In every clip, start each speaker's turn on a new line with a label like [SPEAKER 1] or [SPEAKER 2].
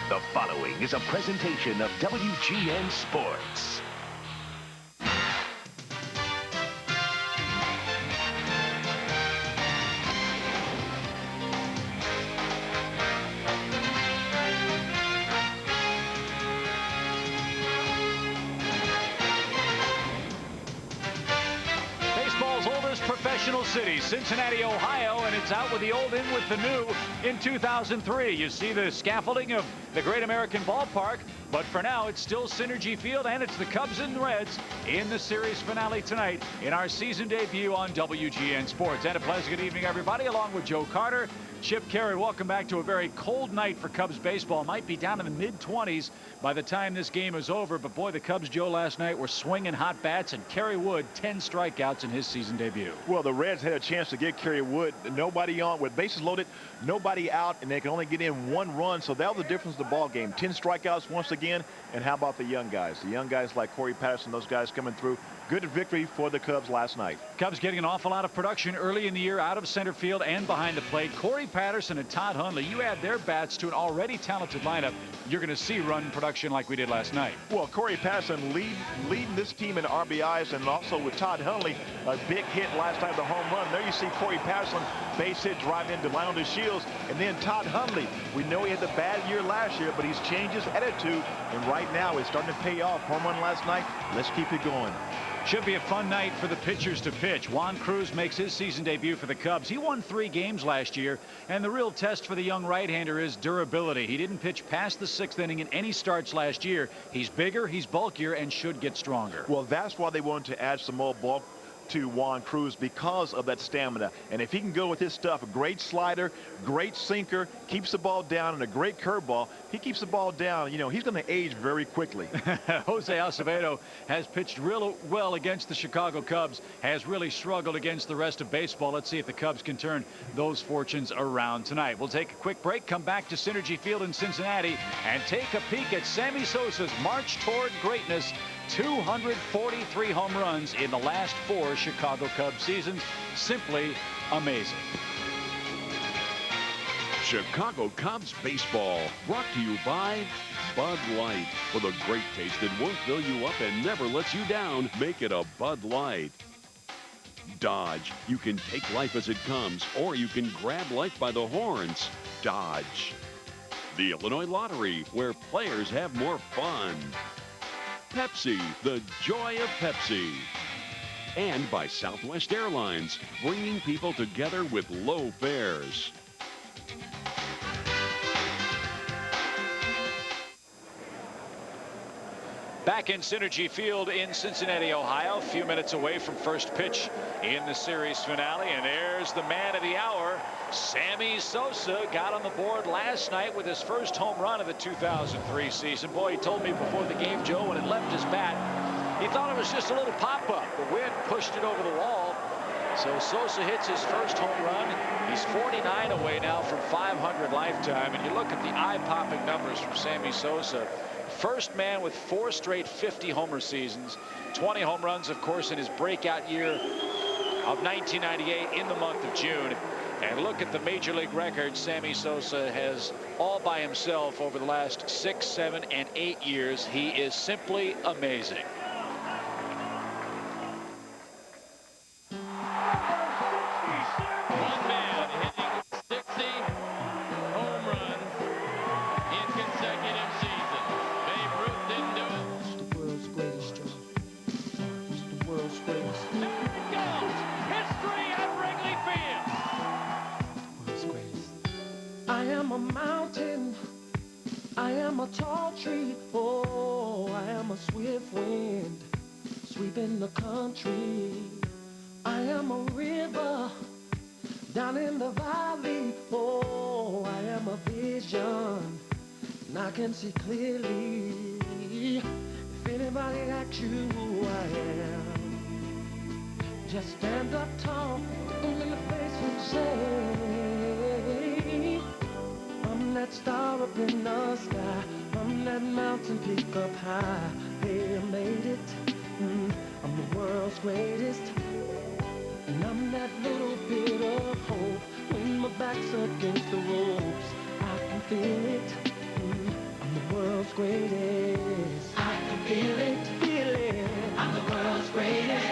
[SPEAKER 1] The following is a presentation of WGN Sports.
[SPEAKER 2] Professional city, Cincinnati, Ohio, and it's out with the old, in with the new in 2003. You see the scaffolding of the Great American Ballpark, but for now it's still Synergy Field, and it's the Cubs and Reds in the series finale tonight in our season debut on WGN Sports. And a pleasant good evening, everybody, along with Joe Carter, Chip Caray. Welcome back to a very cold night for Cubs baseball. Might be down in the mid-20s by the time this game is over, but boy, the Cubs, Joe, last night were swinging hot bats, and Kerry Wood 10 strikeouts in his season debut.
[SPEAKER 3] Well, the Reds had a chance to get Kerry Wood. Nobody on with bases loaded, nobody out, and they can only get in one run. So that was the difference in the ball game. 10 strikeouts once again. And how about the young guys? The young guys like Corey Patterson, those guys coming through. Good victory for the Cubs last night.
[SPEAKER 2] Cubs getting an awful lot of production early in the year out of center field and behind the plate. Corey Patterson and Todd Hundley, you add their bats to an already talented lineup, you're going to see run production like we did last night.
[SPEAKER 3] Well, Corey Patterson leading this team in RBIs, and also with Todd Hundley, a big hit last night, the home run. There you see Corey Patterson, base hit, drive into Lionel Shields, and then Todd Hundley. We know he had the bad year last year, but he's changed his attitude, and right now it's starting to pay off. Home run last night. Let's keep it going.
[SPEAKER 2] Should be a fun night for the pitchers to pitch. Juan Cruz makes his season debut for the Cubs. He won 3 games last year, and the real test for the young right-hander is durability. He didn't pitch past the 6th inning in any starts last year. He's bigger, he's bulkier, and should get stronger.
[SPEAKER 3] Well, that's why they wanted to add some more bulk to Juan Cruz, because of that stamina. And if he can go with his stuff, a great slider, great sinker, keeps the ball down, and a great curveball, he keeps the ball down, you know, he's going to age very quickly.
[SPEAKER 2] Jose Acevedo has pitched real well against the Chicago Cubs, has really struggled against the rest of baseball. Let's see if the Cubs can turn those fortunes around tonight. We'll take a quick break, come back to Synergy Field in Cincinnati, and take a peek at Sammy Sosa's march toward greatness. 243 home runs in the last 4 Chicago Cubs seasons. Simply amazing.
[SPEAKER 4] Chicago Cubs baseball, brought to you by Bud Light. For the great taste that won't fill you up and never lets you down, make it a Bud Light. Dodge, you can take life as it comes, or you can grab life by the horns. Dodge. The Illinois Lottery, where players have more fun. Pepsi, the joy of Pepsi. And by Southwest Airlines, bringing people together with low fares.
[SPEAKER 2] Back in Synergy Field in Cincinnati, Ohio, a few minutes away from first pitch in the series finale, and there's the man of the hour. Sammy Sosa got on the board last night with his first home run of the 2003 season. Boy, he told me before the game, Joe, when it left his bat, he thought it was just a little pop-up. The wind pushed it over the wall. So Sosa hits his first home run. He's 49 away now from 500 lifetime. And you look at the eye-popping numbers from Sammy Sosa. First man with 4 straight 50 homer seasons. 20 home runs, of course, in his breakout year of 1998 in the month of June. And look at the major league record Sammy Sosa has all by himself over the last 6, 7, and 8 years. He is simply amazing.
[SPEAKER 5] One man hitting 60 home runs in consecutive seasons. Babe Ruth didn't do it.
[SPEAKER 6] It's the world's greatest, Joe. It's the world's greatest.
[SPEAKER 5] There it goes. History at Wrigley Field.
[SPEAKER 6] World's greatest. I am a mountain. I am a tall tree. Oh, I am a swift wind sweeping the country. I am a river down in the valley. Oh, I am a vision, and I can see clearly. If anybody asks you who I am, just stand up tall, look them in the face and say, I'm that star up in the sky, I'm that mountain peak up high. They made it. I'm the world's greatest. And I'm that little bit of hope when my back's against the ropes. I can feel it. I'm I'm the world's greatest. I can feel it, feel it. I'm the world's greatest.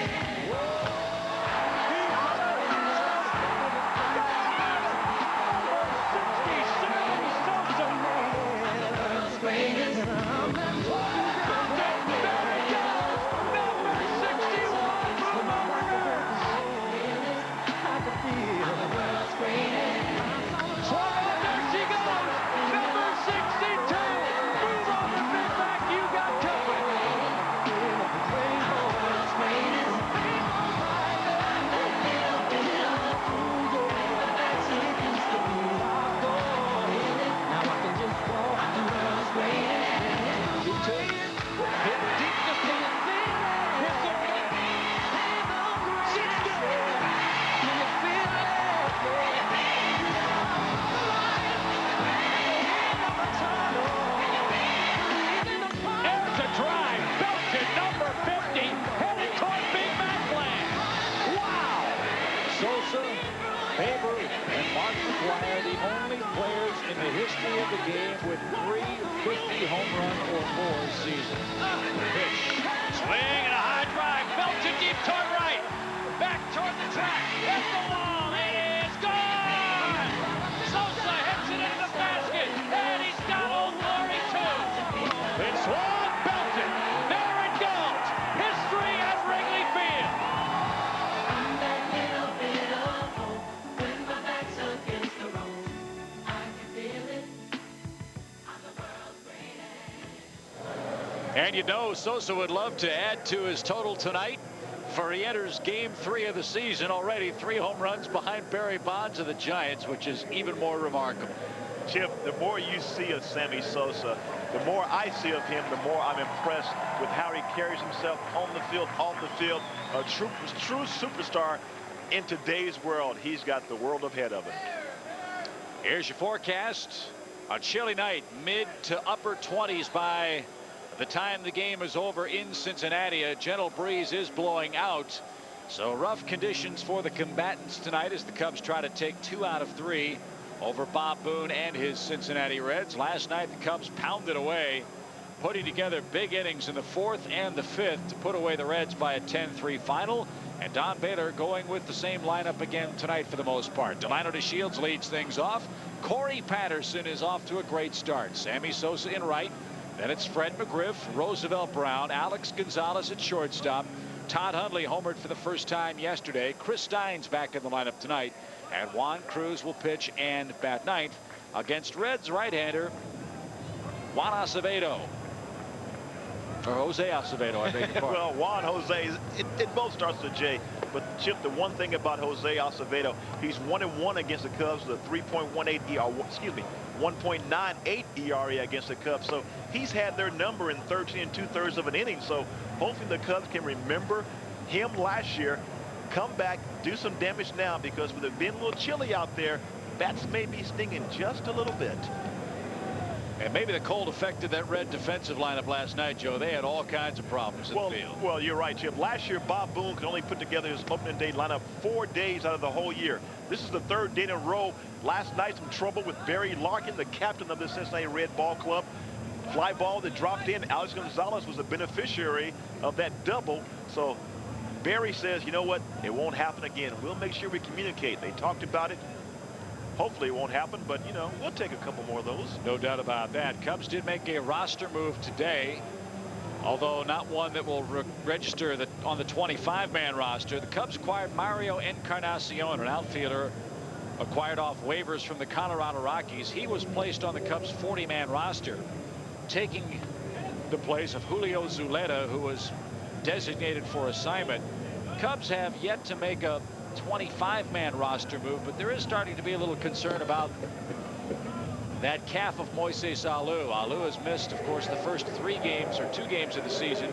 [SPEAKER 2] Babe Ruth and Mark McGwire, the only players in the history of the game with 3 50 home run or more seasons. Pitch. Swing and a high drive. Belton deep toward right. Back toward the track. At the wall. It is gone. Sosa hits it into the basket. And he's got Old Glory too. It's Juan Belton. There it goes. History at Wrigley Field. And you know Sosa would love to add to his total tonight, for he enters game 3 of the season already 3 home runs behind Barry Bonds of the Giants, which is even more remarkable.
[SPEAKER 3] Chip, the more you see of Sammy Sosa, the more I see of him, the more I'm impressed with how he carries himself on the field, off the field. A true superstar in today's world. He's got the world ahead of him.
[SPEAKER 2] Here's your forecast. A chilly night, mid to upper 20s by the time the game is over in Cincinnati. A gentle breeze is blowing out. So rough conditions for the combatants tonight as the Cubs try to take 2 out of 3 over Bob Boone and his Cincinnati Reds. Last night the Cubs pounded away, putting together big innings in the 4th and the 5th to put away the Reds by a 10-3 final. And Don Baylor going with the same lineup again tonight for the most part. Delino DeShields leads things off. Corey Patterson is off to a great start. Sammy Sosa in right. Then it's Fred McGriff, Roosevelt Brown, Alex Gonzalez at shortstop. Todd Hundley homered for the first time yesterday. Chris Stein's back in the lineup tonight. And Juan Cruz will pitch and bat ninth against Reds right-hander Juan Acevedo. Or Jose Acevedo, I beg your pardon.
[SPEAKER 3] Well, Juan Jose, it both starts with J. But Chip, the one thing about Jose Acevedo, he's 1-1 against the Cubs with a 3.18 ERA, excuse me, 1.98 ERA against the Cubs. So he's had their number in 13 2/3 of an inning. So hopefully the Cubs can remember him last year, come back, do some damage now, because with it being a little chilly out there, bats may be stinging just a little bit.
[SPEAKER 2] And maybe the cold affected that Red defensive lineup last night, Joe. They had all kinds of problems in the field.
[SPEAKER 3] Well, you're right, Chip. Last year, Bob Boone could only put together his opening day lineup 4 days out of the whole year. This is the 3rd day in a row. Last night, some trouble with Barry Larkin, the captain of the Cincinnati Red Ball Club. Fly ball that dropped in. Alex Gonzalez was the beneficiary of that double. So Barry says, you know what? It won't happen again. We'll make sure we communicate. They talked about it. Hopefully it won't happen, but, you know, we'll take a couple more of those.
[SPEAKER 2] No doubt about that. Cubs did make a roster move today, although not one that will register on the 25-man roster. The Cubs acquired Mario Encarnacion, an outfielder acquired off waivers from the Colorado Rockies. He was placed on the Cubs 40-man roster, taking the place of Julio Zuleta, who was designated for assignment. Cubs have yet to make a 25-man roster move, but there is starting to be a little concern about that calf of Moises Alou. Alou has missed, of course, the first 3 games or 2 games of the season.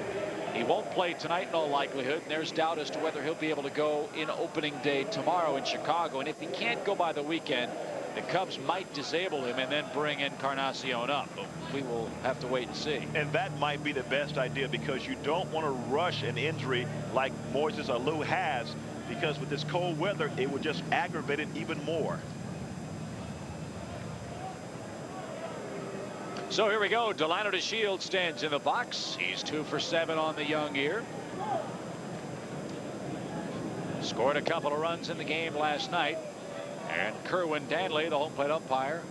[SPEAKER 2] He won't play tonight in all likelihood, and there's doubt as to whether he'll be able to go in opening day tomorrow in Chicago. And if he can't go by the weekend, the Cubs might disable him and then bring Encarnacion up. But we will have to wait and see.
[SPEAKER 3] And that might be the best idea, because you don't want to rush an injury like Moises Alou has, because with this cold weather, it would just aggravate it even more.
[SPEAKER 2] So here we go. Delino DeShields stands in the box. He's 2 for 7 on the young year. Scored a couple of runs in the game last night. And Kerwin Danley, the home plate umpire,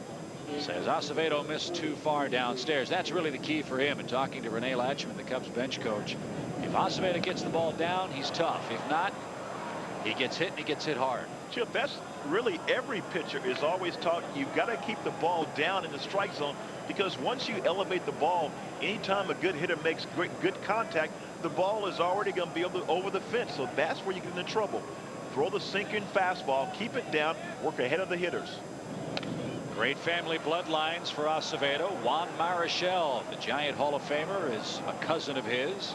[SPEAKER 2] says Acevedo missed too far downstairs. That's really the key for him. And talking to Rene Latchman, the Cubs bench coach, if Acevedo gets the ball down, he's tough. If not, he gets hit, and he gets hit hard.
[SPEAKER 3] Chip, that's really every pitcher is always taught. You've got to keep the ball down in the strike zone, because once you elevate the ball, anytime a good hitter makes good contact, the ball is already going to be over the fence. So that's where you get into trouble. Throw the sinking fastball, keep it down, work ahead of the hitters.
[SPEAKER 2] Great family bloodlines for Acevedo. Juan Marichal, the Giant Hall of Famer, is a cousin of his.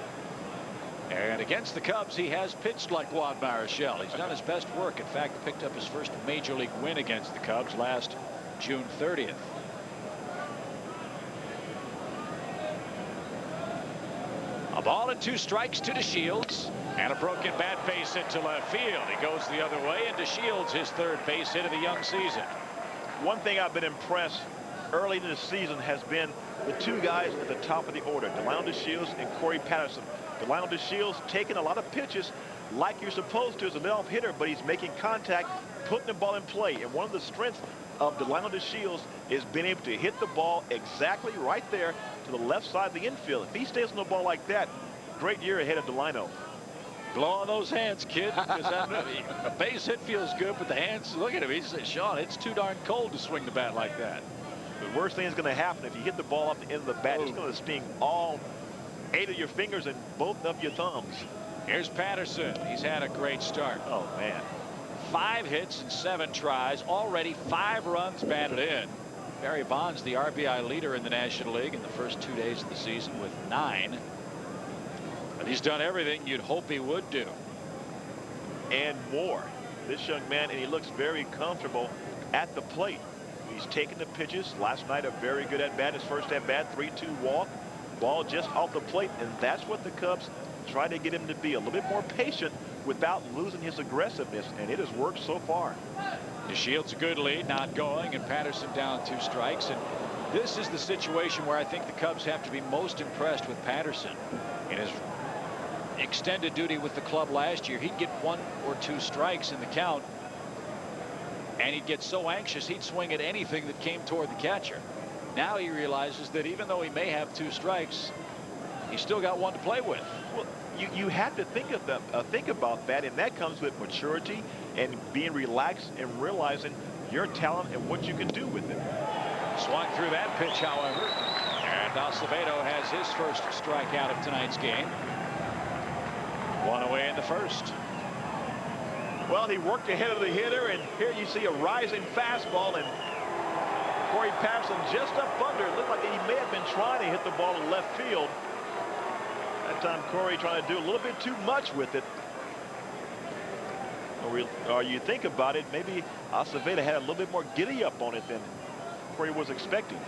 [SPEAKER 2] And against the Cubs, he has pitched like Juan Marichal. He's done his best work. In fact, picked up his first major league win against the Cubs last June 30th. A ball and 2 strikes to DeShields. And a broken bat base hit to left field. He goes the other way, and DeShields his 3rd base hit of the young season.
[SPEAKER 3] One thing I've been impressed early in the season has been the 2 guys at the top of the order, Delino DeShields and Corey Patterson. Delino DeShields taking a lot of pitches like you're supposed to as a leadoff hitter, but he's making contact, putting the ball in play. And one of the strengths of Delino DeShields is being able to hit the ball exactly right there to the left side of the infield. If he stays on the ball like that, great year ahead of Delino.
[SPEAKER 2] Blow on those hands, kid. A base hit feels good, but the hands, look at him. He says, Sean, it's too darn cold to swing the bat like that.
[SPEAKER 3] The worst thing is going to happen if you hit the ball off the end of the bat. It's going to sting all 8 of your fingers and both of your thumbs.
[SPEAKER 2] Here's Patterson. He's had a great start.
[SPEAKER 3] Oh, man.
[SPEAKER 2] 5 hits and 7 tries. Already 5 runs batted in. Barry Bonds, the RBI leader in the National League in the first 2 days of the season with 9. But he's done everything you'd hope he would do.
[SPEAKER 3] And more. This young man, and he looks very comfortable at the plate. He's taking the pitches. Last night, a very good at-bat. His first at-bat, 3-2 walk. Ball just off the plate, and that's what the Cubs try to get him to be. A little bit more patient without losing his aggressiveness, and it has worked so far.
[SPEAKER 2] DeShields a good lead, not going, and Patterson down 2 strikes. And this is the situation where I think the Cubs have to be most impressed with Patterson. In his extended duty with the club last year, he'd get 1 or 2 strikes in the count, and he'd get so anxious he'd swing at anything that came toward the catcher. Now he realizes that even though he may have 2 strikes, he's still got 1 to play with.
[SPEAKER 3] Well, you have to think about that, and that comes with maturity and being relaxed and realizing your talent and what you can do with it.
[SPEAKER 2] Swung through that pitch, however, and Acevedo has his first strikeout of tonight's game. 1 away in the first.
[SPEAKER 3] Well, he worked ahead of the hitter, and here you see a rising fastball, and Corey Patterson just up under. It looked like he may have been trying to hit the ball in left field. That time Corey trying to do a little bit too much with it. Or you think about it, maybe Acevedo had a little bit more giddy up on it than Corey was expecting.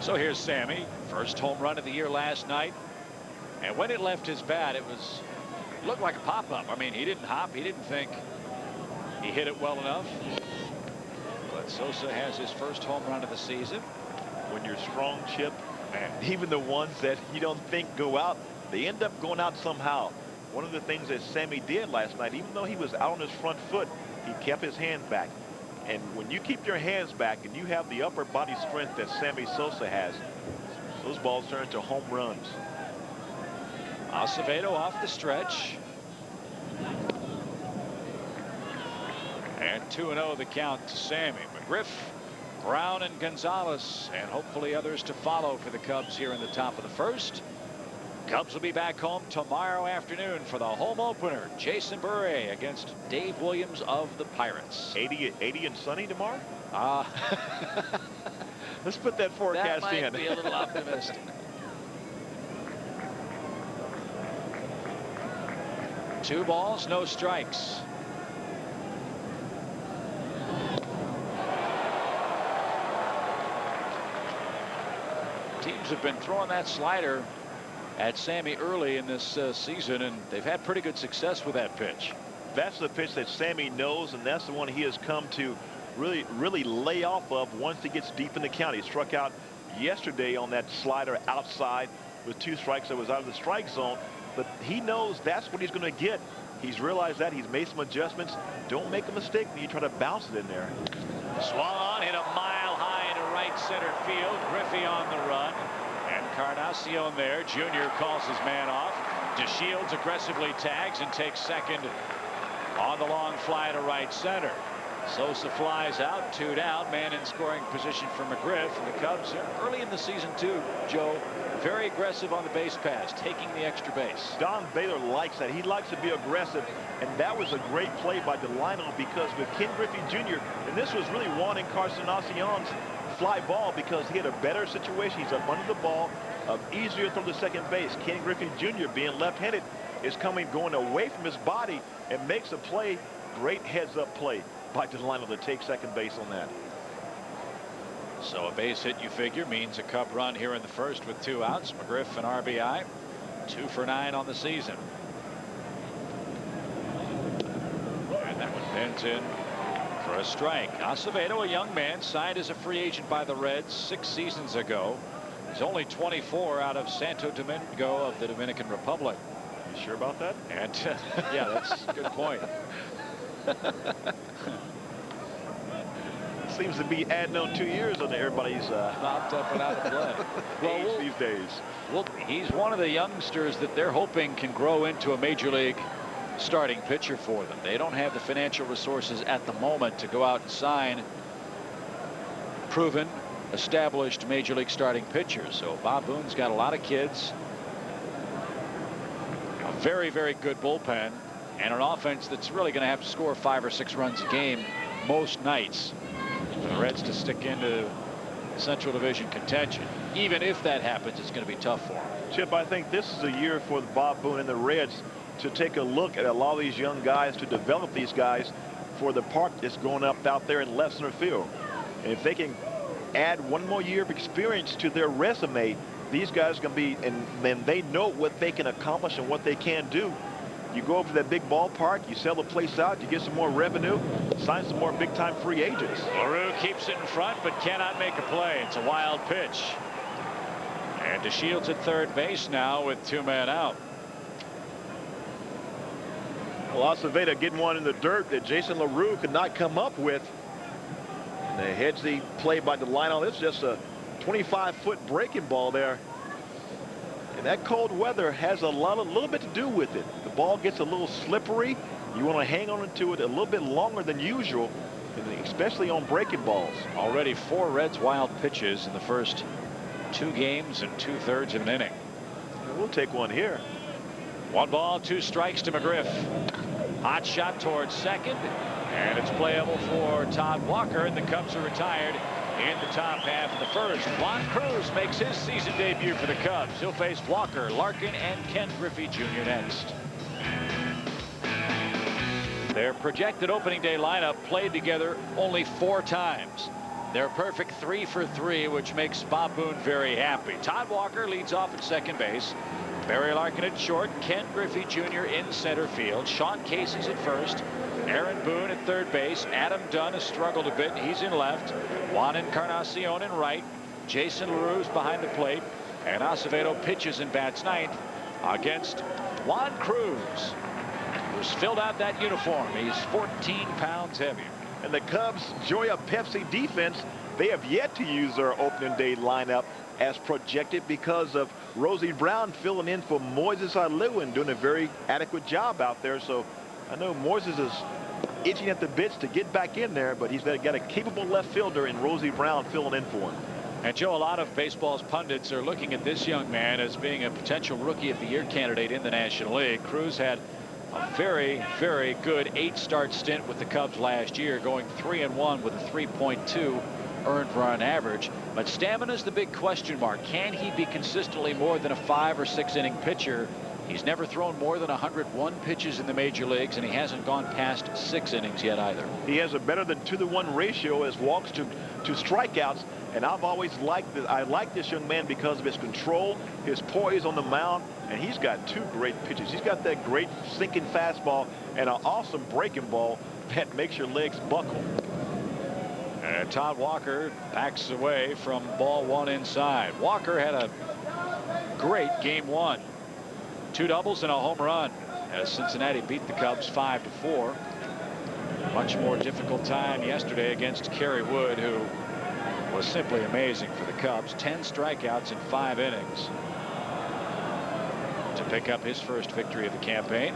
[SPEAKER 2] So here's Sammy, first home run of the year last night. And when it left his bat, it looked like a pop-up. I mean, he didn't hop. He didn't think he hit it well enough. But Sosa has his first home run of the season.
[SPEAKER 3] When you're strong, Chip, and even the ones that you don't think go out, they end up going out somehow. One of the things that Sammy did last night, even though he was out on his front foot, he kept his hands back. And when you keep your hands back and you have the upper body strength that Sammy Sosa has, those balls turn into home runs.
[SPEAKER 2] Acevedo off the stretch. And 2-0 the count to Sammy. McGriff, Brown, and Gonzalez, and hopefully others to follow for the Cubs here in the top of the first. Cubs will be back home tomorrow afternoon for the home opener. Jason Bure against Dave Williams of the Pirates.
[SPEAKER 3] 80 and sunny tomorrow?
[SPEAKER 2] Let's put that forecast in.
[SPEAKER 5] That might be a little optimistic.
[SPEAKER 2] Two balls, no strikes. Teams have been throwing that slider at Sammy early in this season, and they've had pretty good success with that pitch.
[SPEAKER 3] That's the pitch that Sammy knows, and that's the one he has come to really lay off of once he gets deep in the count. He struck out yesterday on that slider outside with 2 strikes that was out of the strike zone. But he knows that's what he's going to get. He's realized that. He's made some adjustments. Don't make a mistake when you try to bounce it in there.
[SPEAKER 2] Swung on, hit a mile high into right center field. Griffey on the run. And Encarnacion there. Junior calls his man off. DeShields aggressively tags and takes second on the long fly to right center. Sosa flies out, 2 down, man in scoring position for McGriff. And the Cubs early in the season too, Joe, very aggressive on the base pass, taking the extra base.
[SPEAKER 3] Don Baylor likes that. He likes to be aggressive, and that was a great play by Delino, because with Ken Griffey Jr., and this was really Juan Encarnacion's fly ball, because he had a better situation. He's up under the ball, easier to throw to second base. Ken Griffey Jr., being left-handed, is going away from his body and makes a play. Great heads-up play by Delino to take second base on that.
[SPEAKER 2] So a base hit, you figure, means a Cub run here in the first with 2 outs. McGriff an RBI, 2 for 9 on the season. And that one bends in for a strike. Acevedo, a young man, signed as a free agent by the Reds 6 seasons ago. He's only 24 out of Santo Domingo of the Dominican Republic.
[SPEAKER 3] You sure about that?
[SPEAKER 2] And yeah, that's a good point.
[SPEAKER 3] Seems to be adding on 2 years on everybody's
[SPEAKER 2] Not up and out of play.
[SPEAKER 3] age these days.
[SPEAKER 2] Well, he's one of the youngsters that they're hoping can grow into a major league starting pitcher for them. They don't have the financial resources at the moment to go out and sign proven, established major league starting pitchers. So Bob Boone's got a lot of kids, a very, very good bullpen, and an offense that's really going to have to score 5 or 6 runs a game most nights for the Reds to stick into Central Division contention. Even if that happens, it's going to be tough for them.
[SPEAKER 3] Chip, I think this is a year for Bob Boone and the Reds to take a look at a lot of these young guys, to develop these guys for the park that's going up out there in left center field. And if they can add 1 more year of experience to their resume, these guys are going to be, and they know what they can accomplish and what they can do. You go over to that big ballpark, you sell the place out, you get some more revenue, sign some more big-time free agents.
[SPEAKER 2] LaRue keeps it in front, but cannot make a play. It's a wild pitch. And DeShields at third base now with 2 men out.
[SPEAKER 3] Well, Acevedo getting one in the dirt that Jason LaRue could not come up with. And they heads the play by Delino. This is just a 25-foot breaking ball there. And that cold weather has a little bit to do with it. The ball gets a little slippery. You want to hang on to it a little bit longer than usual, especially on breaking balls.
[SPEAKER 2] Already 4 Reds wild pitches in the first 2 games and 2/3 of an inning.
[SPEAKER 3] And we'll take one here.
[SPEAKER 2] 1 ball, 2 strikes to McGriff. Hot shot towards second, and it's playable for Todd Walker, and the Cubs are retired in the top half of the first. Juan Cruz makes his season debut for the Cubs. He'll face Walker, Larkin, and Ken Griffey Jr. next. Their projected opening day lineup played together only 4 times. They're perfect 3 for 3, which makes Bob Boone very happy. Todd Walker leads off at second base. Barry Larkin at short. Ken Griffey Jr. in center field. Sean Casey's at first. Aaron Boone at third base. Adam Dunn has struggled a bit. He's in left. Juan Encarnacion in right. Jason LaRue's behind the plate. And Acevedo pitches and bats ninth against Juan Cruz, who's filled out that uniform. He's 14 pounds heavier.
[SPEAKER 3] And the Cubs' Joya Pepsi defense, they have yet to use their opening day lineup as projected because of Rosie Brown filling in for Moises Alou and doing a very adequate job out there. So I know Moises is itching at the bits to get back in there, but he's got a capable left fielder in Rosie Brown filling in for him.
[SPEAKER 2] And Joe, a lot of baseball's pundits are looking at this young man as being a potential Rookie of the Year candidate in the National League. Cruz had a very, very good 8-start stint with the Cubs last year, going 3-1 with a 3.2 earned run average. But stamina's the big question mark. Can he be consistently more than a 5 or 6 inning pitcher? He's never thrown more than 101 pitches in the major leagues, and he hasn't gone past 6 innings yet either.
[SPEAKER 3] He has a better than 2-to-1 ratio as walks to strikeouts, and I've always liked this. I like this young man because of his control, his poise on the mound, and he's got 2 great pitches. He's got that great sinking fastball and an awesome breaking ball that makes your legs buckle.
[SPEAKER 2] And Todd Walker backs away from ball one inside. Walker had a great game one. 2 doubles and a home run as Cincinnati beat the Cubs 5-4. Much more difficult time yesterday against Kerry Wood, who was simply amazing for the Cubs. 10 strikeouts in 5 innings to pick up his first victory of the campaign.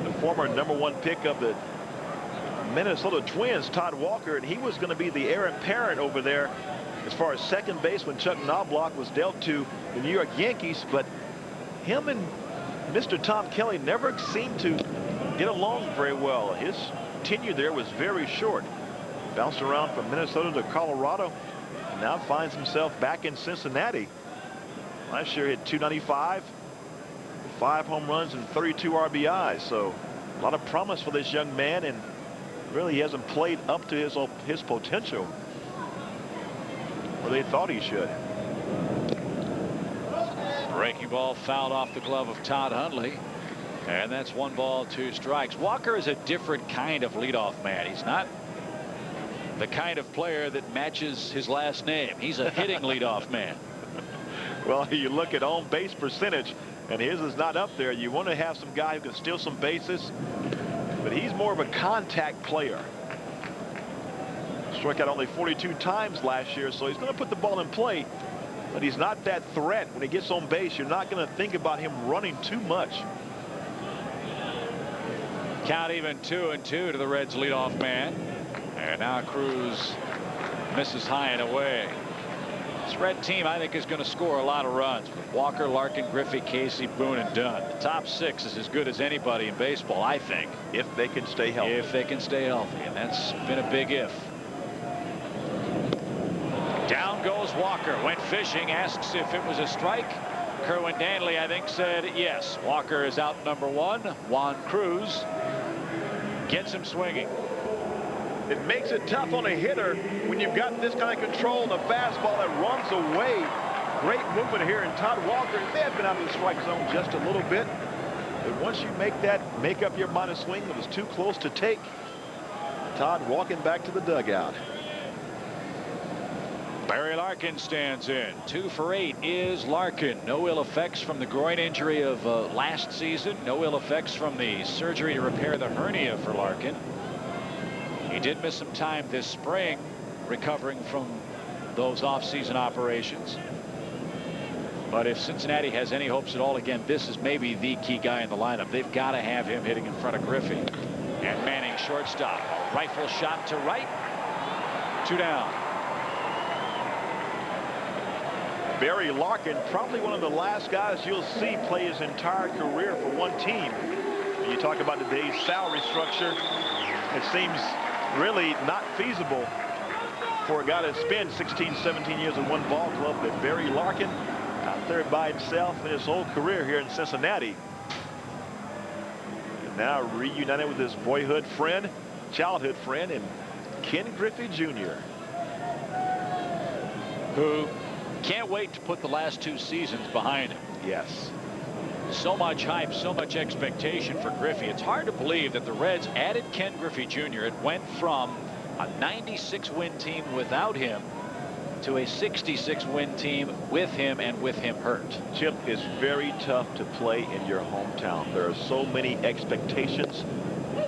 [SPEAKER 3] The former #1 pick of the Minnesota Twins, Todd Walker, and he was going to be the heir apparent over there as far as second base when Chuck Knobloch was dealt to the New York Yankees. But him and Mr. Tom Kelly never seemed to get along very well. His tenure there was very short. Bounced around from Minnesota to Colorado, and now finds himself back in Cincinnati. Last year he had .295, 5 home runs and 32 RBIs. So a lot of promise for this young man, and really he hasn't played up to his potential, or they thought he should.
[SPEAKER 2] Breaking ball fouled off the glove of Todd Hundley, and that's 1 ball 2 strikes. Walker is a different kind of leadoff man. He's not the kind of player that matches his last name. He's a hitting leadoff man.
[SPEAKER 3] Well, you look at on base percentage, and his is not up there. You want to have some guy who can steal some bases, but he's more of a contact player. Struck out only 42 times last year, so he's going to put the ball in play, but he's not that threat. When he gets on base, you're not going to think about him running too much.
[SPEAKER 2] Count even 2-2 to the Reds leadoff man, and now Cruz misses high and away. This Red team, I think, is going to score a lot of runs with Walker, Larkin, Griffey, Casey, Boone, and Dunn. The top 6 is as good as anybody in baseball, I think,
[SPEAKER 3] if they can stay healthy.
[SPEAKER 2] If they can stay healthy, and that's been a big if. Down goes Walker. Went fishing. Asks if it was a strike. Kerwin Danley, I think, said yes. Walker is out #1. Juan Cruz gets him swinging.
[SPEAKER 3] It makes it tough on a hitter when you've got this kind of control and a fastball that runs away. Great movement here in Todd Walker. He may have been out of the strike zone just a little bit, but once you make up your mind to swing, it was too close to take. Todd walking back to the dugout.
[SPEAKER 2] Barry Larkin stands in. 2 for 8 is Larkin. No ill effects from the groin injury of last season. No ill effects from the surgery to repair the hernia for Larkin. He did miss some time this spring recovering from those off-season operations. But if Cincinnati has any hopes at all, again, this is maybe the key guy in the lineup. They've got to have him hitting in front of Griffey. And Manning shortstop. A rifle shot to right. 2 down.
[SPEAKER 3] Barry Larkin, probably one of the last guys you'll see play his entire career for one team. When you talk about today's salary structure, it seems really not feasible for a guy to spend 16, 17 years in one ball club. But Barry Larkin out there by himself in his whole career here in Cincinnati. And now reunited with his boyhood friend, childhood friend, and Ken Griffey Jr.,
[SPEAKER 2] who can't wait to put the last 2 seasons behind him.
[SPEAKER 3] Yes.
[SPEAKER 2] So much hype, so much expectation for Griffey. It's hard to believe that the Reds added Ken Griffey Jr. It went from a 96-win team without him to a 66-win team with him, and with him hurt.
[SPEAKER 3] Chip, is very tough to play in your hometown. There are so many expectations,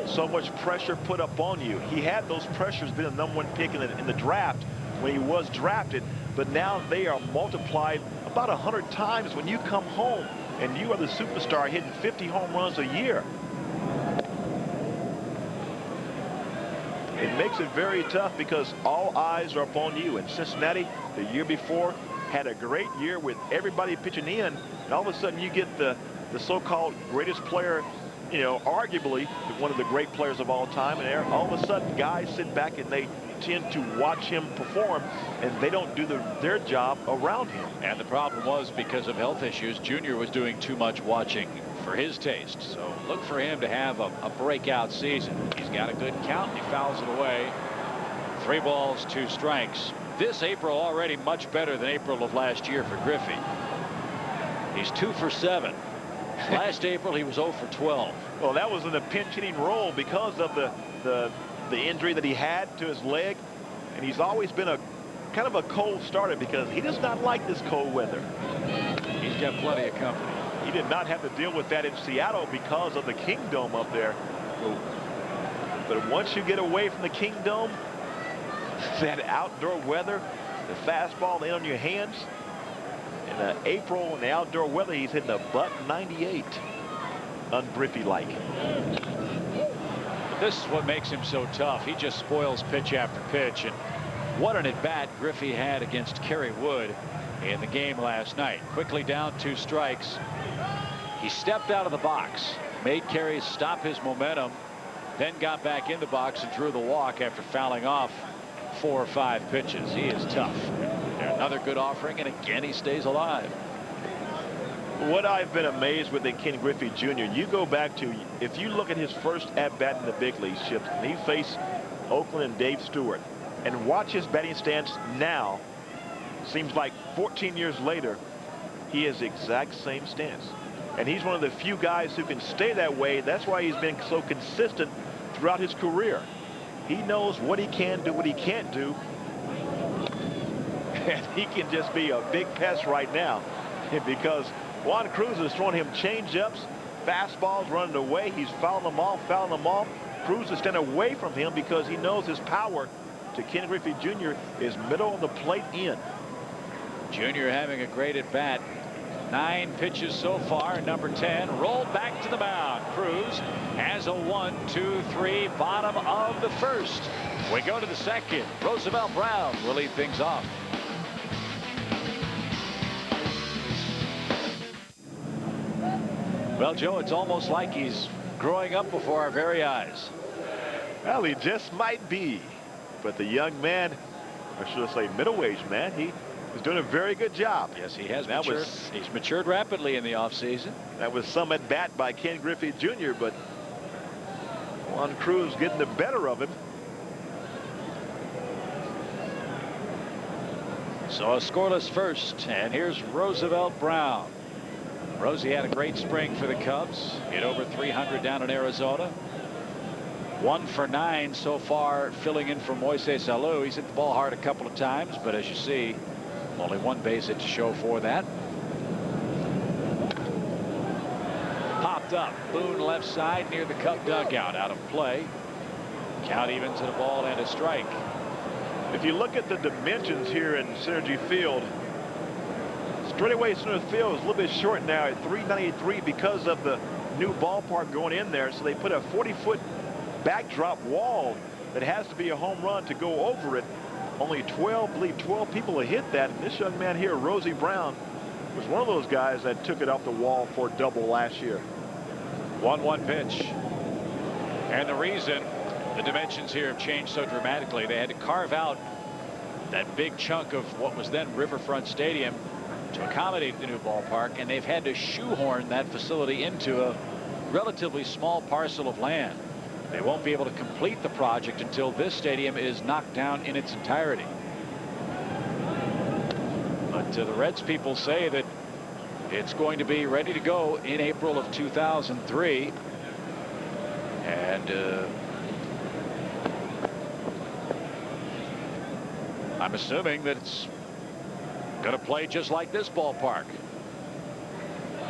[SPEAKER 3] so much pressure put up on you. He had those pressures being the #1 pick in the draft when he was drafted, but now they are multiplied about 100 times when you come home and you are the superstar hitting 50 home runs a year. It makes it very tough because all eyes are upon you. And Cincinnati, the year before, had a great year with everybody pitching in, and all of a sudden you get the so-called greatest player, you know, arguably one of the great players of all time, and all of a sudden guys sit back and they tend to watch him perform, and they don't do their job around him.
[SPEAKER 2] And the problem was, because of health issues, Junior was doing too much watching for his taste. So look for him to have a breakout season. He's got a good count. He fouls it away. 3 balls, 2 strikes. This April already much better than April of last year for Griffey. He's 2 for 7. Last April he was 0 for 12.
[SPEAKER 3] Well, that was in a pinch hitting role because of the the injury that he had to his leg, and he's always been a kind of a cold starter because he does not like this cold weather.
[SPEAKER 2] He's got plenty of company.
[SPEAKER 3] He did not have to deal with that in Seattle because of the Kingdome up there. But once you get away from the Kingdome, that outdoor weather, the fastball in on your hands, in April in the outdoor weather, he's hitting a .98, un-Griffey-like.
[SPEAKER 2] This is what makes him so tough. He just spoils pitch after pitch. And what an at-bat Griffey had against Kerry Wood in the game last night. Quickly down 2 strikes. He stepped out of the box, made Kerry stop his momentum, then got back in the box and drew the walk after fouling off 4 or 5 pitches. He is tough. Another good offering, and again he stays alive.
[SPEAKER 3] What I've been amazed with in Ken Griffey Jr., you go back to, if you look at his first at-bat in the big leagues, Chips, and he faced Oakland and Dave Stewart, and watch his batting stance now, seems like 14 years later, he has the exact same stance. And he's one of the few guys who can stay that way. That's why he's been so consistent throughout his career. He knows what he can do, what he can't do. And he can just be a big pest right now because Juan Cruz is throwing him change-ups, fastballs running away. He's fouling them off, Cruz is standing away from him because he knows his power to Ken Griffey Jr. is middle of the plate in.
[SPEAKER 2] Junior having a great at-bat. 9 pitches so far. Number 10 rolled back to the mound. Cruz has a 1-2-3 bottom of the first. We go to the second. Roosevelt Brown will lead things off. Well, Joe, it's almost like he's growing up before our very eyes.
[SPEAKER 3] Well, he just might be. But the young man, or should I say middle-aged man, he is doing a very good job.
[SPEAKER 2] Yes, he has matured. He's matured rapidly in the offseason.
[SPEAKER 3] That was some at bat by Ken Griffey Jr., but Juan Cruz getting the better of him.
[SPEAKER 2] So a scoreless first, and here's Roosevelt Brown. Rosie had a great spring for the Cubs. Hit over 300 down in Arizona. 1 for 9 so far, filling in for Moises Alou. He's hit the ball hard a couple of times, but as you see, only 1 base hit to show for that. Popped up. Boone left side near the Cub dugout, out of play. Count evens at a ball and a strike.
[SPEAKER 3] If you look at the dimensions here in Synergy Field, straightaway center field is a little bit short now at 393 because of the new ballpark going in there. So they put a 40-foot backdrop wall that has to be a home run to go over it. Only 12, I believe 12 people have hit that. And this young man here, Rosie Brown, was one of those guys that took it off the wall for a double last year.
[SPEAKER 2] 1-1 pitch. And the reason the dimensions here have changed so dramatically, they had to carve out that big chunk of what was then Riverfront Stadium to accommodate the new ballpark, and they've had to shoehorn that facility into a relatively small parcel of land. They won't be able to complete the project until this stadium is knocked down in its entirety. But the Reds people say that it's going to be ready to go in April of 2003. And I'm assuming that it's going to play just like this ballpark.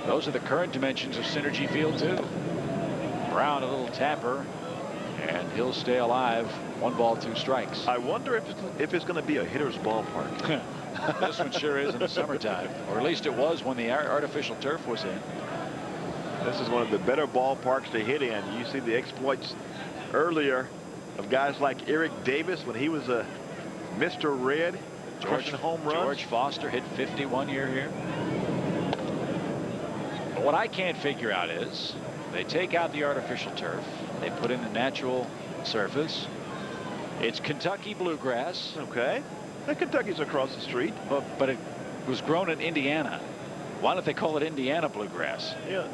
[SPEAKER 2] Those are the current dimensions of Synergy Field too. Brown, a little tapper, and he'll stay alive. 1 ball, 2 strikes.
[SPEAKER 3] I wonder if it's going to be a hitter's ballpark.
[SPEAKER 2] This one sure is in the summertime, or at least it was when the artificial turf was in.
[SPEAKER 3] This is one of the better ballparks to hit in. You see the exploits earlier of guys like Eric Davis when he was a Mr. Red, crushing home runs.
[SPEAKER 2] George Foster hit 51 here. But what I can't figure out is they take out the artificial turf, they put in the natural surface. It's Kentucky bluegrass.
[SPEAKER 3] Okay. And Kentucky's across the street.
[SPEAKER 2] But it was grown in Indiana. Why don't they call it Indiana bluegrass?
[SPEAKER 3] Yeah.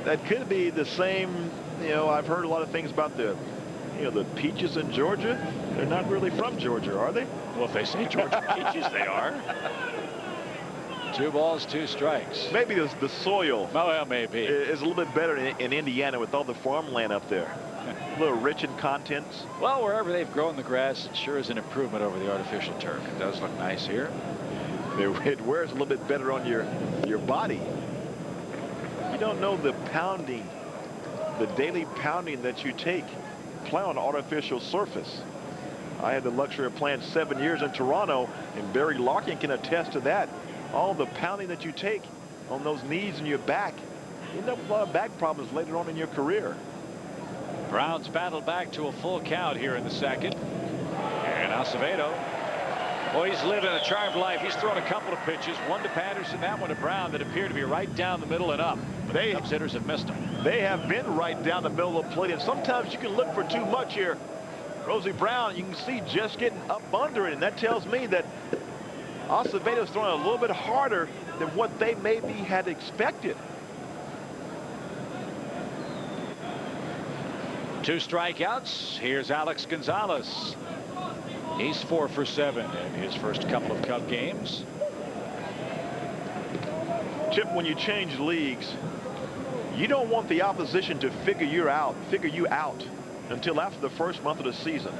[SPEAKER 3] That could be the same. You know, I've heard a lot of things about the peaches in Georgia. They're not really from Georgia, are they?
[SPEAKER 2] Well, if they say Georgia peaches, they are. 2 balls, 2 strikes.
[SPEAKER 3] Maybe the soil
[SPEAKER 2] well, maybe
[SPEAKER 3] is a little bit better in Indiana with all the farmland up there. A little rich in contents.
[SPEAKER 2] Well, wherever they've grown the grass, it sure is an improvement over the artificial turf. It does look nice here.
[SPEAKER 3] It wears a little bit better on your body. You don't know the pounding, the daily pounding that you take playing on an artificial surface. I had the luxury of playing 7 years in Toronto, and Barry Larkin can attest to that. All the pounding that you take on those knees and your back, you end up with a lot of back problems later on in your career.
[SPEAKER 2] Browns battled back to a full count here in the second. And Acevedo, boy, he's living a charmed life. He's thrown a couple of pitches, one to Patterson, that one to Brown, that appear to be right down the middle and up. But the Cubs hitters have missed them.
[SPEAKER 3] They have been right down the middle of the plate, and sometimes you can look for too much here. Rosie Brown, you can see just getting up under it, and that tells me that Acevedo's throwing a little bit harder than what they maybe had expected.
[SPEAKER 2] 2 strikeouts. Here's Alex Gonzalez. He's 4 for 7 in his first couple of Cub games.
[SPEAKER 3] Chip, when you change leagues, you don't want the opposition to figure you out until after the first month of the season.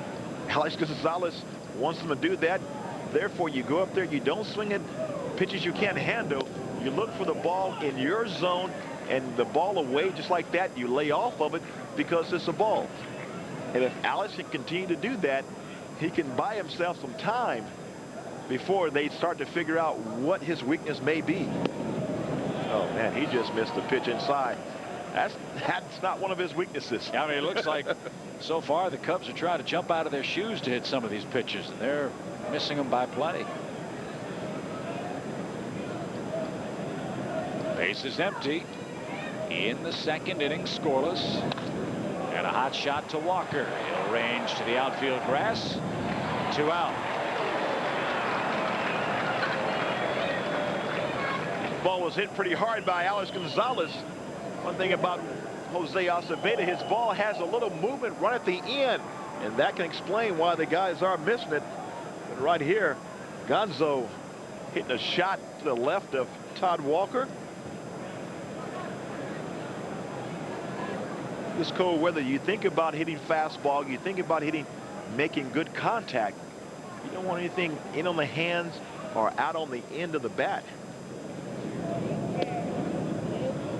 [SPEAKER 3] Alex Gonzalez wants them to do that. Therefore, you go up there, you don't swing at pitches you can't handle. You look for the ball in your zone, and the ball away just like that, you lay off of it because it's a ball. And if Alex can continue to do that, he can buy himself some time before they start to figure out what his weakness may be. Oh man, he just missed the pitch inside. That's not one of his weaknesses.
[SPEAKER 2] I mean, it looks like so far the Cubs are trying to jump out of their shoes to hit some of these pitches, and they're missing them by plenty. Base is empty in the second inning, scoreless. And a hot shot to Walker. He'll range to the outfield grass. 2 out.
[SPEAKER 3] Ball was hit pretty hard by Alex Gonzalez. One thing about Jose Acevedo, his ball has a little movement right at the end, and that can explain why the guys are missing it. But right here, Gonzo hitting a shot to the left of Todd Walker. This cold weather, you think about hitting fastball, you think about making good contact. You don't want anything in on the hands or out on the end of the bat.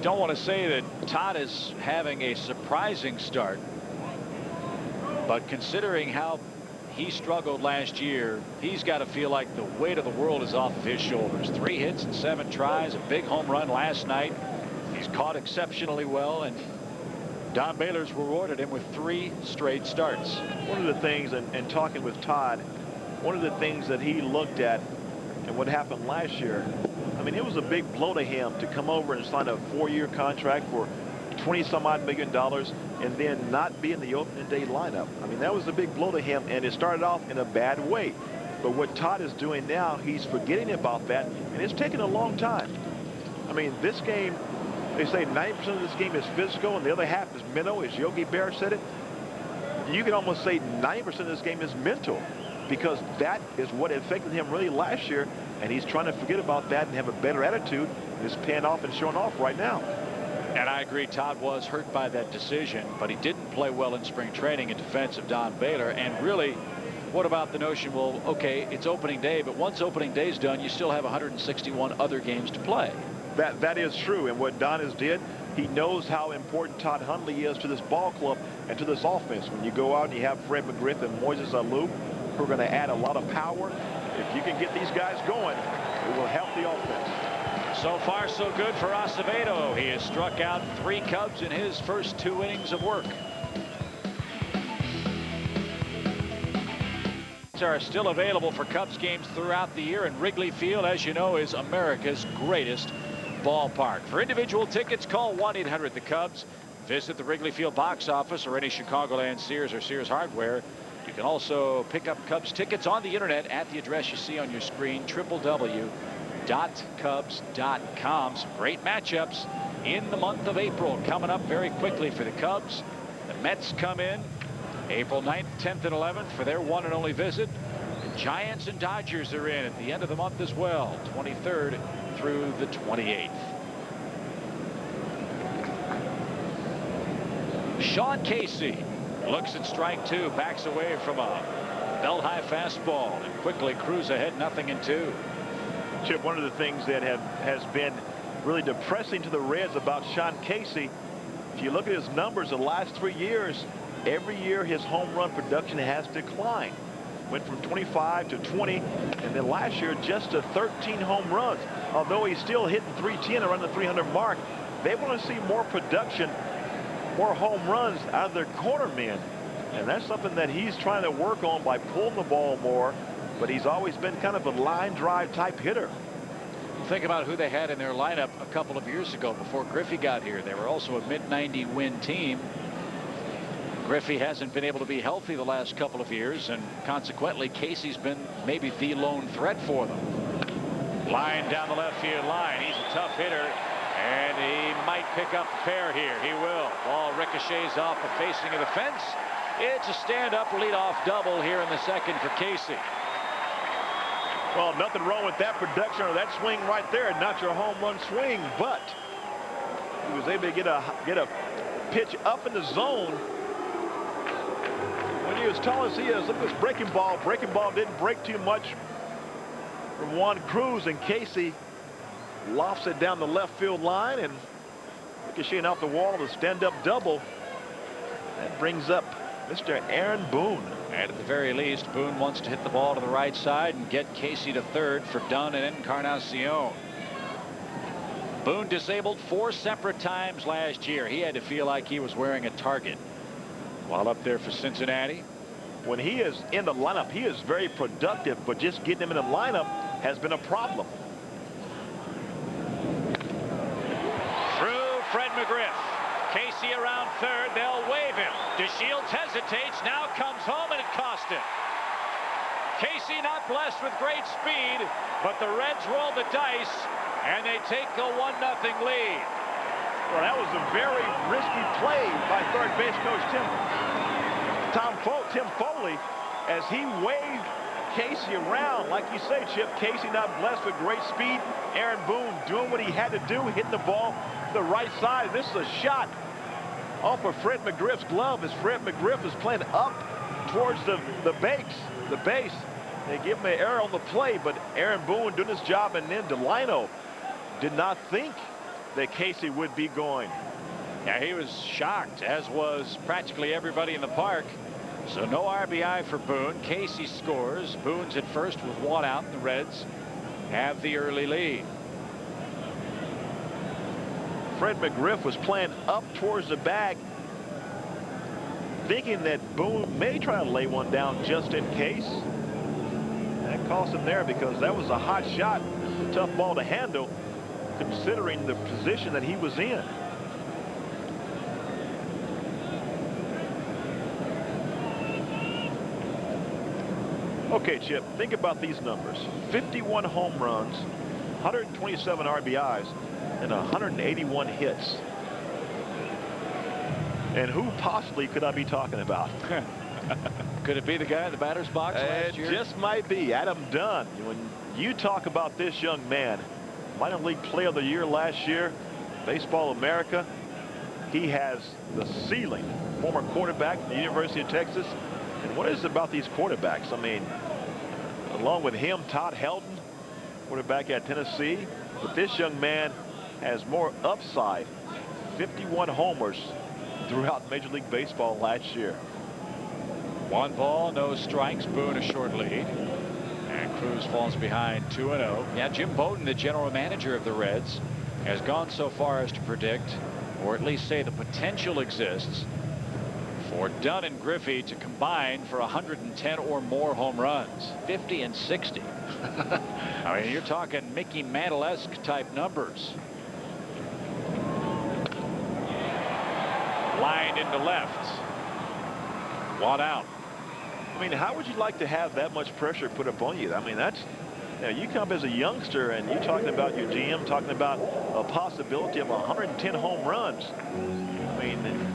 [SPEAKER 2] Don't want to say that Todd is having a surprising start, but considering how he struggled last year, he's got to feel like the weight of the world is off of his shoulders. 3 hits and 7 tries, a big home run last night. He's caught exceptionally well, and Don Baylor's rewarded him with 3 straight starts.
[SPEAKER 3] One of the things, and talking with Todd, one of the things that he looked at and what happened last year, I mean, it was a big blow to him to come over and sign a 4-year contract for $20-some-odd million and then not be in the opening day lineup. I mean, that was a big blow to him, and it started off in a bad way. But what Todd is doing now, he's forgetting about that, and it's taken a long time. I mean, this game, they say 90% of this game is physical and the other half is mental, as Yogi Berra said it. You can almost say 90% of this game is mental, because that is what affected him really last year, and he's trying to forget about that and have a better attitude, and it's paying off and showing off right now.
[SPEAKER 2] And I agree, Todd was hurt by that decision, but he didn't play well in spring training in defense of Don Baylor. And really, what about the notion, well, okay, it's opening day, but once opening day's done, you still have 161 other games to play. That is true, and what Don has did, he knows how important Todd Hundley is to this ball club and to this offense. When you go out and you have Fred McGriff and Moises Alou, who are going to add a lot of power, if you can get these guys going, it will help the offense. So far, so good for Acevedo. He has struck out 3 Cubs in his first 2 innings of work. Are still available for Cubs games throughout the year, and Wrigley Field, as you know, is America's greatest ballpark. For individual tickets, call 1-800-THE-CUBS. Visit the Wrigley Field box office or any Chicagoland Sears or Sears Hardware. You can also pick up Cubs tickets on the internet at the address you see on your screen, www.cubs.com. Some great matchups in the month of April coming up very quickly for the Cubs. The Mets come in April 9th, 10th, and 11th for their one and only visit. The Giants and Dodgers are in at the end of the month as well, 23rd through the 28th. Sean Casey Looks at strike two, backs away from a belt-high fastball, and quickly Cruz ahead 0-2.
[SPEAKER 3] Chip, one of the things that has been really depressing to the Reds about Sean Casey, if you look at his numbers the last 3 years, every year his home run production has declined. Went from 25 to 20, and then last year just to 13 home runs. Although he's still hitting 310 around the 300 mark, they want to see more production, more home runs out of their corner men. And that's something that he's trying to work on by pulling the ball more, but he's always been kind of a line drive type hitter.
[SPEAKER 2] Think about who they had in their lineup a couple of years ago before Griffey got here. They were also a mid-90 win team. Griffey hasn't been able to be healthy the last couple of years, and consequently Casey's been maybe the lone threat for them. Line down the left field line. He's a tough hitter, and he might pick up a pair here. He will. Ball ricochets off the facing of the fence. It's a stand-up leadoff double here in the second for Casey.
[SPEAKER 3] Well, nothing wrong with that production or that swing right there. Not your home run swing, but he was able to get a pitch up in the zone. When he was tall as he is, look at this breaking ball. Breaking ball didn't break too much from Juan Cruz, and Casey lofts it down the left field line and ricocheting off the wall to stand-up double. That brings up Mr. Aaron Boone.
[SPEAKER 2] And at the very least, Boone wants to hit the ball to the right side and get Casey to third for Dunn and Encarnacion. Boone disabled 4 separate times last year. He had to feel like he was wearing a target while up there for Cincinnati.
[SPEAKER 3] When he is in the lineup, he is very productive, but just getting him in the lineup has been a problem.
[SPEAKER 2] Through Fred McGriff. Casey around third. They'll wave him. DeShields hesitates. Now comes home, and it cost him. Casey not blessed with great speed, but the Reds roll the dice, and they take a 1-0 lead.
[SPEAKER 3] Well, that was a very risky play by third base coach Tim Foley, as he waved Casey around. Like you say, Chip, Casey not blessed with great speed. Aaron Boone doing what he had to do, hitting the ball to the right side. This is a shot off of Fred McGriff's glove, as Fred McGriff is playing up towards the base. They give him an error on the play, but Aaron Boone doing his job, and then Delino did not think that Casey would be going.
[SPEAKER 2] Yeah, he was shocked, as was practically everybody in the park. So no RBI for Boone. Casey scores. Boone's at first with 1 out, and the Reds have the early lead.
[SPEAKER 3] Fred McGriff was playing up towards the bag, thinking that Boone may try to lay one down just in case. That cost him there, because that was a hot shot, a tough ball to handle, considering the position that he was in. Okay, Chip, think about these numbers. 51 home runs, 127 RBIs, and 181 hits. And who possibly could I be talking about?
[SPEAKER 2] Could it be the guy in the batter's box last year?
[SPEAKER 3] It just might be Adam Dunn. When you talk about this young man, minor league player of the year last year, Baseball America, he has the ceiling. Former quarterback at the University of Texas. And what is it about these quarterbacks? I mean, along with him, Todd Helton, quarterback at Tennessee. But this young man has more upside. 51 homers throughout Major League Baseball last year.
[SPEAKER 2] 1 ball, no strikes. Boone a short lead. And Cruz falls behind 2-0. Yeah, Jim Bowden, the general manager of the Reds, has gone so far as to predict, or at least say the potential exists, for Dunn and Griffey to combine for 110 or more home runs. 50 and 60. I mean, you're talking Mickey Mantle-esque type numbers. Lined into left. 1 out.
[SPEAKER 3] I mean, how would you like to have that much pressure put upon you? I mean, that's, you know, you come up as a youngster and you're talking about your GM, talking about a possibility of 110 home runs. I mean,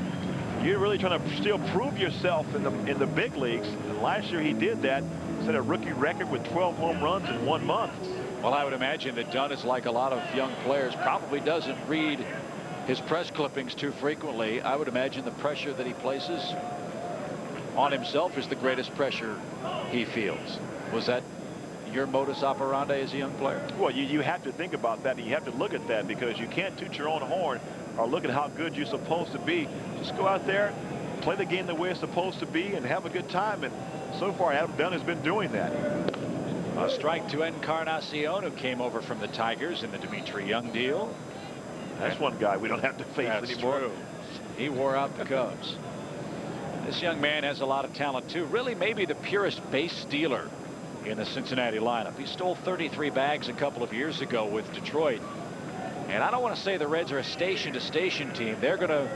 [SPEAKER 3] you're really trying to still prove yourself in the big leagues. And last year he did that, set a rookie record with 12 home runs in 1 month.
[SPEAKER 2] Well, I would imagine that Dunn is like a lot of young players, probably doesn't read his press clippings too frequently. I would imagine the pressure that he places on himself is the greatest pressure he feels. Was that your modus operandi as a young player?
[SPEAKER 3] Well, you have to think about that. And you have to look at that because you can't toot your own horn or look at how good you're supposed to be. Just go out there, play the game the way it's supposed to be, and have a good time. And so far, Adam Dunn has been doing that.
[SPEAKER 2] A strike to Encarnacion, who came over from the Tigers in the Dimitri Young deal.
[SPEAKER 3] That's one guy we don't have to face anymore.
[SPEAKER 2] True. He wore out the Cubs. This young man has a lot of talent, too. Really, maybe the purest base stealer in the Cincinnati lineup. He stole 33 bags a couple of years ago with Detroit. And I don't want to say the Reds are a station-to-station team. They're going to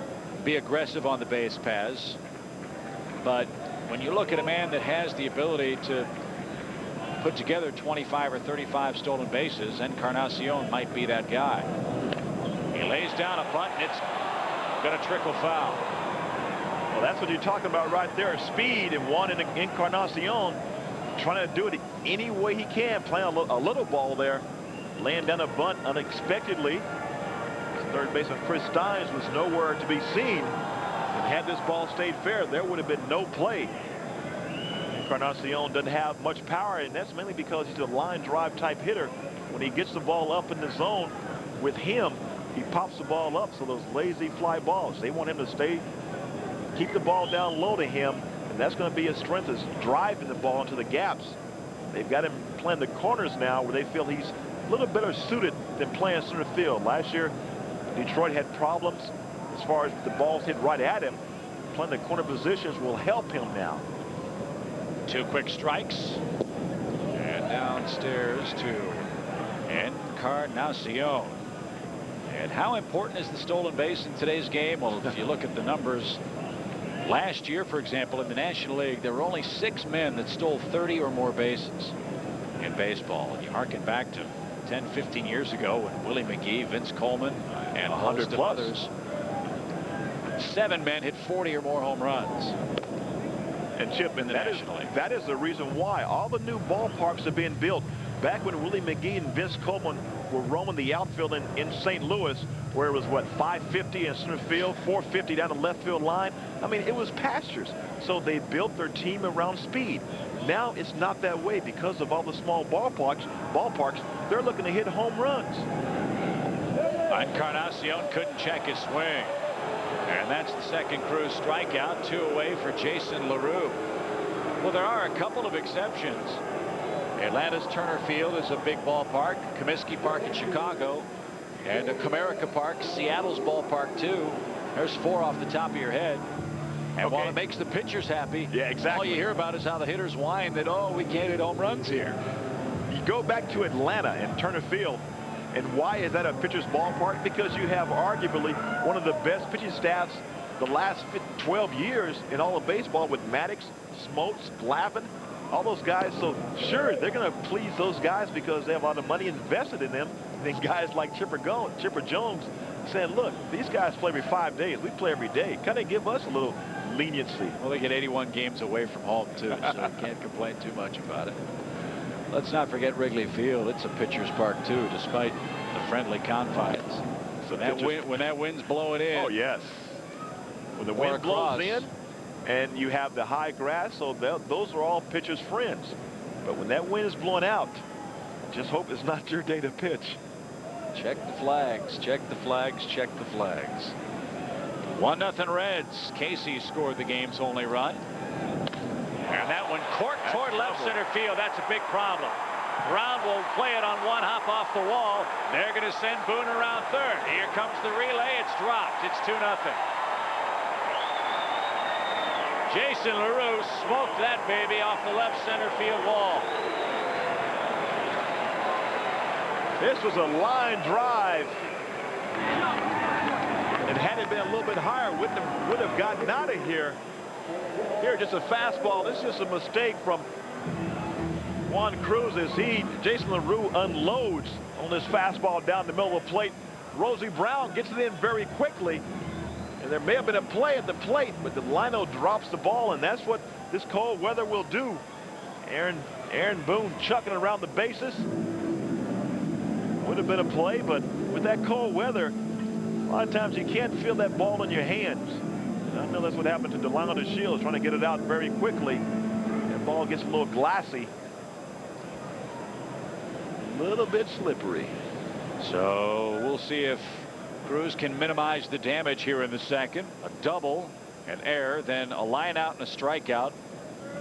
[SPEAKER 2] be aggressive on the base paths. But when you look at a man that has the ability to put together 25 or 35 stolen bases, Encarnacion might be that guy. He lays down a bunt, and it's going to trickle foul.
[SPEAKER 3] Well, that's what you're talking about right there. Speed and one in Encarnacion, trying to do it any way he can, playing a little ball there, laying down a bunt unexpectedly. Third baseman Chris Steins was nowhere to be seen. And had this ball stayed fair, there would have been no play. Encarnacion doesn't have much power, and that's mainly because he's a line drive type hitter. When he gets the ball up in the zone with him, he pops the ball up. So those lazy fly balls, they want him to keep the ball down low to him, and that's going to be his strength, is driving the ball into the gaps. They've got him playing the corners now where they feel he's a little better suited than playing center field. Last year, Detroit had problems as far as the balls hit right at him. Playing the corner positions will help him now.
[SPEAKER 2] 2 quick strikes. And downstairs to Encarnacion. And how important is the stolen base in today's game? Well, if you look at the numbers, last year, for example, in the National League, there were only 6 men that stole 30 or more bases in baseball. And you harken back to 10, 15 years ago when Willie McGee, Vince Coleman, and a host of others, 7 men hit 40 or more home runs.
[SPEAKER 3] And Chip, and that is the reason why all the new ballparks are being built. Back when Willie McGee and Vince Coleman were roaming the outfield in St. Louis, where it was, what, 550 in center field, 450 down the left field line. I mean, it was pastures. So they built their team around speed. Now it's not that way because of all the small ballparks. They're looking to hit home runs.
[SPEAKER 2] Encarnacion couldn't check his swing. And that's the second Cruz strikeout. 2 away for Jason LaRue. Well, there are a couple of exceptions. Atlanta's Turner Field is a big ballpark. Comiskey Park in Chicago. And Comerica Park, Seattle's ballpark, too. There's 4 off the top of your head. And while it makes the pitchers happy,
[SPEAKER 3] yeah, exactly,
[SPEAKER 2] all you hear about is how the hitters whine that, oh, we can't hit home runs here.
[SPEAKER 3] You go back to Atlanta and Turner Field. And why is that a pitcher's ballpark? Because you have arguably one of the best pitching staffs the last 12 years in all of baseball with Maddox, Smoltz, Glavine, all those guys. So sure, they're going to please those guys because they have a lot of money invested in them. And then guys like Chipper Jones saying, look, these guys play every 5 days. We play every day. Kind of give us a little leniency.
[SPEAKER 2] Well, they get 81 games away from home, too, so you can't complain too much about it. Let's not forget Wrigley Field. It's a pitcher's park, too, despite the friendly confines. So when that wind's blowing in.
[SPEAKER 3] Oh, yes. When the wind blows in and you have the high grass, so those are all pitchers' friends. But when that wind is blowing out, just hope it's not your day to pitch.
[SPEAKER 2] Check the flags. Check the flags. Check the flags. 1-0 Reds. Casey scored the game's only run. And that one corked toward left center field. That's a big problem. Brown will play it on one hop off the wall. They're going to send Boone around third. Here comes the relay. It's dropped. It's 2-0. Jason LaRue smoked that baby off the left center field wall.
[SPEAKER 3] This was a line drive. And had it been a little bit higher, would have gotten out of here. Here, just a fastball. This is just a mistake from Juan Cruz as Jason LaRue unloads on this fastball down the middle of the plate. Rosie Brown gets it in very quickly. And there may have been a play at the plate, but the lino drops the ball, and that's what this cold weather will do. Aaron Boone chucking around the bases. Would have been a play, but with that cold weather, a lot of times you can't feel that ball in your hands. I know that's what happened to Delano Shields, trying to get it out very quickly. That ball gets a little glassy. A little bit slippery.
[SPEAKER 2] So we'll see if Cruz can minimize the damage here in the second. A double, an error, then a line out and a strikeout.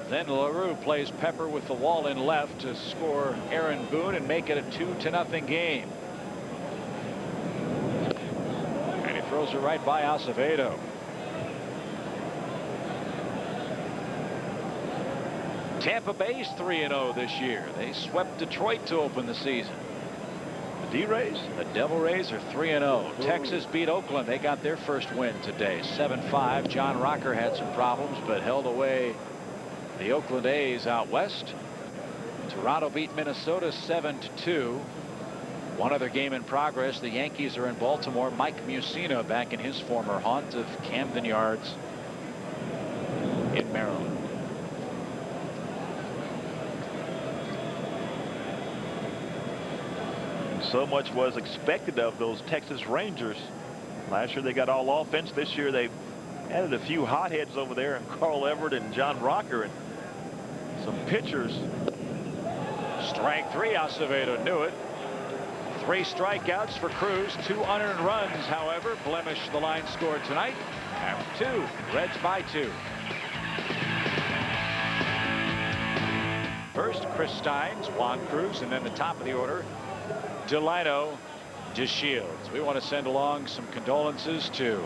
[SPEAKER 2] Then LaRue plays Pepper with the wall in left to score Aaron Boone and make it a 2-0 game. And he throws it right by Acevedo. Tampa Bay's 3-0 this year. They swept Detroit to open the season.
[SPEAKER 3] The D-Rays?
[SPEAKER 2] The Devil Rays are 3-0. Texas beat Oakland. They got their first win today, 7-5. John Rocker had some problems, but held away the Oakland A's out west. Toronto beat Minnesota 7-2. One other game in progress. The Yankees are in Baltimore. Mike Mussina back in his former haunt of Camden Yards in Maryland.
[SPEAKER 3] So much was expected of those Texas Rangers. Last year they got all offense. This year they've added a few hotheads over there, and Carl Everett and John Rocker and some pitchers.
[SPEAKER 2] Strike three. Acevedo knew it. 3 strikeouts for Cruz. 2 unearned runs, however. Blemish the line score tonight. After 2. Reds by 2. First, Chris Steins, Juan Cruz, and then the top of the order, Delino DeShields. We want to send along some condolences to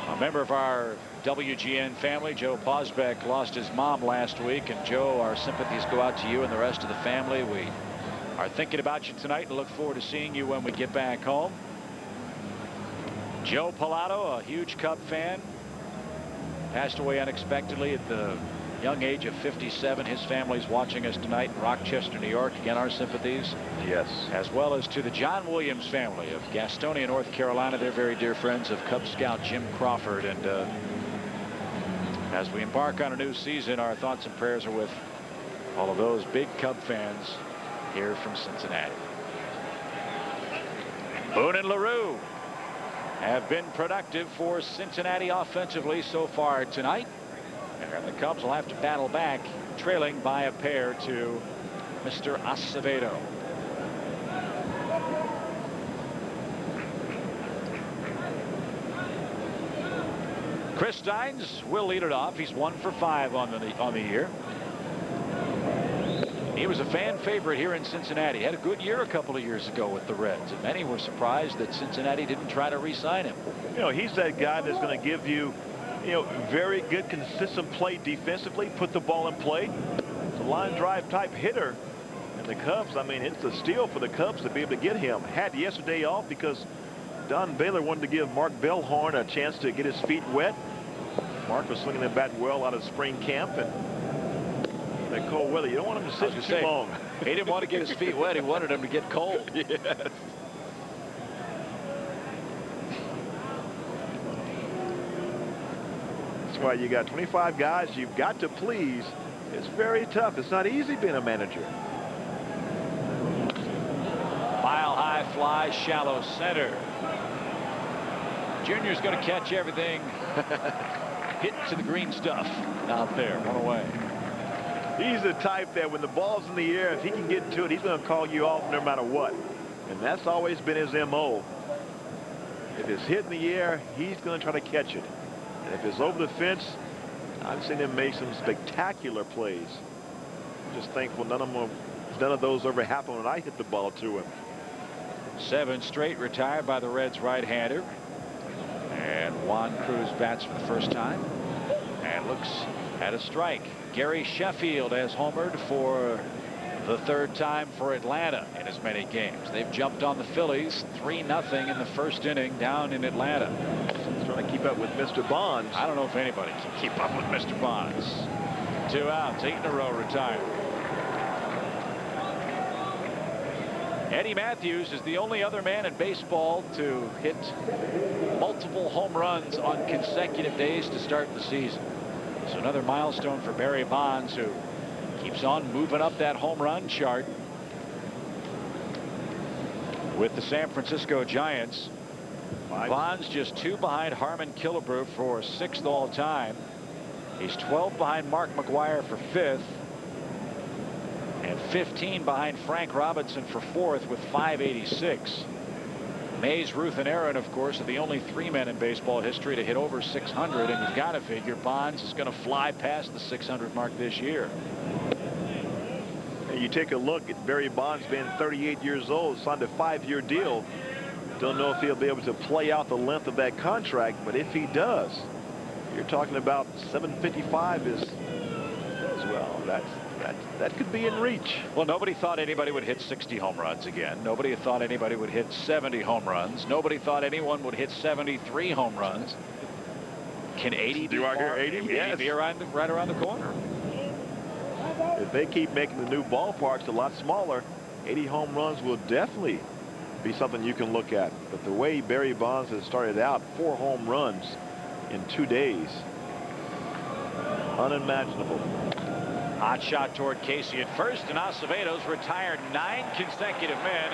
[SPEAKER 2] a member of our WGN family. Joe Posbeck lost his mom last week, and Joe, our sympathies go out to you and the rest of the family. We are thinking about you tonight and look forward to seeing you when we get back home. Joe Pilato, a huge Cub fan, passed away unexpectedly at the young age of 57. His family's watching us tonight in Rochester, New York. Again, our sympathies.
[SPEAKER 3] Yes.
[SPEAKER 2] As well as to the John Williams family of Gastonia, North Carolina. They're very dear friends of Cub Scout Jim Crawford. And as we embark on a new season, our thoughts and prayers are with all of those big Cub fans here from Cincinnati. Boone and LaRue have been productive for Cincinnati offensively so far tonight. And the Cubs will have to battle back, trailing by a pair to Mr. Acevedo. Chris Steins will lead it off. He's 1 for 5 on the year. He was a fan favorite here in Cincinnati. Had a good year a couple of years ago with the Reds, and many were surprised that Cincinnati didn't try to re-sign him.
[SPEAKER 3] You know, he's that guy that's going to give you, very good consistent play defensively, put the ball in play. It's a line drive type hitter. And the Cubs, I mean, it's a steal for the Cubs to be able to get him. Had yesterday off because Don Baylor wanted to give Mark Bellhorn a chance to get his feet wet. Mark was swinging the bat well out of spring camp, and that cold weather, you don't want him to sit too long.
[SPEAKER 2] He didn't want to get his feet wet. He wanted him to get cold.
[SPEAKER 3] Yes. That's why you got 25 guys you've got to please. It's very tough. It's not easy being a manager.
[SPEAKER 2] Mile high fly, shallow center. Junior's going to catch everything. Hit to the green stuff out there. One away.
[SPEAKER 3] He's the type that when the ball's in the air, if he can get to it, he's going to call you off no matter what. And that's always been his MO. If it's hit in the air, he's going to try to catch it. And if it's over the fence, I've seen him make some spectacular plays. Just thankful none of those ever happened when I hit the ball to him.
[SPEAKER 2] 7 straight retired by the Reds right-hander. And Juan Cruz bats for the first time and looks at a strike. Gary Sheffield has homered for the 3rd time for Atlanta in as many games. They've jumped on the Phillies 3-0 in the first inning down in Atlanta.
[SPEAKER 3] He's trying to keep up with Mr. Bonds.
[SPEAKER 2] I don't know if anybody can keep up with Mr. Bonds. 2 outs, 8 in a row retired. Eddie Matthews is the only other man in baseball to hit multiple home runs on consecutive days to start the season. So another milestone for Barry Bonds, who keeps on moving up that home run chart with the San Francisco Giants. Bonds just 2 behind Harmon Killebrew for 6th all time. He's 12 behind Mark McGwire for 5th. And 15 behind Frank Robinson for 4th with 586. Mays, Ruth, and Aaron, of course, are the only 3 men in baseball history to hit over 600. And you've got to figure Bonds is going to fly past the 600 mark this year.
[SPEAKER 3] And you take a look at Barry Bonds being 38 years old, signed a 5-year deal. Don't know if he'll be able to play out the length of that contract, but if he does, you're talking about 755 is, well, that could be in reach.
[SPEAKER 2] Well, nobody thought anybody would hit 60 home runs again. Nobody thought anybody would hit 70 home runs. Nobody thought anyone would hit 73 home runs. Can 80 be,
[SPEAKER 3] 80? Yes.
[SPEAKER 2] Be right around the corner?
[SPEAKER 3] If they keep making the new ballparks a lot smaller, 80 home runs will definitely be something you can look at. But the way Barry Bonds has started out, 4 home runs in 2 days, unimaginable.
[SPEAKER 2] Hot shot toward Casey at first, and Acevedo's retired 9 consecutive men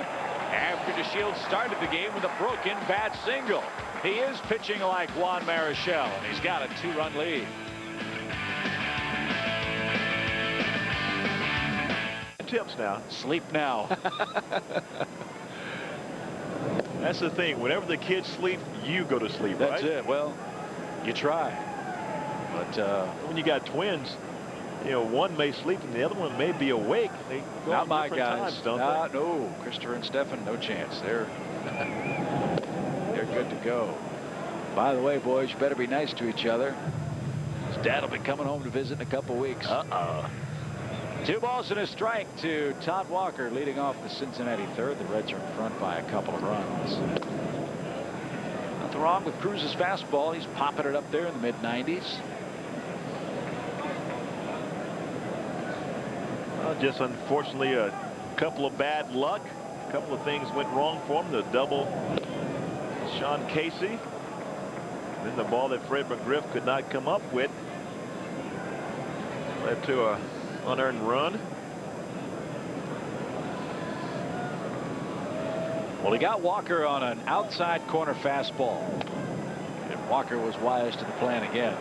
[SPEAKER 2] after DeShields started the game with a broken bat single. He is pitching like Juan Marichal, and he's got a 2-run lead.
[SPEAKER 3] Tips now.
[SPEAKER 2] Sleep now.
[SPEAKER 3] That's the thing. Whenever the kids sleep, you go to sleep, right?
[SPEAKER 2] That's it. Well, you try. But
[SPEAKER 3] when you got twins, you know, one may sleep and the other one may be awake. They go
[SPEAKER 2] not
[SPEAKER 3] at
[SPEAKER 2] my
[SPEAKER 3] different
[SPEAKER 2] guys.
[SPEAKER 3] times, don't they?
[SPEAKER 2] No, Christopher and Stefan, no chance. They're good to go. By the way, boys, you better be nice to each other. His dad will be coming home to visit in a couple weeks. 2 balls and a strike to Todd Walker, leading off the Cincinnati third. The Reds are in front by a couple of runs. Nothing wrong with Cruz's fastball. He's popping it up there in the mid-90s.
[SPEAKER 3] Just unfortunately a couple of bad luck. A couple of things went wrong for him. The double Sean Casey. Then the ball that Fred McGriff could not come up with led to a unearned run.
[SPEAKER 2] Well, he got Walker on an outside corner fastball, and Walker was wise to the plan again.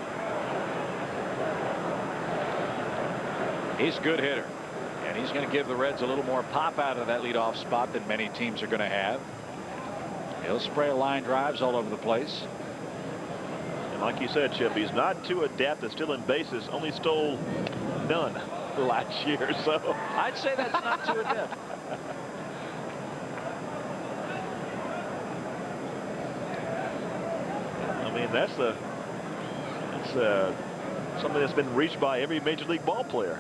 [SPEAKER 2] He's a good hitter, and he's going to give the Reds a little more pop out of that leadoff spot than many teams are going to have. He'll spray line drives all over the place.
[SPEAKER 3] And like you said, Chip, he's not too adept at stealing bases. Only stole none last year, so
[SPEAKER 2] I'd say that's not too adept.
[SPEAKER 3] I mean, that's something that's been reached by every major league ball player.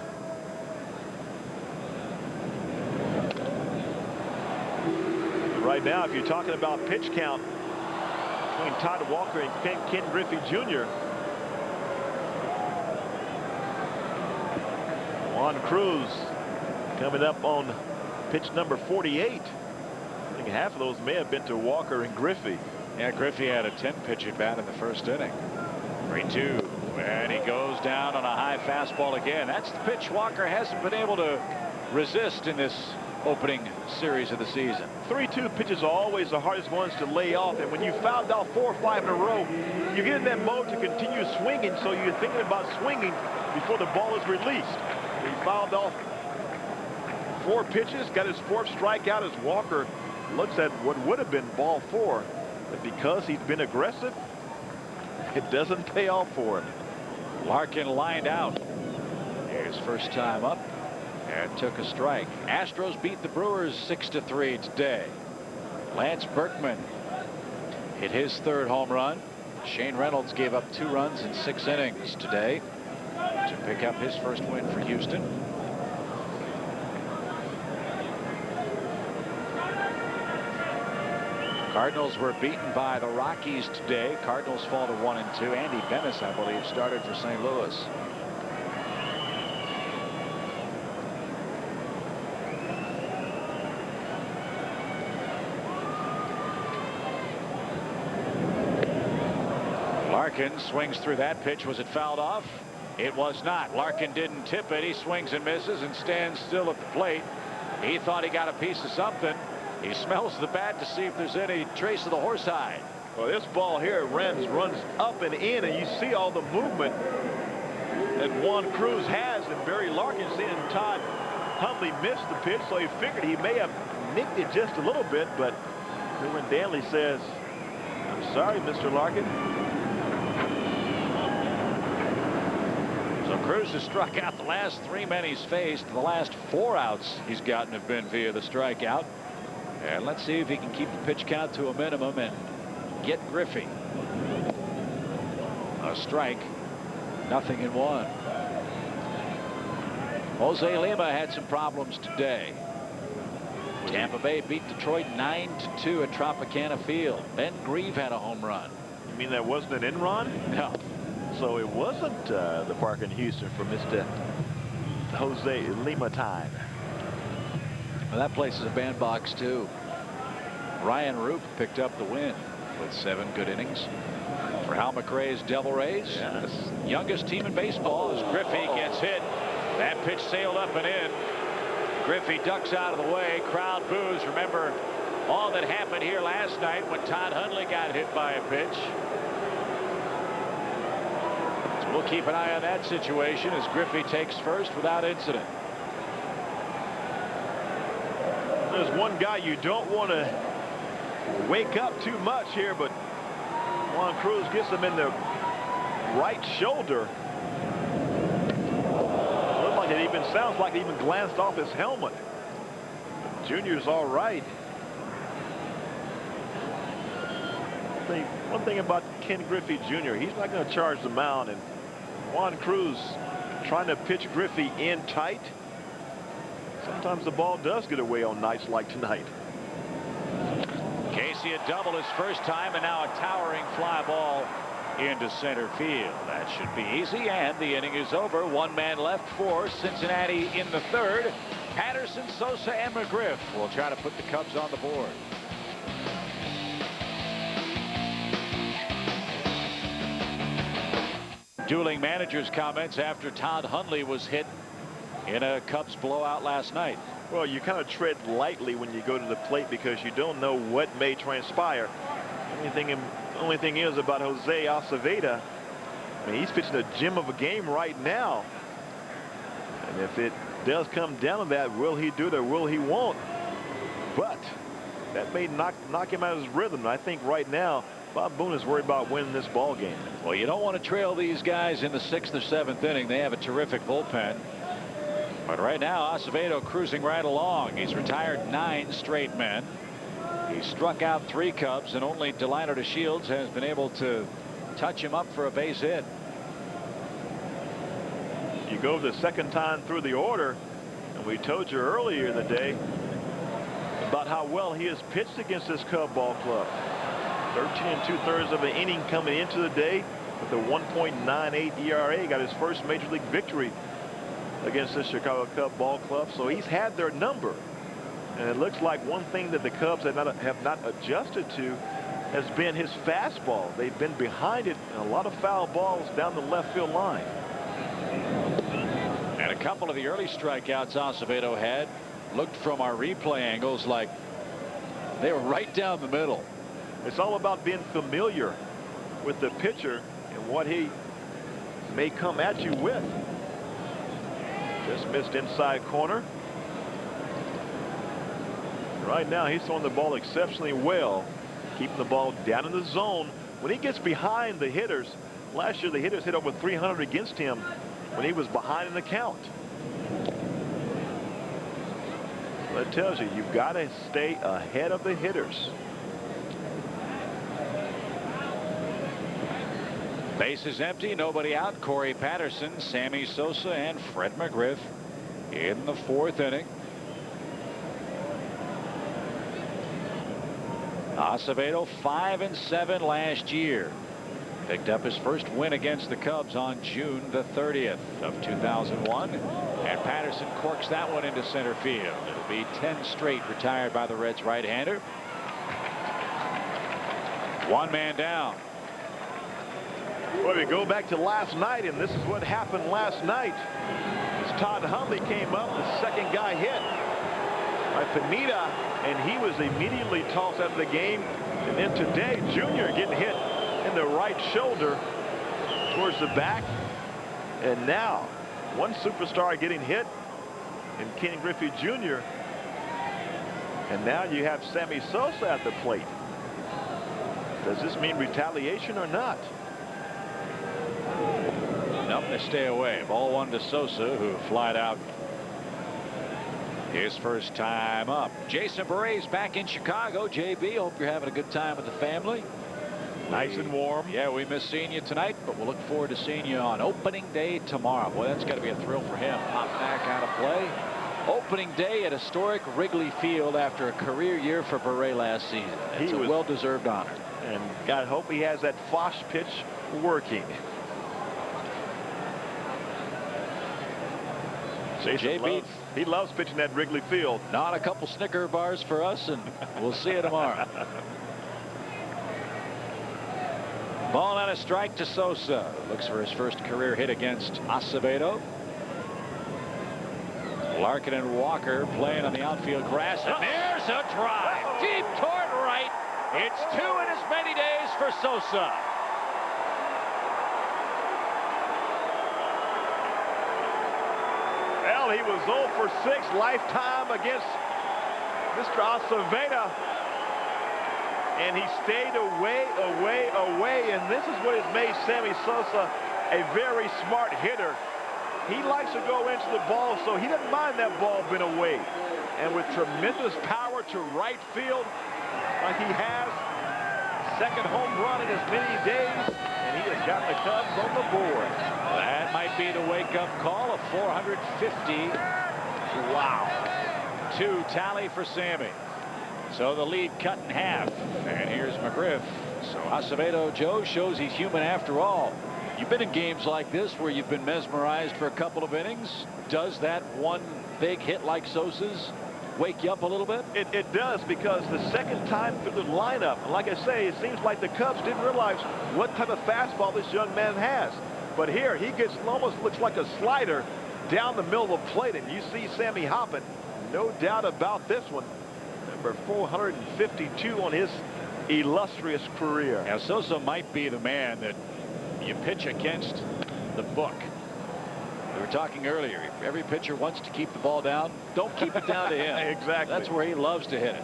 [SPEAKER 3] Right now, if you're talking about pitch count between Todd Walker and Ken Griffey Jr., Juan Cruz coming up on pitch number 48. I think half of those may have been to Walker and Griffey.
[SPEAKER 2] Yeah, Griffey had a 10-pitch at bat in the first inning. 3-2, and he goes down on a high fastball again. That's the pitch Walker hasn't been able to resist in this opening series of the season.
[SPEAKER 3] 3-2 pitches are always the hardest ones to lay off, and when you fouled out 4 or 5 in a row, you get in that mode to continue swinging, so you're thinking about swinging before the ball is released. He fouled off 4 pitches, got his 4th strikeout as Walker looks at what would have been ball 4, but because he's been aggressive, it doesn't pay off for him.
[SPEAKER 2] Larkin lined out. His first time up and took a strike. Astros beat the Brewers 6-3 today. Lance Berkman hit his 3rd home run. Shane Reynolds gave up 2 runs in 6 innings today to pick up his first win for Houston. Cardinals were beaten by the Rockies today. Cardinals fall to 1-2. Andy Benes, I believe, started for St. Louis. Larkin swings through that pitch. Was it fouled off? It was not. Larkin didn't tip it. He swings and misses and stands still at the plate. He thought he got a piece of something. He smells the bat to see if there's any trace of the horsehide.
[SPEAKER 3] Well, this ball here runs up and in, and you see all the movement that Juan Cruz has, and Barry Larkin seeing Todd Hundley missed the pitch, so he figured he may have nicked it just a little bit, but Edwin Danley says, "I'm sorry, Mr. Larkin."
[SPEAKER 2] So Cruz has struck out the last 3 men he's faced. The last 4 outs he's gotten have been via the strikeout. And let's see if he can keep the pitch count to a minimum and get Griffey. A strike, 0-1. Jose Lima had some problems today. Tampa Bay beat Detroit 9-2 at Tropicana Field. Ben Grieve had a home run.
[SPEAKER 3] You mean that wasn't an in-run?
[SPEAKER 2] No.
[SPEAKER 3] So it wasn't the park in Houston for Mr. Jose Lima time.
[SPEAKER 2] Well, that place is a bandbox too. Ryan Roop picked up the win with 7 good innings for Hal McRae's Devil Rays.
[SPEAKER 3] Yes.
[SPEAKER 2] Youngest team in baseball as Griffey gets hit. That pitch sailed up and in. Griffey ducks out of the way. Crowd boos. Remember all that happened here last night when Todd Hundley got hit by a pitch. So we'll keep an eye on that situation as Griffey takes first without incident.
[SPEAKER 3] There's one guy you don't want to wake up too much here, but Juan Cruz gets him in the right shoulder. Looks like it even sounds like it even glanced off his helmet. Junior's all right. One thing about Ken Griffey Jr., he's not going to charge the mound, and Juan Cruz trying to pitch Griffey in tight. Sometimes the ball does get away on nights like tonight.
[SPEAKER 2] Casey a double his first time, and now a towering fly ball into center field. That should be easy, and the inning is over. 1 man left for Cincinnati in the 3rd. Patterson, Sosa, and McGriff will try to put the Cubs on the board. Dueling managers' comments after Todd Hundley was hit in a Cubs blowout last night.
[SPEAKER 3] Well, you kind of tread lightly when you go to the plate because you don't know what may transpire. Only thing is about Jose Acevedo, I mean, he's pitching a gem of a game right now. And if it does come down to that, will he do it or will he won't? But that may knock him out of his rhythm. And I think right now Bob Boone is worried about winning this ball game.
[SPEAKER 2] Well, you don't want to trail these guys in the 6th or 7th inning. They have a terrific bullpen. But right now, Acevedo cruising right along. He's retired 9 straight men. He struck out 3 Cubs, and only Delino DeShields has been able to touch him up for a base hit.
[SPEAKER 3] You go the second time through the order, and we told you earlier in the day about how well he has pitched against this Cub ball club. 13 2/3 of an inning coming into the day with a 1.98 ERA. Got his first major league victory against the Chicago Cub ball club. So he's had their number. And it looks like one thing that the Cubs have not adjusted to has been his fastball. They've been behind it and a lot of foul balls down the left field line.
[SPEAKER 2] And a couple of the early strikeouts Acevedo had looked from our replay angles like they were right down the middle.
[SPEAKER 3] It's all about being familiar with the pitcher and what he may come at you with. Just missed inside corner. Right now he's throwing the ball exceptionally well, keeping the ball down in the zone. When he gets behind the hitters, last year the hitters hit over 300 against him when he was behind in the count. So that tells you you've got to stay ahead of the hitters.
[SPEAKER 2] Bases empty, nobody out. Corey Patterson, Sammy Sosa, and Fred McGriff in the 4th inning. Acevedo 5-7 last year. Picked up his first win against the Cubs on June the 30th of 2001. And Patterson corks that one into center field. It'll be 10 straight retired by the Reds right-hander. 1 man down.
[SPEAKER 3] Well, we go back to last night, and this is what happened last night. As Todd Hundley came up, the second guy hit. by Pineda, and he was immediately tossed out of the game. And then today, Junior getting hit in the right shoulder towards the back. And now, one superstar getting hit, and Ken Griffey Jr. And now you have Sammy Sosa at the plate. Does this mean retaliation or not?
[SPEAKER 2] Nope, they stay away. Ball one to Sosa, who flied out his first time up. Jason Berret's back in Chicago. JB, hope you're having a good time with the family.
[SPEAKER 3] Nice and warm.
[SPEAKER 2] Yeah, we miss seeing you tonight, but we'll look forward to seeing you on opening day tomorrow. Boy, that's got to be a thrill for him. Pop back out of play. Opening day at historic Wrigley Field after a career year for Beret last season. It's a well-deserved honor.
[SPEAKER 3] And God hope he has that Fosh pitch working.
[SPEAKER 2] JB,
[SPEAKER 3] he loves pitching at Wrigley Field.
[SPEAKER 2] Not a couple Snicker bars for us, and we'll see you tomorrow. Ball and a strike to Sosa. Looks for his first career hit against Acevedo. Larkin and Walker playing on the outfield grass, and there's a drive deep toward right. It's 2 in as many days for Sosa.
[SPEAKER 3] Well, he was 0 for 6 lifetime against Mr. Acevedo. And he stayed away, and this is what has made Sammy Sosa a very smart hitter. He likes to go into the ball, so he doesn't mind that ball being away. And with tremendous power to right field, like he has, second home run in as many days, and he has got the Cubs on the board.
[SPEAKER 2] That might be the wake-up call. A 450. Wow. 2 tally for Sammy. So the lead cut in half. And here's McGriff. So Acevedo, Joe, shows he's human after all. You've been in games like this where you've been mesmerized for a couple of innings. Does that one big hit like Sosa's wake you up a little bit?
[SPEAKER 3] It does, because the second time through the lineup, and like I say, it seems like the Cubs didn't realize what type of fastball this young man has. But here, he gets almost looks like a slider down the middle of the plate, and you see Sammy hopping. No doubt about this one. Number 452 on his illustrious career.
[SPEAKER 2] Now, Sosa might be the man that you pitch against the book. We were talking earlier. Every pitcher wants to keep the ball down. Don't keep it down to him.
[SPEAKER 3] Exactly.
[SPEAKER 2] That's where he loves to hit it.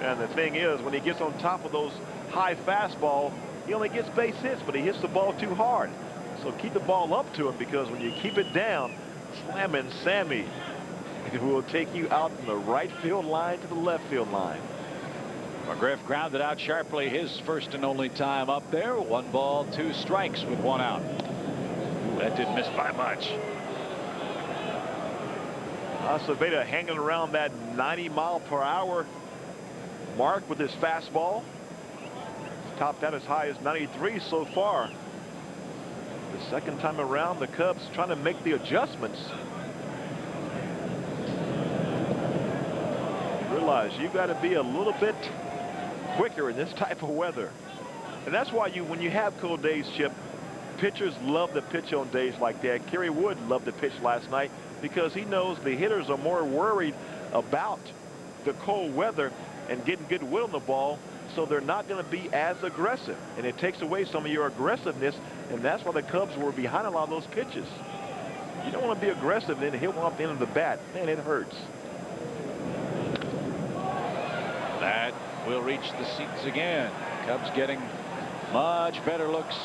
[SPEAKER 3] And the thing is, when he gets on top of those high fastball, he only gets base hits, but he hits the ball too hard. So keep the ball up to him, because when you keep it down, slamming Sammy, it will take you out from the right field line to the left field line.
[SPEAKER 2] McGriff grounded out sharply his first and only time up there. 1 ball, 2 strikes with 1 out. Ooh, that didn't miss by much.
[SPEAKER 3] Acevedo hanging around that 90-mile-per-hour mark with his fastball. Topped out as high as 93 so far. The second time around, the Cubs trying to make the adjustments. Realize you got to be a little bit quicker in this type of weather. And that's why when you have cold days, Chip, pitchers love to pitch on days like that. Kerry Wood loved to pitch last night because he knows the hitters are more worried about the cold weather and getting good will on the ball, so they're not going to be as aggressive. And it takes away some of your aggressiveness, and that's why the Cubs were behind a lot of those pitches. You don't want to be aggressive and then hit one off the end of the bat. Man, it hurts.
[SPEAKER 2] That will reach the seats again. Cubs getting much better looks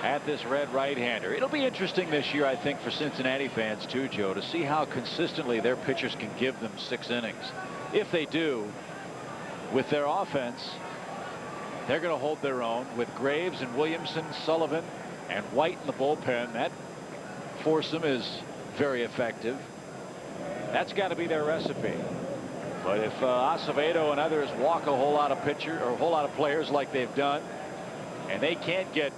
[SPEAKER 2] at this red right-hander. It'll be interesting this year, I think, for Cincinnati fans too, Joe, to see how consistently their pitchers can give them 6 innings. If they do, with their offense, they're going to hold their own with Graves and Williamson, Sullivan, and White in the bullpen. That foursome is very effective. That's got to be their recipe. But if Acevedo and others walk a whole lot of players like they've done, and they can't get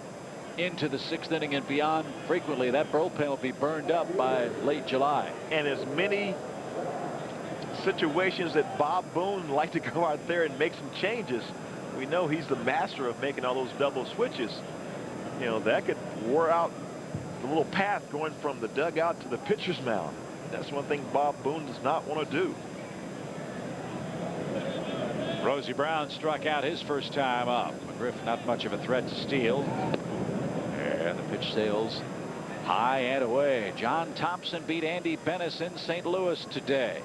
[SPEAKER 2] into the 6th inning and beyond frequently, that bullpen will be burned up by late July.
[SPEAKER 3] And as many situations that Bob Boone liked to go out there and make some changes, we know he's the master of making all those double switches. You know, that could wear out the little path going from the dugout to the pitcher's mound. That's one thing Bob Boone does not want to do.
[SPEAKER 2] Rosie Brown struck out his first time up. McGriff not much of a threat to steal. And the pitch sails high and away. John Thompson beat Andy Benes in St. Louis today.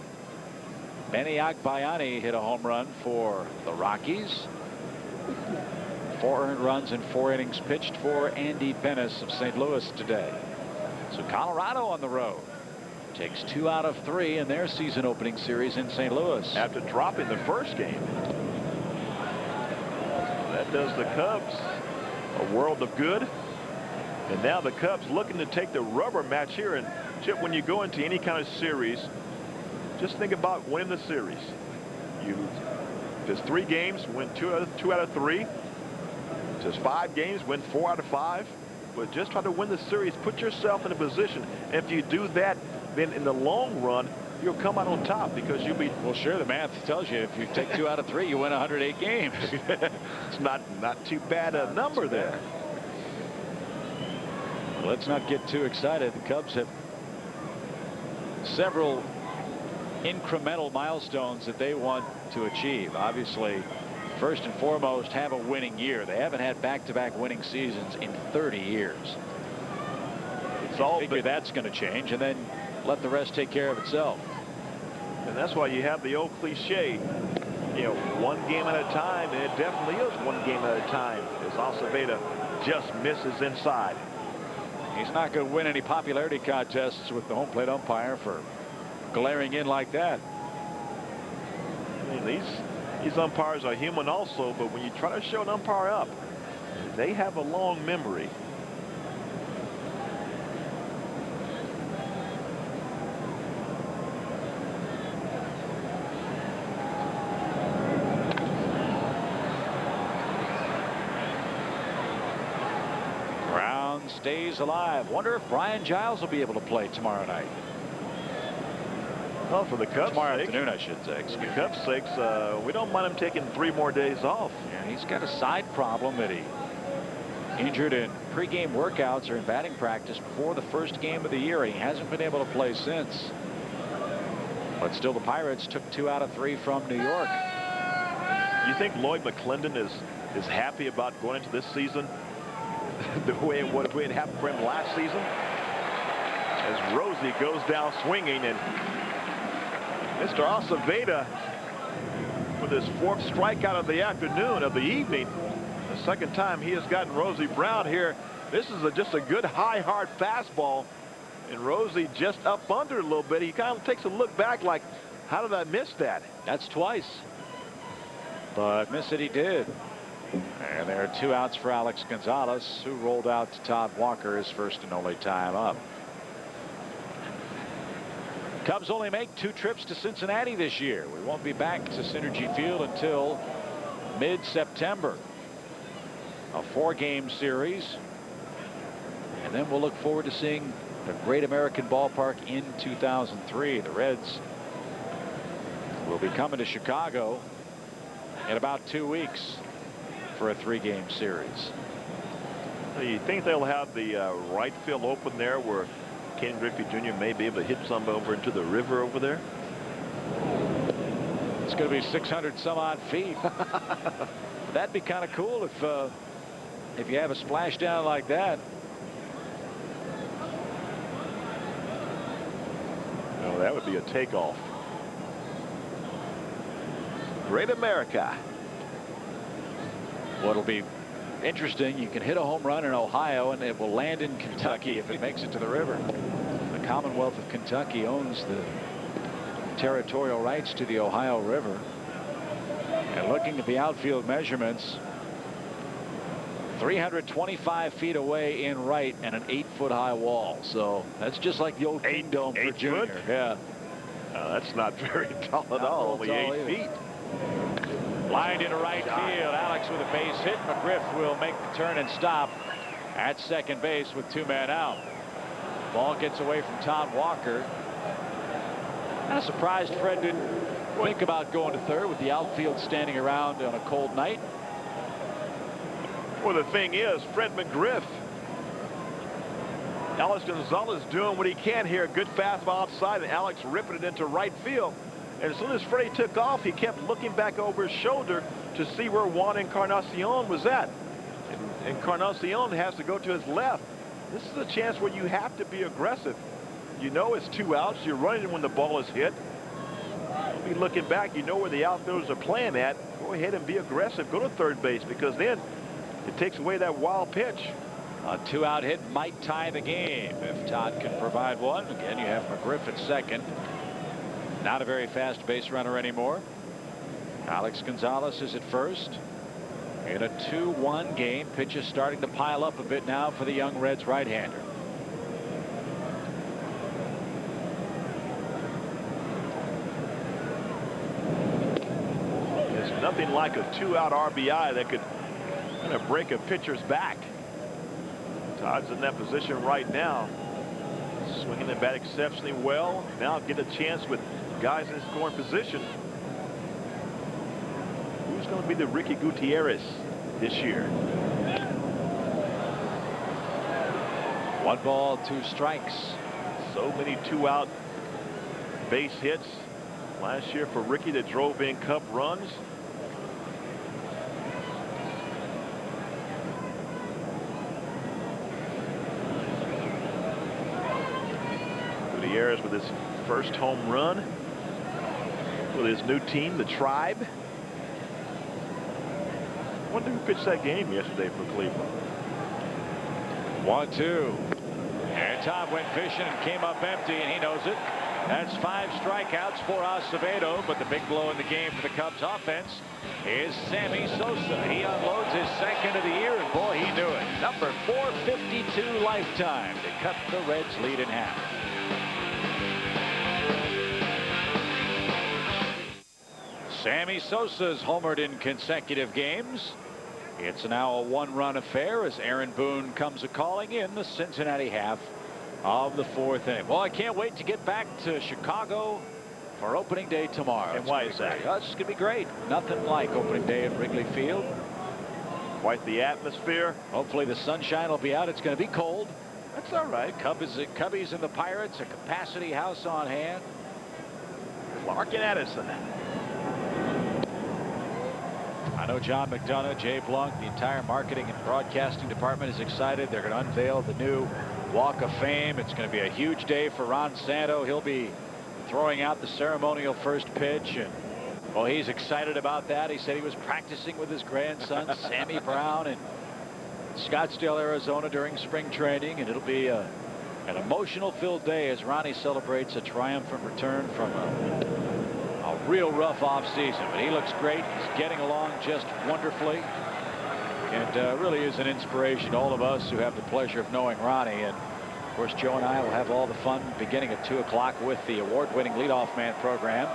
[SPEAKER 2] Benny Agbayani hit a home run for the Rockies. 4 earned runs in 4 innings pitched for Andy Benes of St. Louis today. So Colorado on the road takes 2 out of 3 in their season opening series in St. Louis.
[SPEAKER 3] After dropping the first game. That does the Cubs a world of good. And now the Cubs looking to take the rubber match here. And Chip, when you go into any kind of series, just think about winning the series. If there's 3 games, win 2 out of 3. If there's 5 games, win 4 out of 5. But just try to win the series. Put yourself in a position. If you do that, then in the long run, you'll come out on top because you'll be.
[SPEAKER 2] Well, sure, the math tells you if you take 2 out of 3, you win 108 games.
[SPEAKER 3] It's not too bad a number there.
[SPEAKER 2] Let's not get too excited. The Cubs have several incremental milestones that they want to achieve. Obviously, first and foremost, have a winning year. They haven't had back-to-back winning seasons in 30 years.
[SPEAKER 3] It's all
[SPEAKER 2] figure that's going to change, and then let the rest take care of itself.
[SPEAKER 3] And that's why you have the old cliche, you know, 1 game at a time, and it definitely is 1 game at a time as Acevedo just misses inside.
[SPEAKER 2] He's not going to win any popularity contests with the home plate umpire for glaring in like that.
[SPEAKER 3] I mean, these umpires are human also, but when you try to show an umpire up, they have a long memory.
[SPEAKER 2] Stays alive. Wonder if Brian Giles will be able to play tomorrow night.
[SPEAKER 3] Well, for the Cubs'
[SPEAKER 2] tomorrow
[SPEAKER 3] sake,
[SPEAKER 2] afternoon, I should say.
[SPEAKER 3] For the Cubs' sakes, we don't mind him taking 3 more days off.
[SPEAKER 2] Yeah, he's got a side problem that he injured in pregame workouts or in batting practice before the first game of the year. He hasn't been able to play since. But still, the Pirates took 2 out of 3 from New York.
[SPEAKER 3] You think Lloyd McClendon is happy about going into this season the way it happened for him last season? As Rosie goes down swinging, and Mr. Acevedo with his 4th strikeout of the afternoon, of the evening. The second time he has gotten Rosie Brown here. This is just a good high hard fastball, and Rosie just up under a little bit. He kind of takes a look back like, how did I miss that?
[SPEAKER 2] That's twice, but miss it he did. And there are 2 outs for Alex Gonzalez, who rolled out to Todd Walker, his first and only time up. Cubs only make 2 trips to Cincinnati this year. We won't be back to Synergy Field until mid-September. A 4-game series. And then we'll look forward to seeing the Great American Ballpark in 2003. The Reds will be coming to Chicago in about 2 weeks for a 3-game series.
[SPEAKER 3] You think they'll have the right field open there where Ken Griffey Jr. may be able to hit some over into the river over there?
[SPEAKER 2] It's going to be 600 some odd feet. That'd be kind of cool if you have a splashdown like that.
[SPEAKER 3] No, that would be a takeoff. Great America.
[SPEAKER 2] What'll be interesting, you can hit a home run in Ohio and it will land in Kentucky if it makes it to the river. The Commonwealth of Kentucky owns the territorial rights to the Ohio River. And looking at the outfield measurements, 325 feet away in right and an 8-foot high wall. So that's just like the old Kingdome for Junior.
[SPEAKER 3] Foot?
[SPEAKER 2] Yeah.
[SPEAKER 3] That's not very tall at all. Only 8 feet.
[SPEAKER 2] Lined into right field. Alex with a base hit. McGriff will make the turn and stop at second base with 2 men out. Ball gets away from Todd Walker. Kind of surprised Fred didn't think about going to third with the outfield standing around on a cold night.
[SPEAKER 3] Well, the thing is, Fred McGriff, Alex Gonzalez doing what he can here. Good fastball outside, and Alex ripping it into right field. And as soon as Freddie took off, he kept looking back over his shoulder to see where Juan Encarnacion was at. And Encarnacion has to go to his left. This is a chance where you have to be aggressive. You know it's 2 outs. You're running when the ball is hit. Don't be looking back. You know where the outfielders are playing at. Go ahead and be aggressive. Go to third base, because then it takes away that wild pitch.
[SPEAKER 2] A 2-out hit might tie the game if Todd can provide one. Again, you have McGriff at second. Not a very fast base runner anymore. Alex Gonzalez is at first. In a 2-1 game, pitches starting to pile up a bit now for the young Reds right-hander.
[SPEAKER 3] There's nothing like a 2-out RBI that could kind of break a pitcher's back. Todd's in that position right now. Swinging the bat exceptionally well. Now get a chance with guys in scoring position. Who's going to be the Ricky Gutierrez this year?
[SPEAKER 2] 1 ball, 2 strikes.
[SPEAKER 3] So many 2-out base hits last year for Ricky that drove in Cub runs. Gutierrez with his first home run with his new team, the Tribe. I wonder who pitched that game yesterday for Cleveland.
[SPEAKER 2] 1-2. And Todd went fishing and came up empty, and he knows it. That's 5 strikeouts for Acevedo, but the big blow in the game for the Cubs offense is Sammy Sosa. He unloads his second of the year, and boy, he knew it. Number 452 lifetime to cut the Reds' lead in half. Sammy Sosa's homered in consecutive games. It's now a 1-run affair as Aaron Boone comes a-calling in the Cincinnati half of the 4th inning. Well, I can't wait to get back to Chicago for opening day tomorrow.
[SPEAKER 3] And why is that?
[SPEAKER 2] Oh, it's just going to be great. Nothing like opening day at Wrigley Field.
[SPEAKER 3] Quite the atmosphere.
[SPEAKER 2] Hopefully the sunshine will be out. It's going to be cold.
[SPEAKER 3] That's all right.
[SPEAKER 2] Cubbies and the Pirates, a capacity house on hand.
[SPEAKER 3] Clark and Addison.
[SPEAKER 2] I know John McDonough, Jay Blunk, the entire marketing and broadcasting department is excited. They're going to unveil the new Walk of Fame. It's going to be a huge day for Ron Santo. He'll be throwing out the ceremonial first pitch, and well, he's excited about that. He said he was practicing with his grandson Sammy Brown in Scottsdale, Arizona during spring training, and it'll be an emotional filled day as Ronnie celebrates a triumphant return from a real rough off season. But he looks great. He's getting along just wonderfully, and really is an inspiration to all of us who have the pleasure of knowing Ronnie. And of course, Joe and I will have all the fun beginning at 2 o'clock with the award-winning leadoff man program.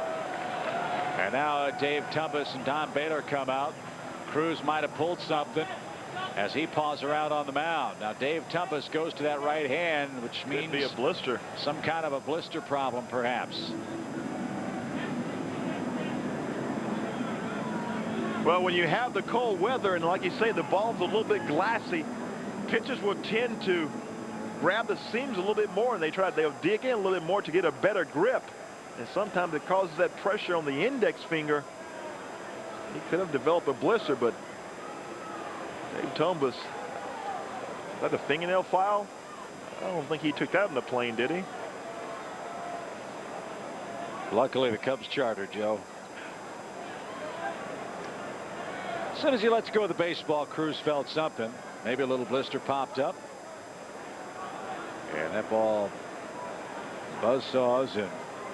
[SPEAKER 2] And now Dave Tumbas and Don Baylor come out. Cruz might have pulled something as he paws around on the mound. Now Dave Tumbas goes to that right hand, which means
[SPEAKER 3] could be a blister.
[SPEAKER 2] Some kind of a blister problem, perhaps.
[SPEAKER 3] Well, when you have the cold weather and, like you say, the ball's a little bit glassy, pitchers will tend to grab the seams a little bit more, and they'll dig in a little bit more to get a better grip. And sometimes it causes that pressure on the index finger. He could have developed a blister, but Dave Tumbas, is that a fingernail file? I don't think he took that in the plane, did he?
[SPEAKER 2] Luckily, the Cubs charter, Joe. As soon as he lets go of the baseball, Cruz felt something. Maybe a little blister popped up. And that ball buzzsaws and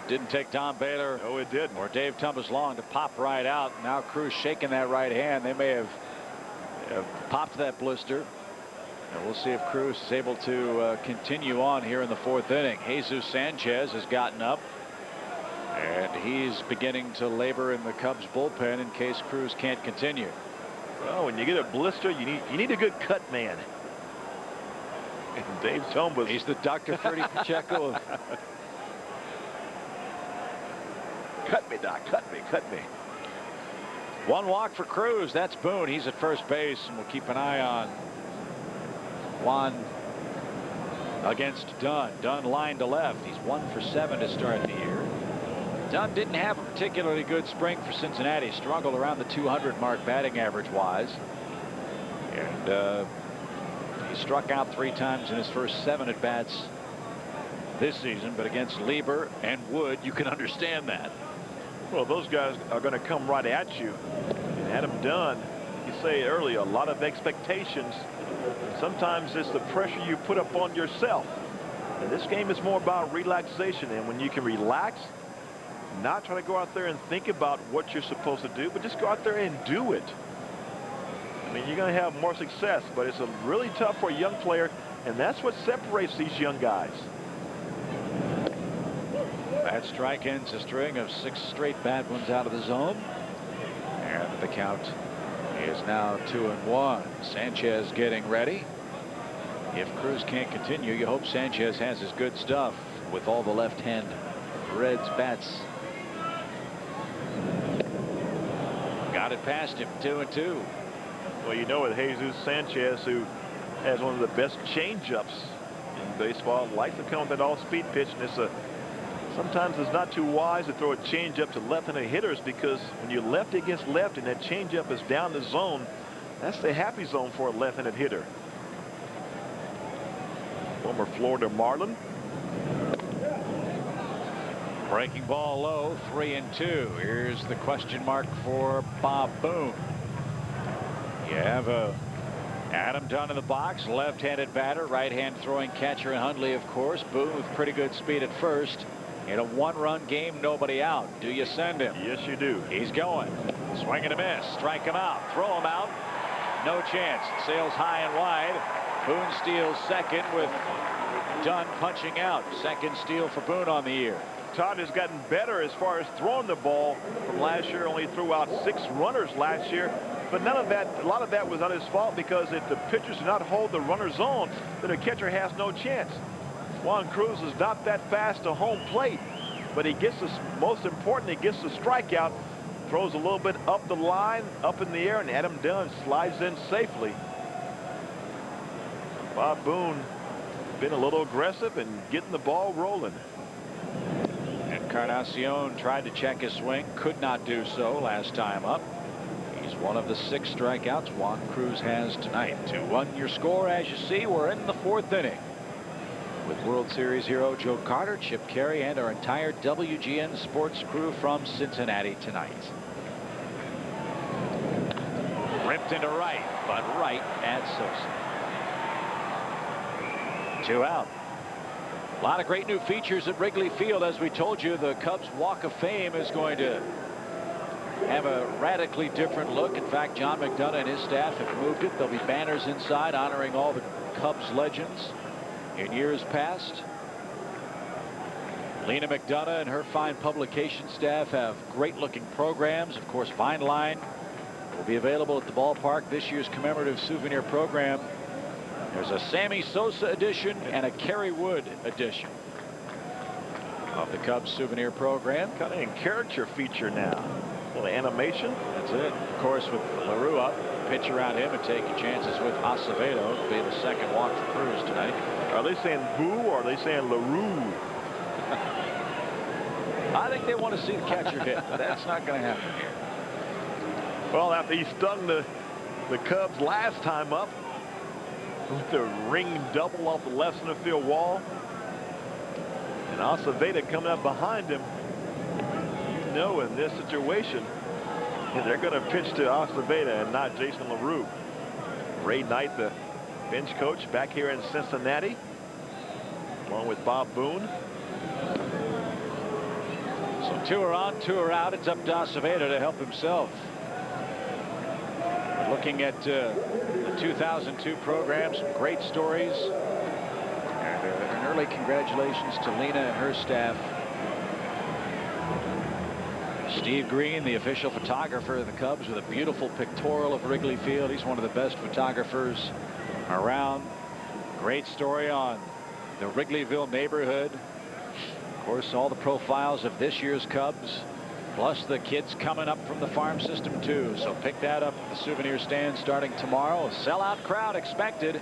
[SPEAKER 2] didn't take Don Baylor.
[SPEAKER 3] Oh, it did.
[SPEAKER 2] Or Dave Tumbas long to pop right out. Now Cruz shaking that right hand. They may have popped that blister. And we'll see if Cruz is able to continue on here in the 4th inning. Jesus Sanchez has gotten up, and he's beginning to labor in the Cubs bullpen in case Cruz can't continue.
[SPEAKER 3] Well, when you get a blister, you need a good cut man. And Dave Tumbas.
[SPEAKER 2] He's the Dr. Freddie Pacheco.
[SPEAKER 3] Cut me, Doc. Cut me. Cut me.
[SPEAKER 2] 1 walk for Cruz. That's Boone. He's at first base, and we'll keep an eye on Juan against Dunn. Dunn line to left. He's 1 for 7 to start the year. Dunn didn't have a particularly good spring for Cincinnati. Struggled around the 200 mark batting average wise. And he struck out 3 times in his first 7 at bats this season. But against Lieber and Wood, you can understand that.
[SPEAKER 3] Well, those guys are going to come right at you. And Adam Dunn, you say earlier, a lot of expectations. And sometimes it's the pressure you put up on yourself. And this game is more about relaxation. And when you can relax, not try to go out there and think about what you're supposed to do, but just go out there and do it. I mean, you're going to have more success, but it's really tough for a young player, and that's what separates these young guys.
[SPEAKER 2] That strike ends a string of 6 straight bad ones out of the zone. And the count is now 2-1. Sanchez getting ready. If Cruz can't continue, you hope Sanchez has his good stuff with all the left-hand Reds bats. Got it past him, 2-2.
[SPEAKER 3] Well, you know, with Jesus Sanchez, who has one of the best changeups in baseball, likes to come with that all-speed pitch, and sometimes it's not too wise to throw a changeup to left-handed hitters, because when you're lefty against lefty and that changeup is down the zone, that's the happy zone for a left-handed hitter. Former Florida Marlin.
[SPEAKER 2] Breaking ball low, 3-2. Here's the question mark for Bob Boone. You have Adam Dunn in the box, left-handed batter, right-hand throwing catcher and Hundley, of course. Boone with pretty good speed at first. In a 1-run game, nobody out. Do you send him?
[SPEAKER 3] Yes, you do.
[SPEAKER 2] He's going. Swing and a miss. Strike him out. Throw him out. No chance. Sails high and wide. Boone steals second with Dunn punching out. Second steal for Boone on the year.
[SPEAKER 3] Todd has gotten better as far as throwing the ball from last year. Only threw out 6 runners last year. But none of that, a lot of that was not his fault, because if the pitchers do not hold the runner's on, then the catcher has no chance. Juan Cruz is not that fast to home plate, but he gets the, most important, he gets the strikeout, throws a little bit up the line, up in the air, and Adam Dunn slides in safely. Bob Boone been a little aggressive and getting the ball rolling.
[SPEAKER 2] Encarnacion tried to check his swing, could not do so last time up. He's one of the 6 strikeouts Juan Cruz has tonight. 2-1 your score. As you see, we're in the 4th inning with World Series hero Joe Carter, Chip Caray, and our entire WGN Sports crew from Cincinnati tonight. Ripped into right, but right at Sosa. 2 out. A lot of great new features at Wrigley Field. As we told you, the Cubs Walk of Fame is going to have a radically different look. In fact, John McDonough and his staff have moved it. There'll be banners inside honoring all the Cubs legends in years past. Lena McDonough and her fine publication staff have great looking programs. Of course, Vine Line will be available at the ballpark. This year's commemorative souvenir program. There's a Sammy Sosa edition and a Kerry Wood edition of the Cubs souvenir program.
[SPEAKER 3] Kind of in character feature now. A little animation.
[SPEAKER 2] That's it. Of course, with LaRue up, pitch around him and taking chances with Acevedo. It'll be the 2nd walk for Cruz tonight.
[SPEAKER 3] Are they saying boo, or are they saying LaRue?
[SPEAKER 2] I think they want to see the catcher hit, but that's not going to happen here.
[SPEAKER 3] Well, after he stung the Cubs last time up with the ring double off the left center field wall, and Acevedo coming up behind him, you know, in this situation, they're going to pitch to Acevedo and not Jason LaRue. Ray Knight, the bench coach, back here in Cincinnati, along with Bob Boone.
[SPEAKER 2] So 2 are on, 2 are out. It's up to Acevedo to help himself. Looking at the 2002 program, some great stories. And an early congratulations to Lena and her staff. Steve Green, the official photographer of the Cubs, with a beautiful pictorial of Wrigley Field. He's one of the best photographers around. Great story on the Wrigleyville neighborhood. Of course, all the profiles of this year's Cubs, plus the kids coming up from the farm system too. So pick that up at the souvenir stand starting tomorrow. A sellout crowd expected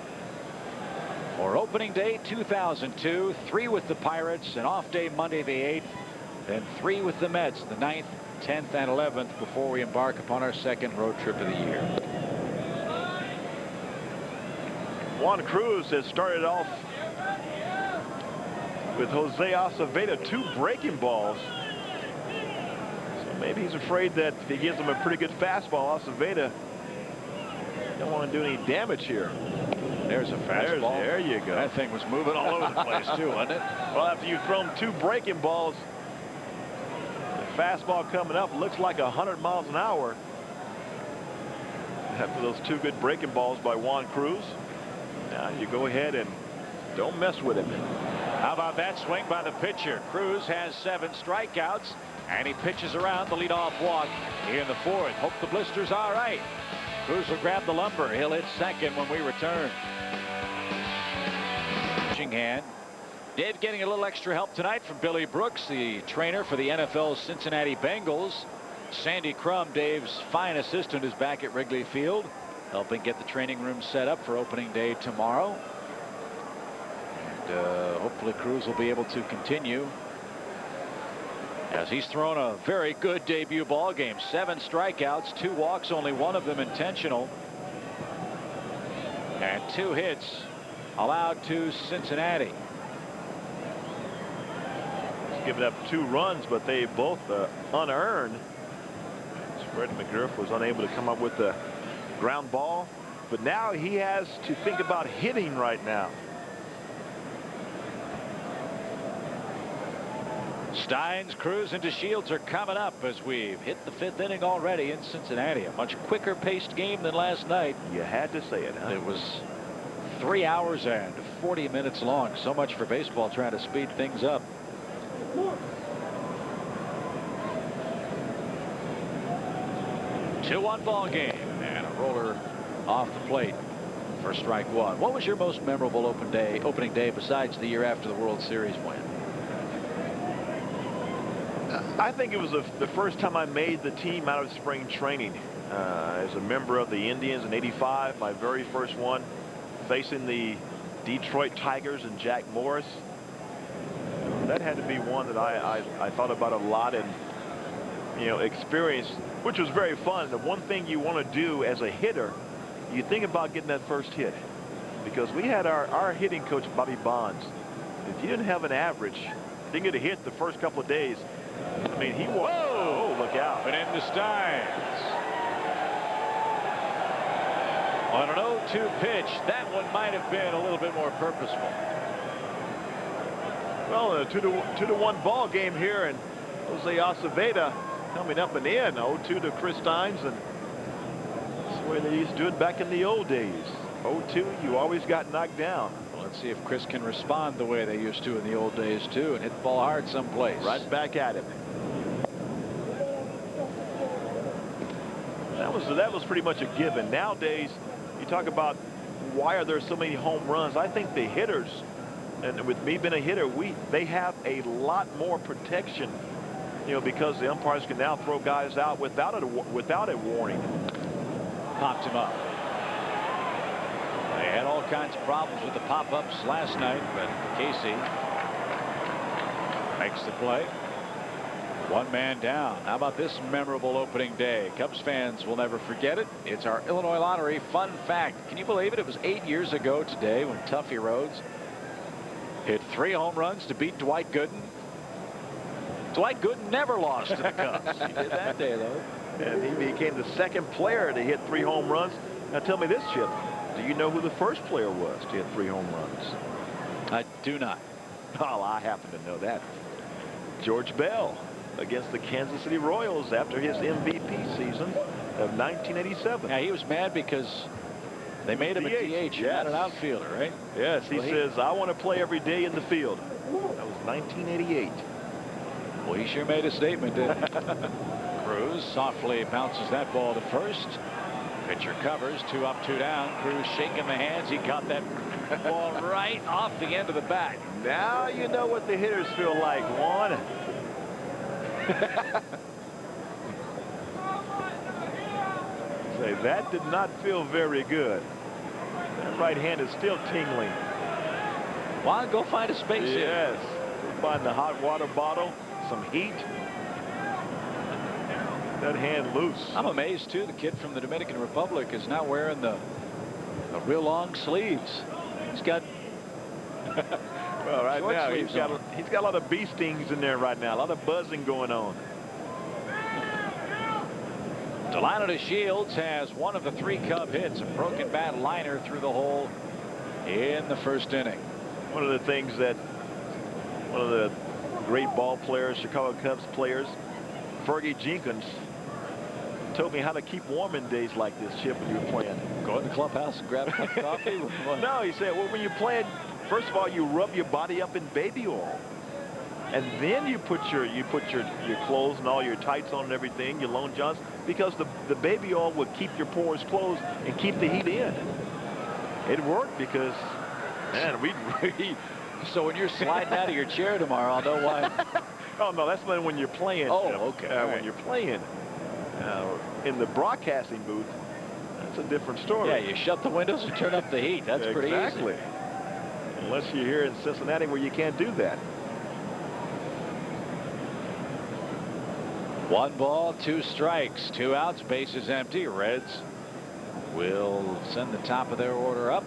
[SPEAKER 2] for opening day 2002. 3 with the Pirates, an off day Monday the 8th. then 3 with the Mets, the 9th, 10th, and 11th, before we embark upon our second road trip of the year.
[SPEAKER 3] Juan Cruz has started off with Jose Aceveda 2 breaking balls. So maybe he's afraid that if he gives him a pretty good fastball, Aceveda don't want to do any damage here.
[SPEAKER 2] There's a fastball.
[SPEAKER 3] There you go.
[SPEAKER 2] That thing was moving all over the place too, wasn't it?
[SPEAKER 3] Well, after you've thrown 2 breaking balls, the fastball coming up looks like 100 miles an hour. After those 2 good breaking balls by Juan Cruz, now you go ahead and don't mess with him.
[SPEAKER 2] How about that swing by the pitcher? Cruz has 7 strikeouts, and he pitches around the leadoff walk in the 4th. Hope the blister's all right. Cruz will grab the lumber. He'll hit second when we return. Pitching hand. Dave getting a little extra help tonight from Billy Brooks, the trainer for the NFL's Cincinnati Bengals. Sandy Crum, Dave's fine assistant, is back at Wrigley Field, helping get the training room set up for opening day tomorrow. And hopefully Cruz will be able to continue, as he's thrown a very good debut ball game. 7 strikeouts, 2 walks, only 1 of them intentional, and 2 hits allowed to Cincinnati.
[SPEAKER 3] He's given up 2 runs, but they both unearned. Freddie McGriff was unable to come up with the ground ball, but now he has to think about hitting right now.
[SPEAKER 2] Steins, Cruz, and DeShields are coming up as we've hit the 5th inning already in Cincinnati. A much quicker paced game than last night.
[SPEAKER 3] You had to say it, huh?
[SPEAKER 2] It was 3 hours and 40 minutes long. So much for baseball trying to speed things up. Two 2-1 ball game, and a roller off the plate for strike 1. What was your most memorable opening day besides the year after the World Series win?
[SPEAKER 3] I think it was the first time I made the team out of spring training as a member of the Indians in '85. My very first one, facing the Detroit Tigers and Jack Morris. That had to be one that I thought about a lot and, you know, experienced, which was very fun. The one thing you want to do as a hitter, you think about getting that first hit, because we had our hitting coach, Bobby Bonds. If you didn't have an average, didn't get a hit the first couple of days, I mean, he was, oh, look out.
[SPEAKER 2] And into Steins. On an 0-2 pitch, that one might have been a little bit more purposeful.
[SPEAKER 3] Well, a 2-1 ball game here, and Jose Aceveda coming up and in. 0-2 to Chris Steins, and that's the way they used to do it back in the old days. 0-2, you always got knocked down.
[SPEAKER 2] Well, let's see if Chris can respond the way they used to in the old days too, and hit the ball hard someplace.
[SPEAKER 3] Right back at him. That was pretty much a given. Nowadays, you talk about why are there so many home runs. I think the hitters, and with me being a hitter, they have a lot more protection, you know, because the umpires can now throw guys out without a warning.
[SPEAKER 2] Popped him up. They had all kinds of problems with the pop-ups last night, but Casey makes the play. 1 man down. How about this memorable opening day? Cubs fans will never forget it. It's our Illinois Lottery fun fact. Can you believe it? It was 8 years ago today when Tuffy Rhodes hit 3 home runs to beat Dwight Gooden. Dwight Gooden never lost to the Cubs. He did that day, though.
[SPEAKER 3] And he became the second player to hit 3 home runs. Now tell me this, Chip. Do you know who the first player was to hit 3 home runs?
[SPEAKER 2] I do not.
[SPEAKER 3] Oh, I happen to know that. George Bell against the Kansas City Royals after his MVP season of 1987.
[SPEAKER 2] Yeah, he was mad because they made him a DH, not an outfielder, right?
[SPEAKER 3] Yes, he says, I want to play every day in the field. That was 1988.
[SPEAKER 2] Well, he sure made a statement, didn't he? Cruz softly bounces that ball to first. Pitcher covers, 2 up, 2 down. Cruz shaking the hands. He caught that ball right off the end of the bat.
[SPEAKER 3] Now you know what the hitters feel like, Juan. Say, that did not feel very good. That right hand is still tingling.
[SPEAKER 2] Juan, go find a space here.
[SPEAKER 3] Yes. Go find the hot water bottle. some heat. That hand loose.
[SPEAKER 2] I'm amazed too. The kid from the Dominican Republic is now wearing the real long sleeves. He's got
[SPEAKER 3] well, right
[SPEAKER 2] short
[SPEAKER 3] now
[SPEAKER 2] sleeves
[SPEAKER 3] he's got a lot of bee stings in there right now. A lot of buzzing going on.
[SPEAKER 2] Delino DeShields has one of the 3 Cub hits, a broken bat liner through the hole in the first inning.
[SPEAKER 3] One of the things that one of the great ball players, Chicago Cubs players, Fergie Jenkins, told me how to keep warm in days like this, Chip, when you were playing.
[SPEAKER 2] Go in the clubhouse and grab a cup of coffee?
[SPEAKER 3] No, he said, well, when you're playing, first of all, you rub your body up in baby oil. And then you put your clothes and all your tights on and everything, your Lone Johns, because the baby oil would keep your pores closed and keep the heat in. It worked because, man, we
[SPEAKER 2] So when you're sliding out of your chair tomorrow, I'll know why.
[SPEAKER 3] Oh, no, that's when you're playing.
[SPEAKER 2] Oh, okay.
[SPEAKER 3] When you're playing in the broadcasting booth, that's a different story.
[SPEAKER 2] Yeah, you shut the windows and turn up the heat. That's pretty easy.
[SPEAKER 3] Exactly. Unless you're here in Cincinnati where you can't do that.
[SPEAKER 2] 1 ball, 2 strikes, 2 outs, bases empty. Reds will send the top of their order up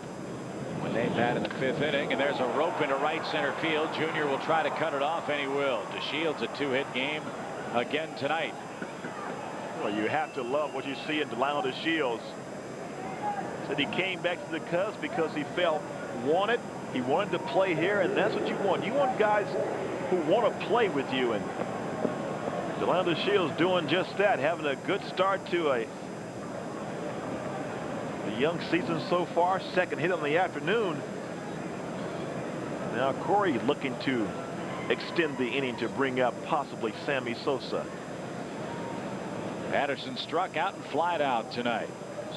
[SPEAKER 2] when they bat in the 5th inning, and there's a rope into right center field. Junior will try to cut it off, and he will. DeShields a 2-hit game again tonight.
[SPEAKER 3] Well, you have to love what you see in Delino DeShields. Said he came back to the Cubs because he felt wanted. He wanted to play here, and that's what you want. You want guys who want to play with you, and Delino DeShields doing just that, having a good start to a young season so far. 2nd hit on the afternoon. Now Corey looking to extend the inning to bring up possibly Sammy Sosa.
[SPEAKER 2] Patterson struck out and flied out tonight.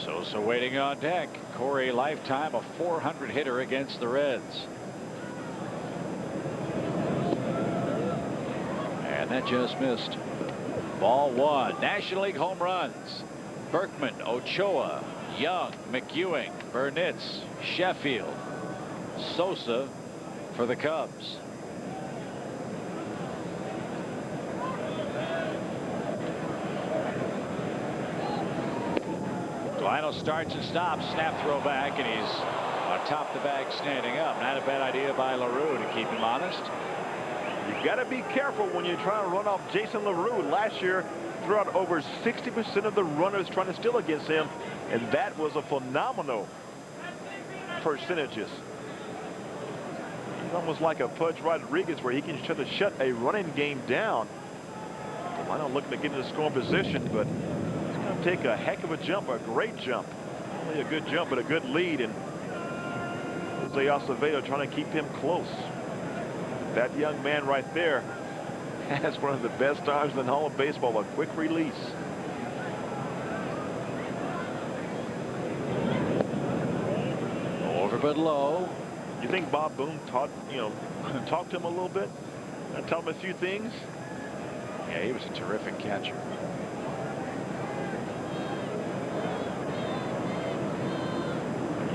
[SPEAKER 2] Sosa waiting on deck. Corey, lifetime a 400 hitter against the Reds. And that just missed. Ball 1. National League home runs. Berkman, Ochoa, Young, McEwing, Burnitz, Sheffield, Sosa for the Cubs. Delino starts and stops. Snap throw back, and he's atop the bag standing up. Not a bad idea by LaRue to keep him honest.
[SPEAKER 3] You got to be careful when you're trying to run off Jason LaRue. Last year threw out over 60% of the runners trying to steal against him, and that was a phenomenal percentages. He's almost like a Pudge Rodriguez, where he can shut a running game down. Delino looking to get into scoring position, but it's going to take a heck of a jump, a great jump. Not only a good jump, but a good lead, and Jose Acevedo trying to keep him close. That young man right there has one of the best arms in all of baseball, a quick release.
[SPEAKER 2] Over but low.
[SPEAKER 3] You think Bob Boone talked to him a little bit and tell him a few things?
[SPEAKER 2] Yeah, he was a terrific catcher.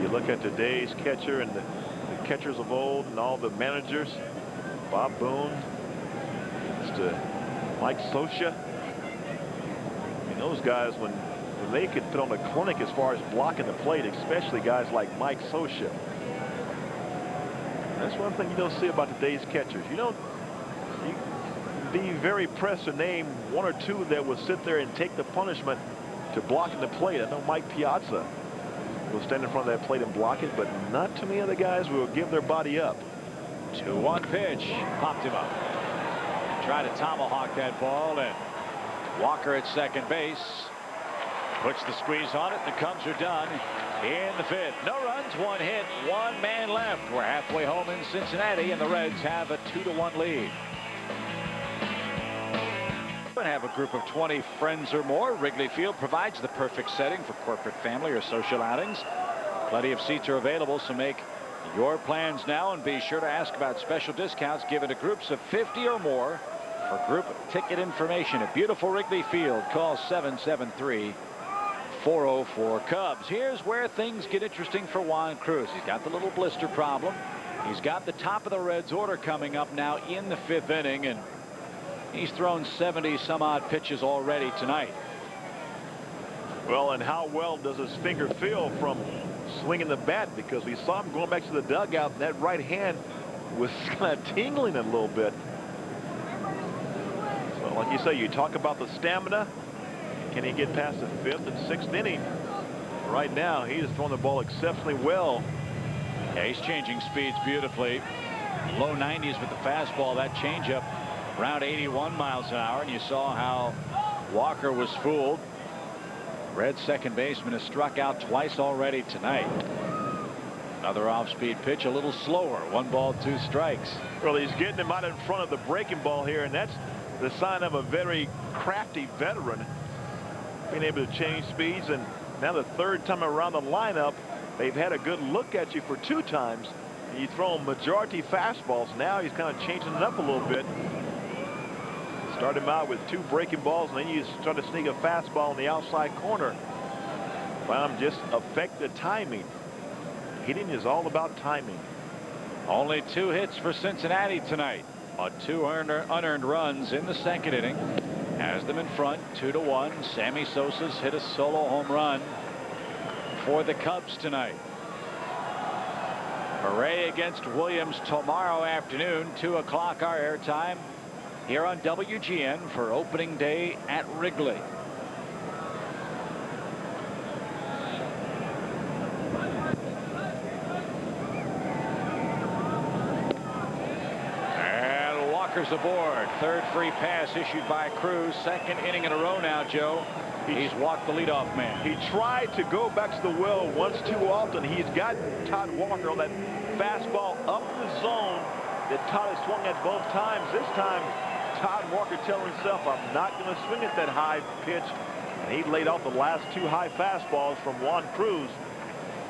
[SPEAKER 3] You look at today's catcher and the catchers of old and all the managers, Bob Boone, to Mike Scioscia. I mean, those guys, when they could put on a clinic as far as blocking the plate, especially guys like Mike Scioscia. That's one thing you don't see about today's catchers. You be very pressed to name 1 or 2 that will sit there and take the punishment to blocking the plate. I know Mike Piazza will stand in front of that plate and block it, but not too many other guys will give their body up.
[SPEAKER 2] 2-1 pitch, popped him up. Try to tomahawk that ball, and Walker at second base puts the squeeze on it. The Cubs are done in the 5th. No runs, 1 hit, 1 man left. We're halfway home in Cincinnati, and the Reds have a 2-1 lead. Have a group of 20 friends or more. Wrigley Field provides the perfect setting for corporate, family, or social outings. Plenty of seats are available, so make your plans now, and be sure to ask about special discounts given to groups of 50 or more. For group ticket information at beautiful Wrigley Field, call 773-404-Cubs. Here's where things get interesting for Juan Cruz. He's got the little blister problem. He's got the top of the Reds order coming up now in the 5th inning, and He's thrown 70 some odd pitches already tonight.
[SPEAKER 3] Well, and how well does his finger feel from swinging the bat? Because we saw him going back to the dugout, and that right hand was kind of tingling a little bit. So like you say, you talk about the stamina. Can he get past the 5th and 6th inning? Right now, he is throwing the ball exceptionally well.
[SPEAKER 2] Yeah, he's changing speeds beautifully. Low 90s with the fastball. That changeup around 81 miles an hour. And you saw how Walker was fooled. Red second baseman has struck out twice already tonight. Another off-speed pitch, a little slower. 1 ball, 2 strikes.
[SPEAKER 3] Well, he's getting him out in front of the breaking ball here, and that's the sign of a very crafty veteran, being able to change speeds. And now the 3rd time around the lineup, they've had a good look at you for 2 times. You throw majority fastballs. Now he's kind of changing it up a little bit. Start him out with 2 breaking balls, and then you try to sneak a fastball in the outside corner. Well, just affect the timing. Hitting is all about timing.
[SPEAKER 2] Only 2 hits for Cincinnati tonight on 2 unearned runs in the 2nd inning. Has them in front 2-1. Sammy Sosa's hit a solo home run for the Cubs tonight. Hooray against Williams tomorrow afternoon, 2 o'clock our airtime here on WGN for opening day at Wrigley. And Walker's aboard. 3rd free pass issued by Cruz. 2nd inning in a row now, Joe. He's walked the leadoff man.
[SPEAKER 3] He tried to go back to the well once too often. He's got Todd Walker on that fastball up the zone that Todd has swung at both times. This time, Todd Walker telling himself, I'm not going to swing at that high pitch. And he laid off the last 2 high fastballs from Juan Cruz.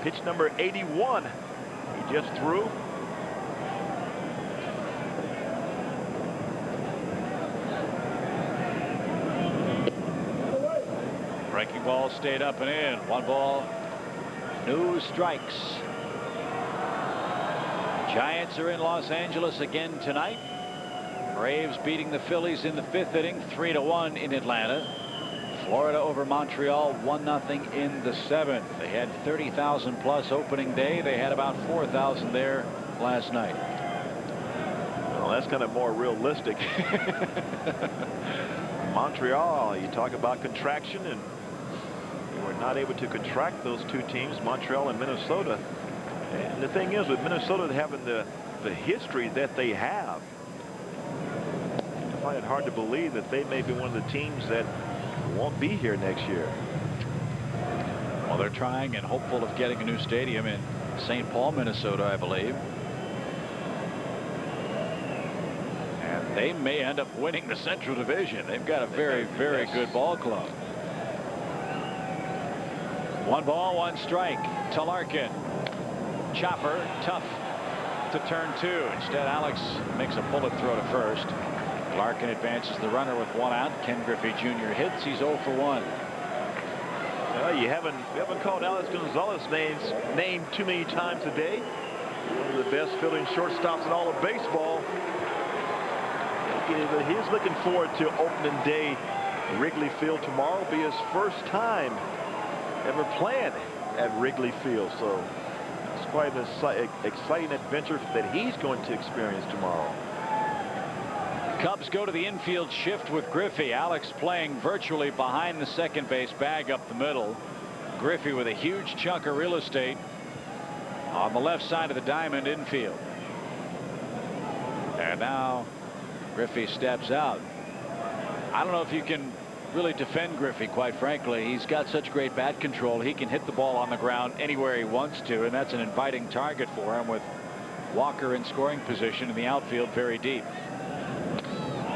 [SPEAKER 3] Pitch number 81. He just threw.
[SPEAKER 2] Breaking ball stayed up and in. 1 ball, no strikes. Giants are in Los Angeles again tonight. Braves beating the Phillies in the 5th inning 3-1 in Atlanta. Florida over Montreal 1-0 in the 7th. They had 30,000 plus opening day. They had about 4,000 there last night.
[SPEAKER 3] Well, that's kind of more realistic. Montreal, you talk about contraction, and they were not able to contract those 2 teams, Montreal and Minnesota. And the thing is, with Minnesota having the history that they have, I find it hard to believe that they may be one of the teams that won't be here next year.
[SPEAKER 2] Well, they're trying and hopeful of getting a new stadium in St. Paul, Minnesota, I believe. And they may end up winning the Central Division. They've got a very, very good ball club. 1 ball, 1 strike to Larkin. Chopper, tough to turn 2. Instead, Alex makes a bullet throw to first. Larkin advances the runner with 1 out. Ken Griffey Jr. hits. He's 0 for 1.
[SPEAKER 3] We haven't called Alex Gonzalez's name too many times a day. One of the best fielding shortstops in all of baseball. He's looking forward to opening day. Wrigley Field tomorrow will be his first time ever playing at Wrigley Field. So it's quite an exciting adventure that he's going to experience tomorrow.
[SPEAKER 2] Cubs go to the infield shift with Griffey. Alex playing virtually behind the second base bag up the middle. Griffey with a huge chunk of real estate on the left side of the diamond infield. And now Griffey steps out. I don't know if you can really defend Griffey, quite frankly. He's got such great bat control. He can hit the ball on the ground anywhere he wants to, and that's an inviting target for him with Walker in scoring position in the outfield very deep.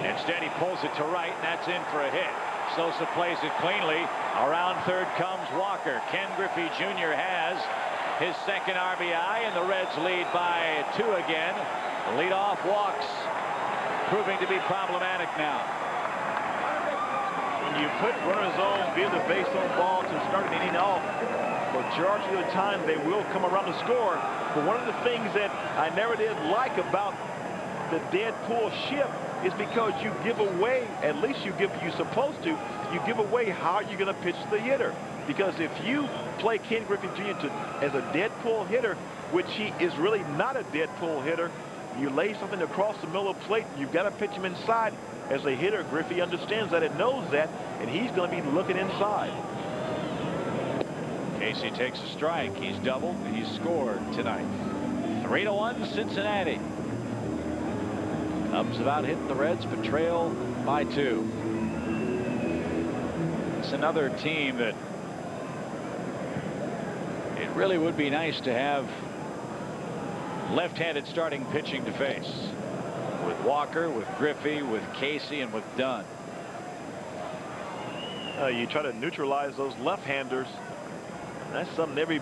[SPEAKER 2] Instead, he pulls it to right, and that's in for a hit. Sosa plays it cleanly. Around third comes Walker. Ken Griffey Jr. has his 2nd RBI, and the Reds lead by 2 again. Leadoff walks proving to be problematic now.
[SPEAKER 3] When you put runners on via the base on ball to start an inning off, majority of the time they will come around to score. But one of the things that I never did like about the Deadpool ship is because you give away, at least you're supposed to, you give away how you're going to pitch the hitter. Because if you play Ken Griffey Jr. as a dead pull hitter, which he is really not a dead pull hitter, you lay something across the middle of the plate, you've got to pitch him inside. As a hitter, Griffey understands that and knows that, and he's going to be looking inside.
[SPEAKER 2] Casey takes a strike. He's doubled. He's scored tonight. 3-1 Cincinnati. Cubs about hitting the Reds, but trail by 2. It's another team that it really would be nice to have left-handed starting pitching to face. With Walker, with Griffey, with Casey, and with Dunn.
[SPEAKER 3] You try to neutralize those left-handers. That's something every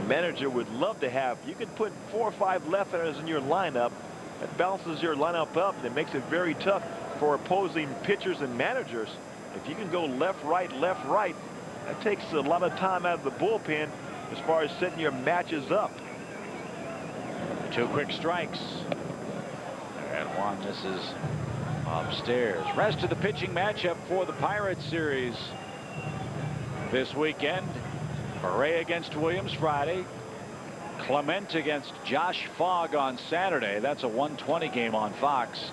[SPEAKER 3] manager would love to have. You could put 4 or 5 left-handers in your lineup. That balances your lineup up, and it makes it very tough for opposing pitchers and managers. If you can go left, right, that takes a lot of time out of the bullpen as far as setting your matches up.
[SPEAKER 2] 2 quick strikes. And one misses upstairs. Rest of the pitching matchup for the Pirates series this weekend. Correa against Williams Friday. Clement against Josh Fogg on Saturday. That's a 1:20 game on Fox.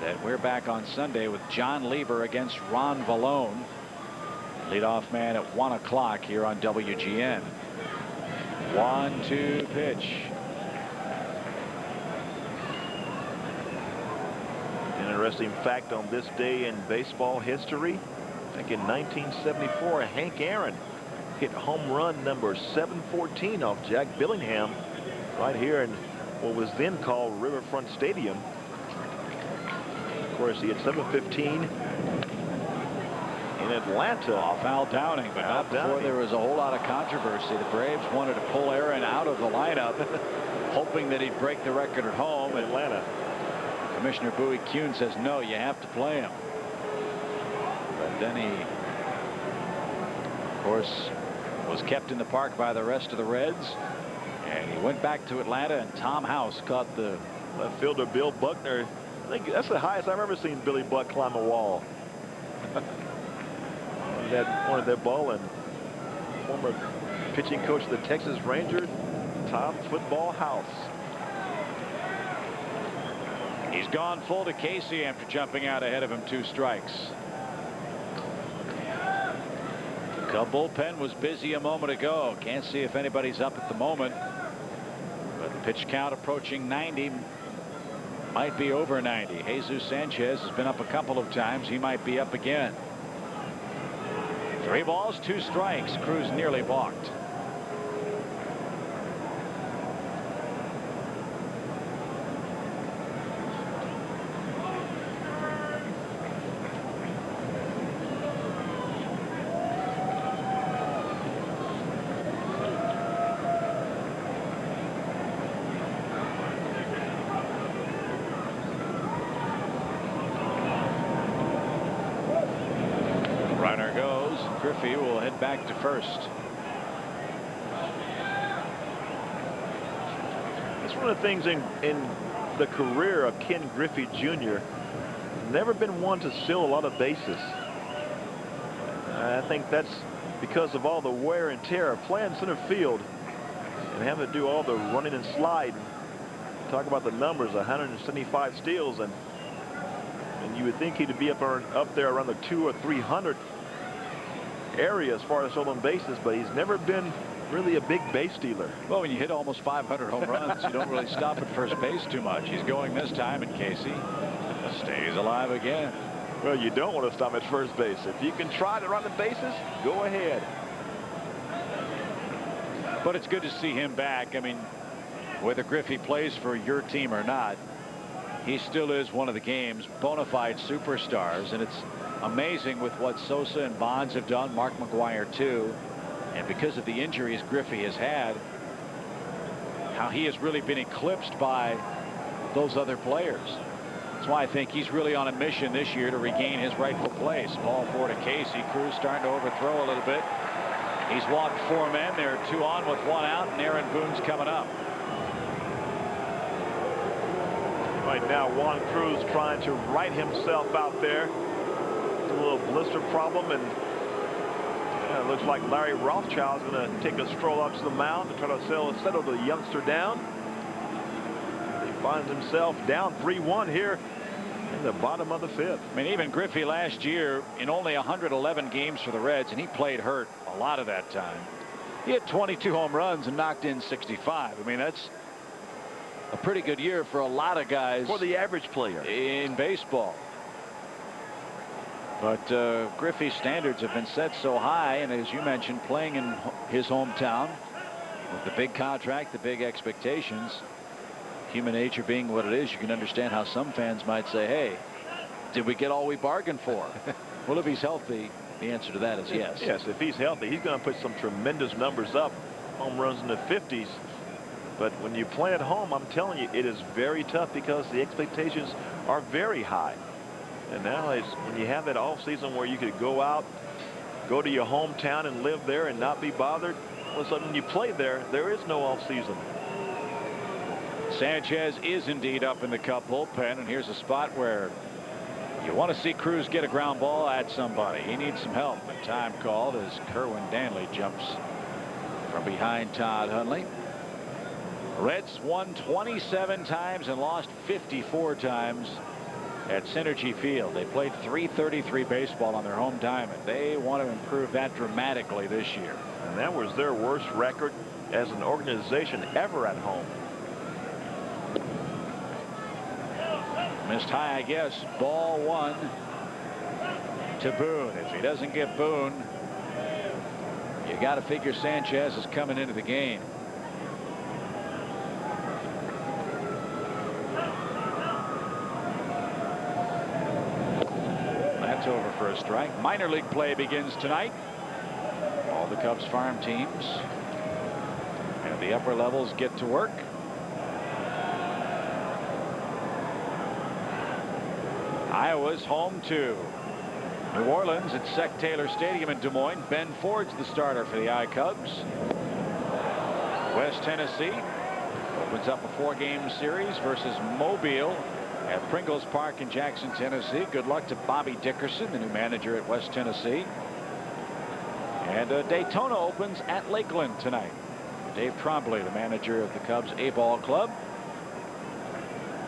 [SPEAKER 2] Then we're back on Sunday with John Lieber against Ron Vallone. Leadoff man at 1 o'clock here on WGN. 1-2 pitch.
[SPEAKER 3] Interesting fact on this day in baseball history. I think in 1974, Hank Aaron hit home run number 714 off Jack Billingham right here in what was then called Riverfront Stadium. Of course, he had 715 in Atlanta.
[SPEAKER 2] Off Al Downing, but not before there was a whole lot of controversy. The Braves wanted to pull Aaron out of the lineup, hoping that he'd break the record at home.
[SPEAKER 3] Atlanta.
[SPEAKER 2] Commissioner Bowie Kuhn says, no, you have to play him. But then he, of course, was kept in the park by the rest of the Reds. And he went back to Atlanta, and Tom House caught the
[SPEAKER 3] left fielder Bill Buckner. I think that's the highest I've ever seen Billy Buck climb a wall. Wanted that ball, and former pitching coach of the Texas Rangers, Tom Football House.
[SPEAKER 2] He's gone full to Casey after jumping out ahead of him 2 strikes. Cub bullpen was busy a moment ago. Can't see if anybody's up at the moment. But the pitch count approaching 90. Might be over 90. Jesus Sanchez has been up a couple of times. He might be up again. 3 balls, 2 strikes. Cruz nearly balked. Griffey will head back to first.
[SPEAKER 3] It's one of the things in the career of Ken Griffey Jr. Never been one to steal a lot of bases. I think that's because of all the wear and tear of playing center field and having to do all the running and sliding. Talk about the numbers, 175 steals, and you would think he'd be up there around the 200 or 300 area as far as stolen bases, but he's never been really a big base stealer.
[SPEAKER 2] Well, when you hit almost 500 home runs, you don't really stop at first base too much. He's going this time, and Casey stays alive again.
[SPEAKER 3] Well, you don't want to stop at first base. If you can try to run the bases, go ahead.
[SPEAKER 2] But it's good to see him back. I mean, whether Griffey plays for your team or not, he still is one of the game's bona fide superstars, and it's amazing with what Sosa and Bonds have done, Mark McGwire too, and because of the injuries Griffey has had, how he has really been eclipsed by those other players. That's why I think he's really on a mission this year to regain his rightful place. Ball 4 to Casey. Cruz starting to overthrow a little bit. He's walked 4 men. There are 2 on with 1 out, and Aaron Boone's coming up.
[SPEAKER 3] Right now, Juan Cruz trying to right himself out there. A little blister problem, and it looks like Larry Rothschild is going to take a stroll up to the mound to try to settle the youngster down. He finds himself down 3-1 here in the bottom of the fifth.
[SPEAKER 2] I mean, even Griffey last year in only 111 games for the Reds, and he played hurt a lot of that time. He had 22 home runs and knocked in 65. I mean, that's a pretty good year for a lot of guys.
[SPEAKER 3] For the average player
[SPEAKER 2] in baseball. But Griffey's standards have been set so high, and as you mentioned, playing in his hometown with the big contract, the big expectations, human nature being what it is, you can understand how some fans might say, hey, did we get all we bargained for? Well, if he's healthy, the answer to that is yes.
[SPEAKER 3] Yes, if he's healthy, he's going to put some tremendous numbers up, home runs in the 50s. But when you play at home, I'm telling you, it is very tough because the expectations are very high. And now it's when you have that off season where you could go out, go to your hometown and live there and not be bothered. Well, so when you play there, there is no off season.
[SPEAKER 2] Sanchez is indeed up in the Cub bullpen, and here's a spot where you want to see Cruz get a ground ball at somebody. He needs some help. And time called as Kerwin Danley jumps from behind Todd Hundley. Reds won 27 times and lost 54 times at Synergy Field. They played .333 baseball on their home diamond. They want to improve that dramatically this year.
[SPEAKER 3] And that was their worst record as an organization ever at home.
[SPEAKER 2] Missed high, I guess. Ball one to Boone. If he doesn't get Boone, you got to figure Sanchez is coming into the game. That's over for a strike. Minor league play begins tonight. All the Cubs farm teams and the upper levels get to work. Iowa's home to New Orleans at Sec Taylor Stadium in Des Moines. Ben Ford's the starter for the I-Cubs. West Tennessee opens up a 4-game series versus Mobile at Pringles Park in Jackson, Tennessee. Good luck to Bobby Dickerson, the new manager at West Tennessee. And Daytona opens at Lakeland tonight. Dave Trombley, the manager of the Cubs A-ball club.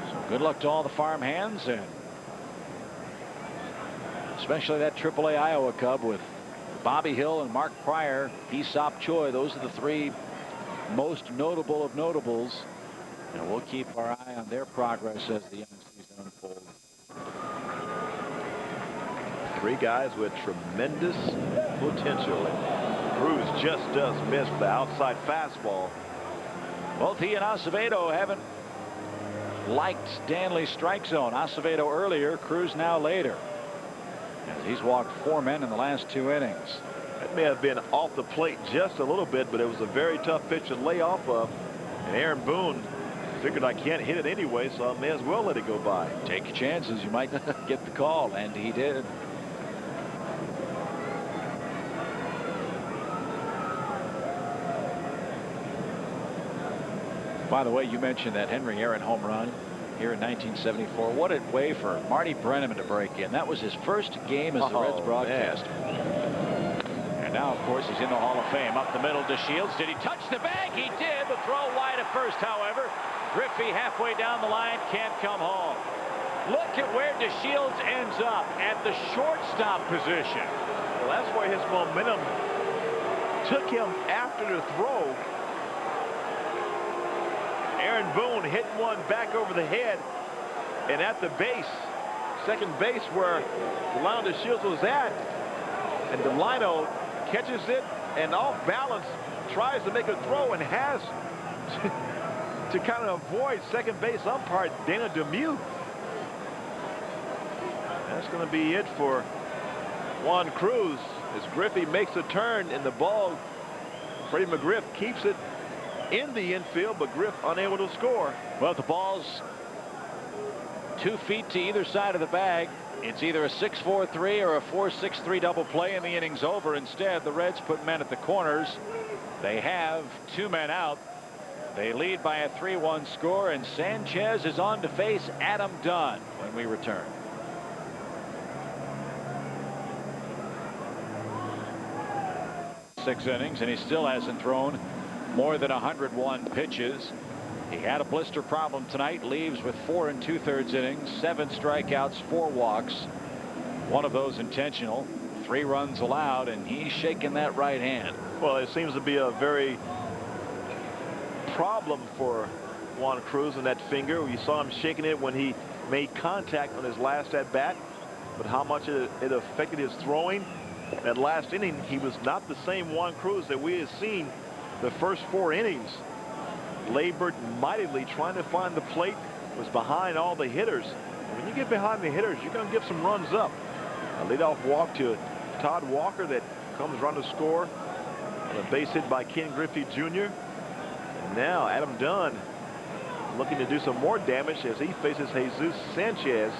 [SPEAKER 2] So good luck to all the farm hands, and especially that AAA Iowa Cub with Bobby Hill and Mark Pryor, Aesop Choi. Those are the three most notable of notables. And we'll keep our eye on their progress as the young season unfolds.
[SPEAKER 3] Three guys with tremendous potential. Cruz just does miss the outside fastball.
[SPEAKER 2] Both he and Acevedo haven't liked Danley's strike zone. Acevedo earlier, Cruz now later. As he's walked 4 men in the last 2 innings.
[SPEAKER 3] That may have been off the plate just a little bit, but it was a very tough pitch to lay off of. And Aaron Boone figured I can't hit it anyway, so I may as well let it go by.
[SPEAKER 2] Take your chances. You might get the call, and he did. By the way, you mentioned that Henry Aaron home run here in 1974. What a way for Marty Brennaman to break in. That was his first game as the Reds broadcaster. And now, of course, he's in the Hall of Fame. Up the middle to Shields. Did he touch the bag? He did. The throw wide at first, however. Griffey halfway down the line can't come home. Look at where DeShields ends up, at the shortstop position.
[SPEAKER 3] Well, that's where his momentum took him after the throw. Aaron Boone hit one back over the head, and at the base, second base where Delino DeShields was at, and Delino catches it and off balance tries to make a throw and has to kind of avoid second base umpire Dana Demuth. That's going to be it for Juan Cruz as Griffey makes a turn in the ball. Freddie McGriff keeps it in the infield, but Griff unable to score.
[SPEAKER 2] Well, the ball's 2 feet to either side of the bag. It's either a 6-4-3 or a 4-6-3 double play, and the inning's over. Instead, the Reds put men at the corners. They have 2 men out. They lead by a 3-1 score, and Sanchez is on to face Adam Dunn when we return. Six innings, and he still hasn't thrown more than 101 pitches. He had a blister problem tonight. Leaves with 4 2/3 innings, 7 strikeouts, 4 walks. One of those intentional. 3 runs allowed, and he's shaking that right hand.
[SPEAKER 3] Well, it seems to be a very problem for Juan Cruz in that finger. You saw him shaking it when he made contact on his last at bat, but how much it affected his throwing. That last inning, he was not the same Juan Cruz that we had seen the first 4 innings. Labored mightily trying to find the plate, was behind all the hitters. When you get behind the hitters, you're going to give some runs up. A leadoff walk to Todd Walker that comes around to score. And a base hit by Ken Griffey Jr. And now Adam Dunn looking to do some more damage as he faces Jesus Sanchez.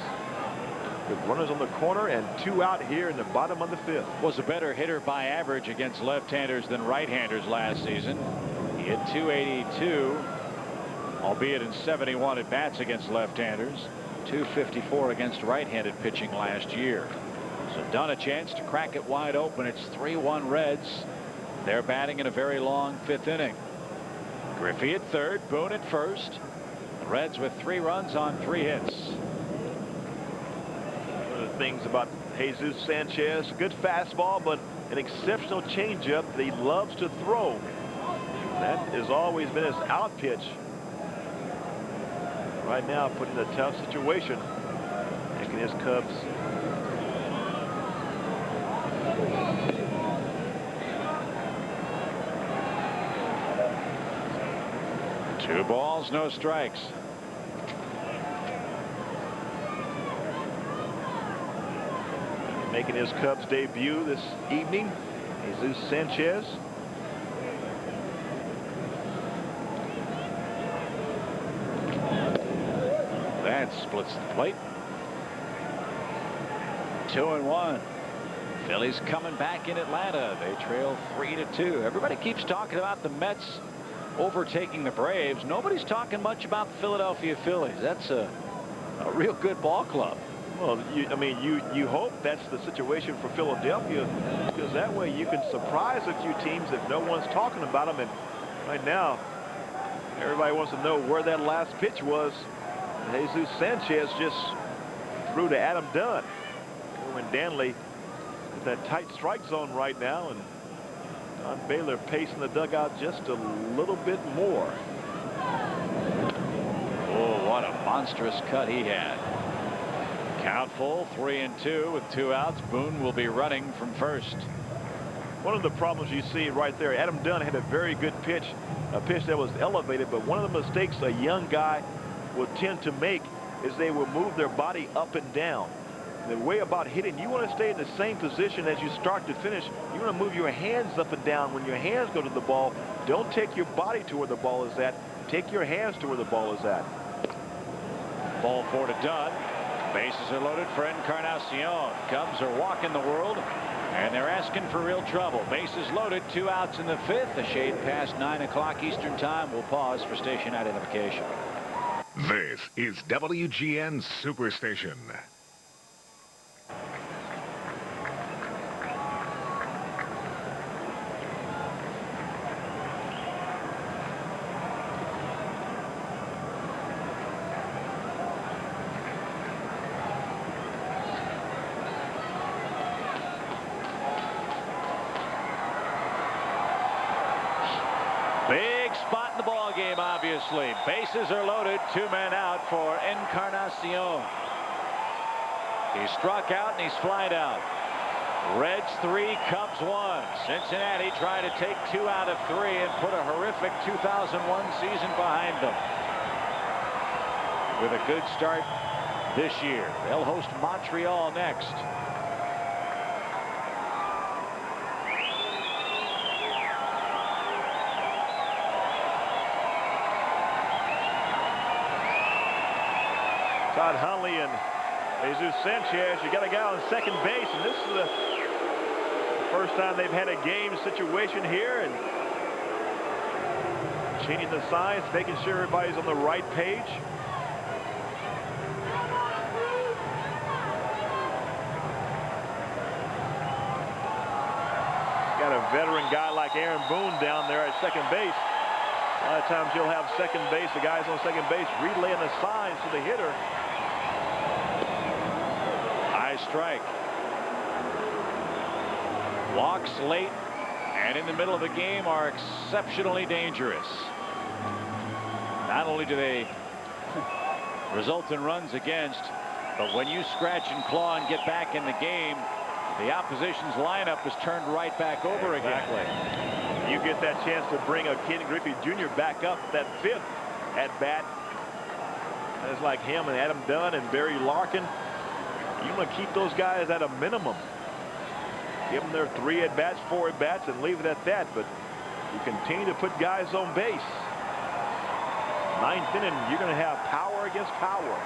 [SPEAKER 3] With runners on the corner and 2 out here in the bottom of the 5th.
[SPEAKER 2] Was a better hitter by average against left-handers than right-handers last season. He hit .282, albeit in 71 at-bats against left-handers. .254 against right-handed pitching last year. So Dunn a chance to crack it wide open. It's 3-1 Reds. They're batting in a very long 5th inning. Griffey at third, Boone at first. The Reds with 3 runs on 3 hits.
[SPEAKER 3] Things about Jesus Sanchez, good fastball, but an exceptional changeup that he loves to throw. That has always been his out pitch. Right now, put in a tough situation, making his Cubs.
[SPEAKER 2] Two balls, no strikes.
[SPEAKER 3] Making his Cubs debut this evening, Jesus Sanchez.
[SPEAKER 2] That splits the plate. 2-1. Phillies coming back in Atlanta. They trail 3-2. Everybody keeps talking about the Mets overtaking the Braves. Nobody's talking much about the Philadelphia Phillies. That's a real good ball club.
[SPEAKER 3] Well, you hope that's the situation for Philadelphia, because that way you can surprise a few teams if no one's talking about them. And right now, everybody wants to know where that last pitch was. Jesus Sanchez just threw to Adam Dunn. Erwin Danley with that tight strike zone right now, and Don Baylor pacing the dugout just a little bit more.
[SPEAKER 2] Oh, what a monstrous cut he had. Count full, 3-2 with 2 outs. Boone will be running from first.
[SPEAKER 3] One of the problems you see right there, Adam Dunn had a very good pitch, a pitch that was elevated, but one of the mistakes a young guy will tend to make is they will move their body up and down. The way about hitting, you want to stay in the same position as you start to finish. You want to move your hands up and down when your hands go to the ball. Don't take your body to where the ball is at. Take your hands to where the ball is at.
[SPEAKER 2] Ball 4 to Dunn. Bases are loaded for Encarnacion. Cubs are walking the world, and they're asking for real trouble. Bases loaded, 2 outs in the 5th. A shade past 9 o'clock Eastern time. We'll pause for station identification.
[SPEAKER 1] This is WGN Superstation.
[SPEAKER 2] Big spot in the ball game, obviously. Bases are loaded, 2 men out for Encarnacion. He struck out and he's flied out. Reds 3, Cubs 1. Cincinnati tried to take 2 out of 3 and put a horrific 2001 season behind them. With a good start this year. They'll host Montreal next.
[SPEAKER 3] Todd Hundley and Jesus Sanchez, you got a guy on second base, and this is the first time they've had a game situation here, and Changing the signs, making sure everybody's on the right page. Got a veteran guy like Aaron Boone down there at second base. A lot of times you'll have second base, the guys on second base relaying the signs to the hitter.
[SPEAKER 2] High strike. Walks late and in the middle of the game are exceptionally dangerous. Not only do they result in runs against, but when you scratch and claw and get back in the game, the opposition's lineup is turned right back over again.
[SPEAKER 3] You get that chance to bring a Ken Griffey Jr. back up that fifth at bat. That's like him and Adam Dunn and Barry Larkin. You want to keep those guys at a minimum. Give them their 3 at bats, 4 at bats, and leave it at that. But you continue to put guys on base. 9th inning, you're going to have power against power.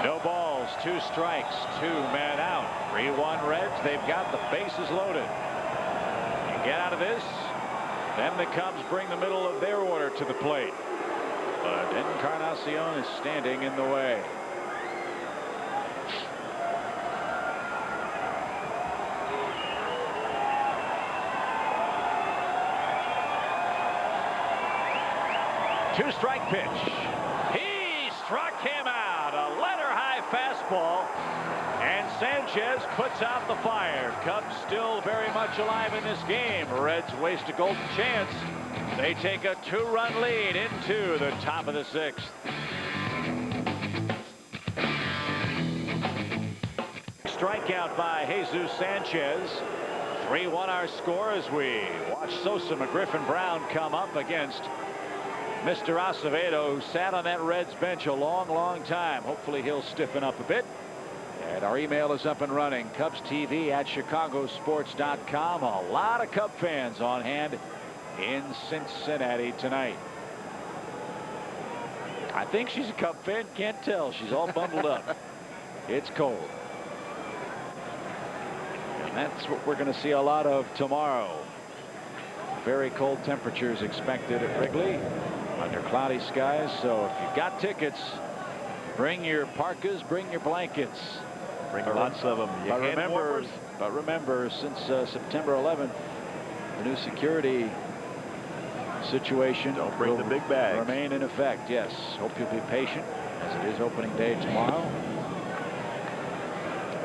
[SPEAKER 2] No balls, 2 strikes, 2 men out. 3-1 Reds. They've got the bases loaded. You get out of this, then the Cubs bring the middle of their order to the plate. But Encarnacion is standing in the way. Two-strike pitch. He struck him out. A letter-high fastball. And Sanchez puts out the fire. Cubs still very much alive in this game. Reds waste a golden chance. They take a 2-run lead into the top of the 6th. Strikeout by Jesus Sanchez. 3-1 our score as we watch Sosa, McGriff, and Brown come up against Mr. Acevedo, who sat on that Reds bench a long time. Hopefully he'll stiffen up a bit. And our email is up and running. CubsTV@chicagosports.com. A lot of Cub fans on hand in Cincinnati tonight. I think she's a Cub fan. Can't tell. She's all bundled up. It's cold. And that's what we're going to see a lot of tomorrow. Very cold temperatures expected at Wrigley under cloudy skies. So if you've got tickets, bring your parkas, bring your blankets.
[SPEAKER 3] Bring lots of them.
[SPEAKER 2] But remember, since September 11th, the new security situation
[SPEAKER 3] don't bring the big bags.
[SPEAKER 2] Remain in effect. Yes. Hope you'll be patient, as it is opening day tomorrow.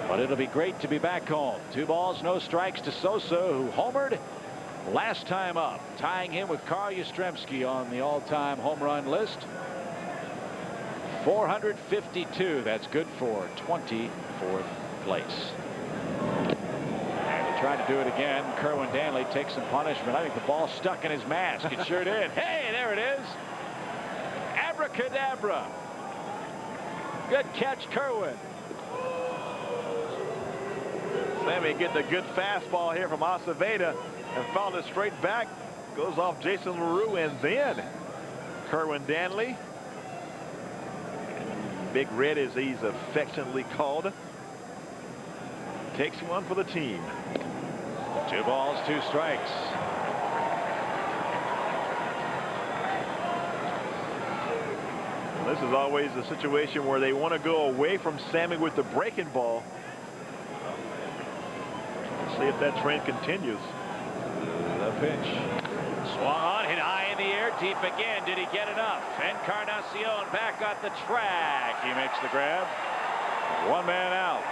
[SPEAKER 2] But it'll be great to be back home. 2 balls, no strikes to Sosa, who homered last time up, tying him with Carl Yastrzemski on the all-time home run list. 452. That's good for 24th place. And he tried to do it again. Kerwin Danley takes some punishment. I think the ball stuck in his mask. It sure did. Hey, there it is. Abracadabra. Good catch, Kerwin.
[SPEAKER 3] Sammy getting a good fastball here from Acevedo and fouled it straight back. Goes off Jason LaRue, and then Kerwin Danley, Big Red as he's affectionately called, takes one for the team.
[SPEAKER 2] 2 balls, 2 strikes.
[SPEAKER 3] This is always a situation where they want to go away from Sammy with the breaking ball. Let's see if that trend continues.
[SPEAKER 2] The pitch. Swung on, hit high in the air, deep again. Did he get enough? Encarnacion back on the track. He makes the grab. 1 man out.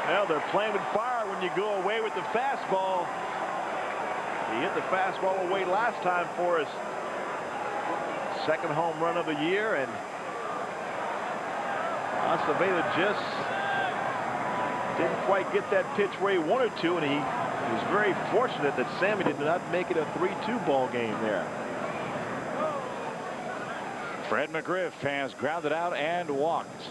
[SPEAKER 3] Well, they're playing with fire when you go away with the fastball. He hit the fastball away last time for his 2nd home run of the year, and Acevedo just didn't quite get that pitch where he wanted to, and he was very fortunate that Sammy did not make it a 3-2 ball game there.
[SPEAKER 2] Fred McGriff has grounded out and walked.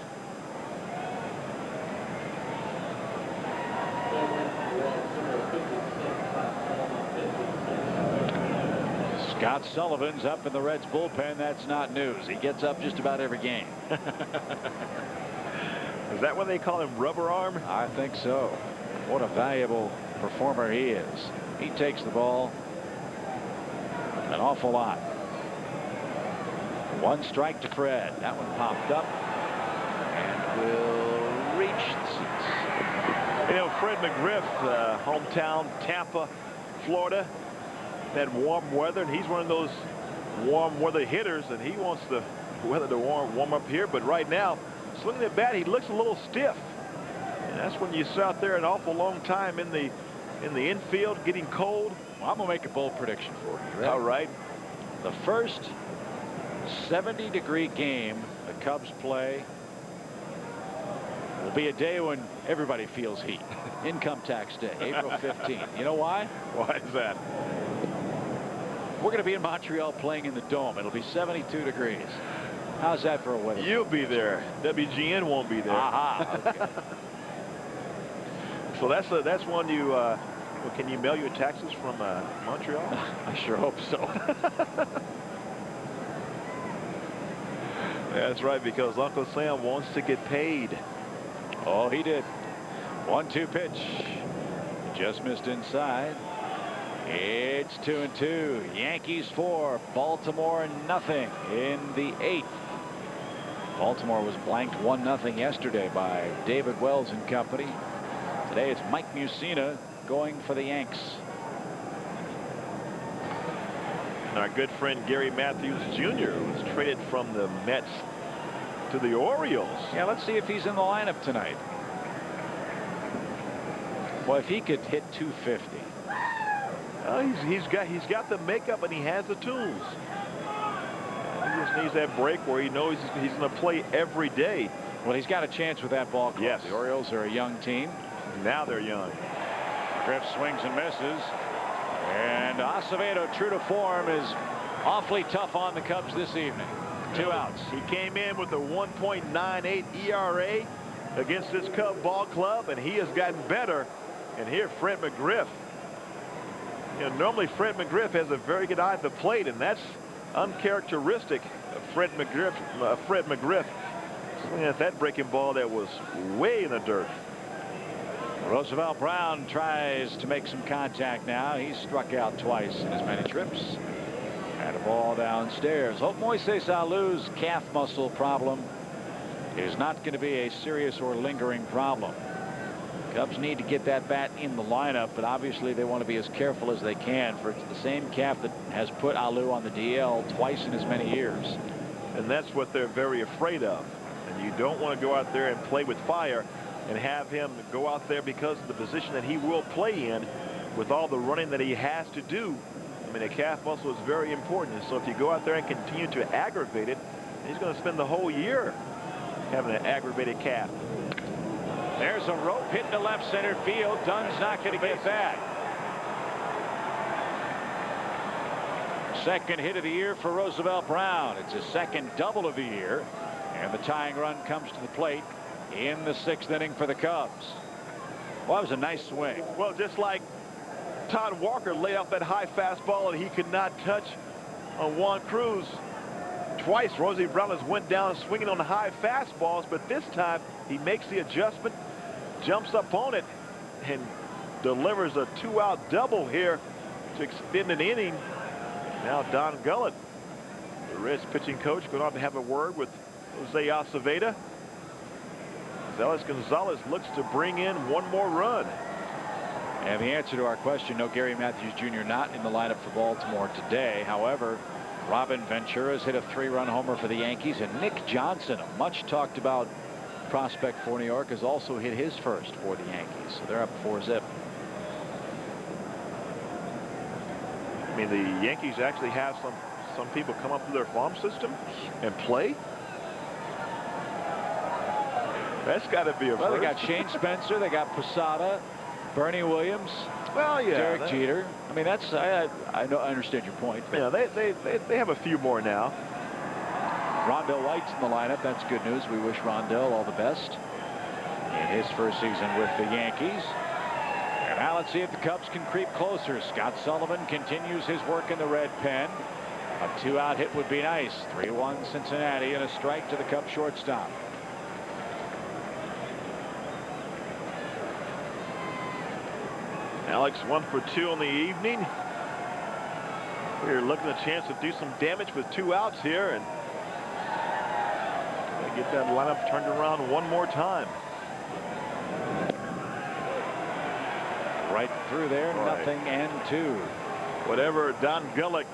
[SPEAKER 2] Scott Sullivan's up in the Reds bullpen. That's not news. He gets up just about every game.
[SPEAKER 3] Is that what they call him, rubber arm?
[SPEAKER 2] I think so. What a valuable performer he is. He takes the ball an awful lot. One strike to Fred. That one popped up and will reach the seats.
[SPEAKER 3] You know, Fred McGriff, hometown Tampa, Florida, had warm weather, and he's one of those warm weather hitters, and he wants the weather to warm up here. But right now, swinging the bat, he looks a little stiff, and that's when you sit out there an awful long time in the infield getting cold.
[SPEAKER 2] Well, I'm gonna make a bold prediction for you. Ready?
[SPEAKER 3] All right.
[SPEAKER 2] The first 70-degree game the Cubs play will be a day when everybody feels heat. Income tax day, April 15th. You know why?
[SPEAKER 3] Why is that?
[SPEAKER 2] We're going to be in Montreal playing in the Dome. It'll be 72 degrees. How's that for a weather?
[SPEAKER 3] You'll be there. WGN won't be there.
[SPEAKER 2] Aha. Okay.
[SPEAKER 3] So that's one you. Well, can you mail your taxes from Montreal?
[SPEAKER 2] I sure hope so.
[SPEAKER 3] That's right, because Uncle Sam wants to get paid.
[SPEAKER 2] Oh, he did. 1-2 pitch. Just missed inside. It's 2-2. Yankees 4, Baltimore nothing in the 8th. Baltimore was blanked 1-0 yesterday by David Wells and company. Today it's Mike Mussina going for the Yanks.
[SPEAKER 3] And our good friend Gary Matthews Jr. was traded from the Mets to the Orioles.
[SPEAKER 2] Yeah, let's see if he's in the lineup tonight. Well, if he could hit 250.
[SPEAKER 3] He's got the makeup and he has the tools. He just needs that break where he knows he's going to play every day.
[SPEAKER 2] Well, he's got a chance with that ball club.
[SPEAKER 3] Yes.
[SPEAKER 2] The Orioles are a young team.
[SPEAKER 3] Now they're young.
[SPEAKER 2] Griff swings and misses. And Acevedo, true to form, is awfully tough on the Cubs this evening. 2 outs.
[SPEAKER 3] He came in with a 1.98 ERA against this Cub ball club, and he has gotten better. And here, Fred McGriff. You know, normally Fred McGriff has a very good eye at the plate, and that's uncharacteristic of Fred McGriff. Swinging at that breaking ball that was way in the dirt.
[SPEAKER 2] Roosevelt Brown tries to make some contact now. He's struck out twice in as many trips. Had a ball downstairs. Hope Moises Alou's calf muscle problem is not going to be a serious or lingering problem. Cubs need to get that bat in the lineup, but obviously they want to be as careful as they can, for it's the same calf that has put Alou on the DL twice in as many years.
[SPEAKER 3] And that's what they're very afraid of. And you don't want to go out there and play with fire and have him go out there because of the position that he will play in with all the running that he has to do. I mean, a calf muscle is very important. And so if you go out there and continue to aggravate it, he's going to spend the whole year having an aggravated calf.
[SPEAKER 2] There's a rope hit to left center field. Dunn's not going to get back. Second hit of the year for Roosevelt Brown. It's his second double of the year. And the tying run comes to the plate in the 6th inning for the Cubs. Well, that was a nice swing.
[SPEAKER 3] Well, just like Todd Walker laid out that high fastball and he could not touch on Juan Cruz. Twice, Rosie Brown has went down swinging on the high fastballs, but this time he makes the adjustment, jumps up on it, and delivers a 2-out double here to extend an inning. Now Don Gullett, the Reds pitching coach, going on to have a word with Jose Acevedo. Zelis Gonzalez looks to bring in one more run.
[SPEAKER 2] And the answer to our question, no, Gary Matthews Jr. not in the lineup for Baltimore today. However, Robin Ventura's hit a 3-run homer for the Yankees, and Nick Johnson, a much talked about prospect for New York, has also hit his first for the Yankees. So they're up 4-zip.
[SPEAKER 3] I mean, the Yankees actually have some people come up to their farm system and play. That's got to be a
[SPEAKER 2] well,
[SPEAKER 3] first.
[SPEAKER 2] they got Shane Spencer, they got Posada, Bernie Williams,
[SPEAKER 3] well, yeah,
[SPEAKER 2] Derek Jeter. I mean, that's I understand your point.
[SPEAKER 3] Yeah, they have a few more now.
[SPEAKER 2] Rondell White's in the lineup. That's good news. We wish Rondell all the best in his first season with the Yankees. And now let's see if the Cubs can creep closer. Scott Sullivan continues his work in the red pen. A 2-out hit would be nice. 3-1 Cincinnati and a strike to the Cubs shortstop.
[SPEAKER 3] Alex 1 for 2 on the evening. We're looking at a chance to do some damage with 2 outs here and get that lineup turned around one more time.
[SPEAKER 2] Right through there, nothing and 2.
[SPEAKER 3] Whatever Don Gullick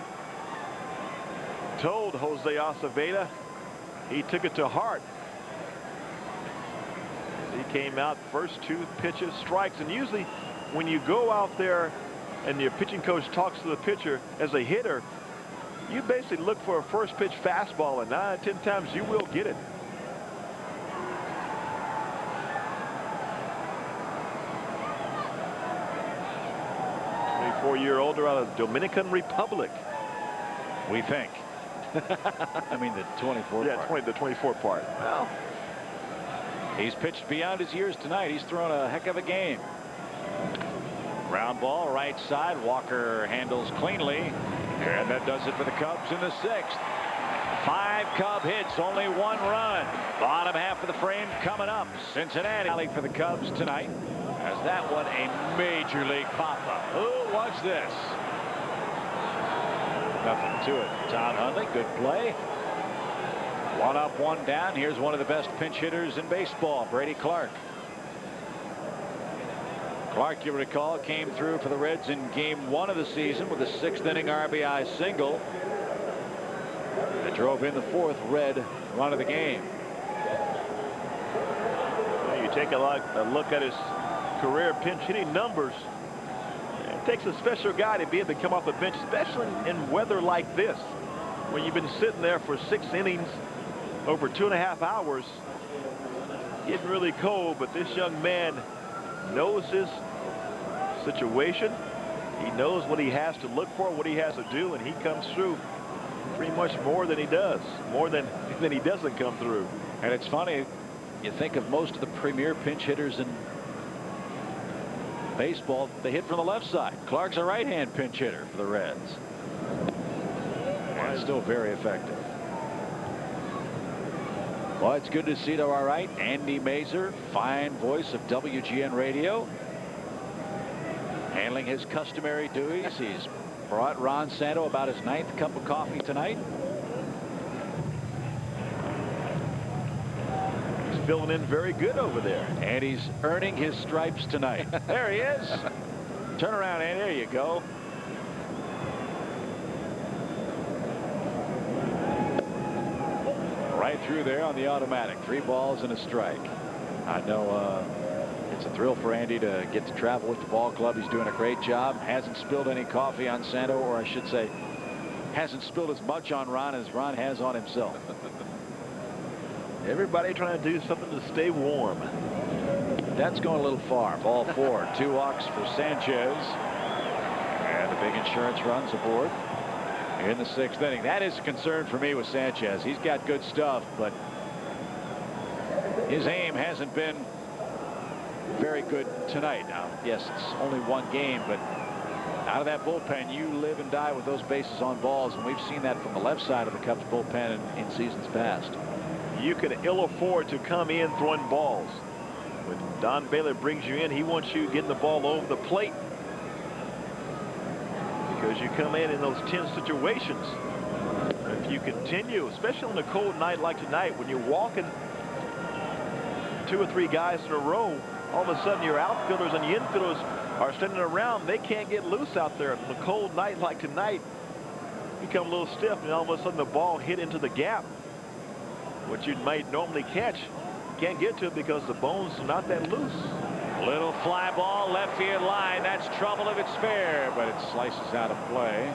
[SPEAKER 3] told Jose Acevedo, he took it to heart. He came out first 2 pitches, strikes, and usually when you go out there and your pitching coach talks to the pitcher as a hitter, you basically look for a first pitch fastball, and 9 out of 10 times you will get it. 24-year-older out of Dominican Republic.
[SPEAKER 2] We think. I mean the 24 part.
[SPEAKER 3] The 24 part. Well,
[SPEAKER 2] he's pitched beyond his years tonight. He's thrown a heck of a game. Ground ball right side. Walker handles cleanly, and that does it for the Cubs in the 6th. 5 Cub hits, only 1 run. Bottom half of the frame coming up. Cincinnati for the Cubs tonight. As that one a major league pop-up. Who was this? Nothing to it. Todd Hundley, good play. 1 up, 1 down. Here's one of the best pinch hitters in baseball, Brady Clark. Clark, you recall, came through for the Reds in game 1 of the season with a 6th inning RBI single that drove in the 4th Red run of the game.
[SPEAKER 3] Well, you take a look at his career pinch hitting numbers. It takes a special guy to be able to come off the bench, especially in weather like this, when you've been sitting there for 6 innings over 2.5 hours, getting really cold. But this young man knows his situation. He knows what he has to look for, what he has to do, and he comes through pretty much more than he does, more than he doesn't come through.
[SPEAKER 2] And it's funny, you think of most of the premier pinch hitters in baseball, they hit from the left side. Clark's a right-hand pinch hitter for the Reds. And still very effective. Well, it's good to see to our right, Andy Mazer, fine voice of WGN Radio, handling his customary duties. He's brought Ron Santo about his 9th cup of coffee tonight.
[SPEAKER 3] He's filling in very good over there.
[SPEAKER 2] And he's earning his stripes tonight. There he is. Turn around, Andy. There you go. Right through there on the automatic. 3 balls and a strike. I know it's a thrill for Andy to get to travel with the ball club. He's doing a great job. Hasn't spilled any coffee on Santo, or I should say, hasn't spilled as much on Ron as Ron has on himself.
[SPEAKER 3] Everybody trying to do something to stay warm.
[SPEAKER 2] That's going a little far. Ball 4. 2 walks for Sanchez. And the big insurance runs aboard in the 6th inning. That is a concern for me with Sanchez. He's got good stuff, but his aim hasn't been very good tonight. Now, yes, it's only 1 game, but out of that bullpen, you live and die with those bases on balls, and we've seen that from the left side of the Cubs bullpen in seasons past.
[SPEAKER 3] You can ill afford to come in throwing balls. When Don Baylor brings you in, he wants you getting the ball over the plate, because you come in those tense situations. If you continue, especially on a cold night like tonight, when you're walking 2 or 3 guys in a row, all of a sudden your outfielders and the infielders are standing around. They can't get loose out there. On a cold night like tonight, you become a little stiff, and all of a sudden the ball hit into the gap, which you might normally catch. Can't get to it because the bones are not that loose.
[SPEAKER 2] Little fly ball, left field line. That's trouble if it's fair, but it slices out of play.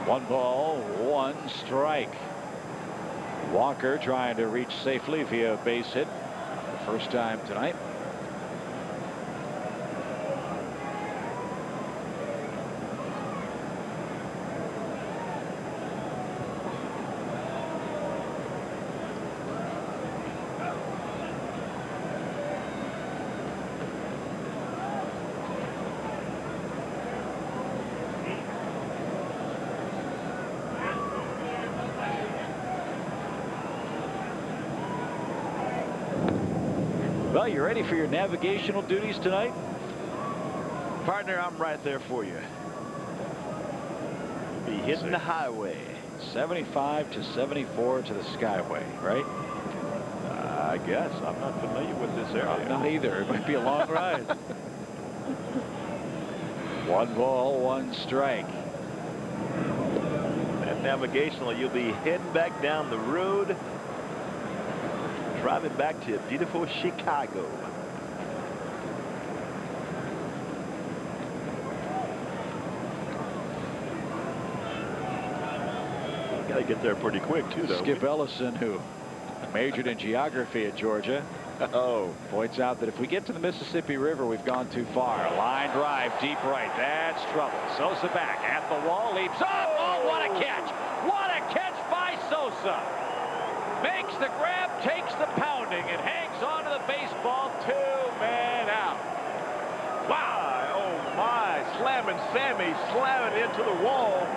[SPEAKER 2] 1 ball, 1 strike. Walker trying to reach safely via base hit the first time tonight. Well, you ready for your navigational duties tonight?
[SPEAKER 3] Partner, I'm right there for you. Be hitting the highway.
[SPEAKER 2] 75 to 74 to the Skyway, right?
[SPEAKER 3] I guess. I'm not familiar with this area.
[SPEAKER 2] I'm not either. It might be a long ride. 1 ball, 1 strike.
[SPEAKER 3] That navigational, you'll be heading back down the road, driving back to beautiful Chicago. Got to get there pretty quick, too, though.
[SPEAKER 2] Skip Ellison, who majored in geography at Georgia, points out that if we get to the Mississippi River, we've gone too far. Line drive, deep right. That's trouble. Sosa back at the wall, leaps up. Oh, what a catch! What a catch by Sosa! Makes the grab, takes the pounding, and hangs on to the baseball. 2-man out.
[SPEAKER 3] Wow! Oh my! Slamming Sammy, slamming into the wall.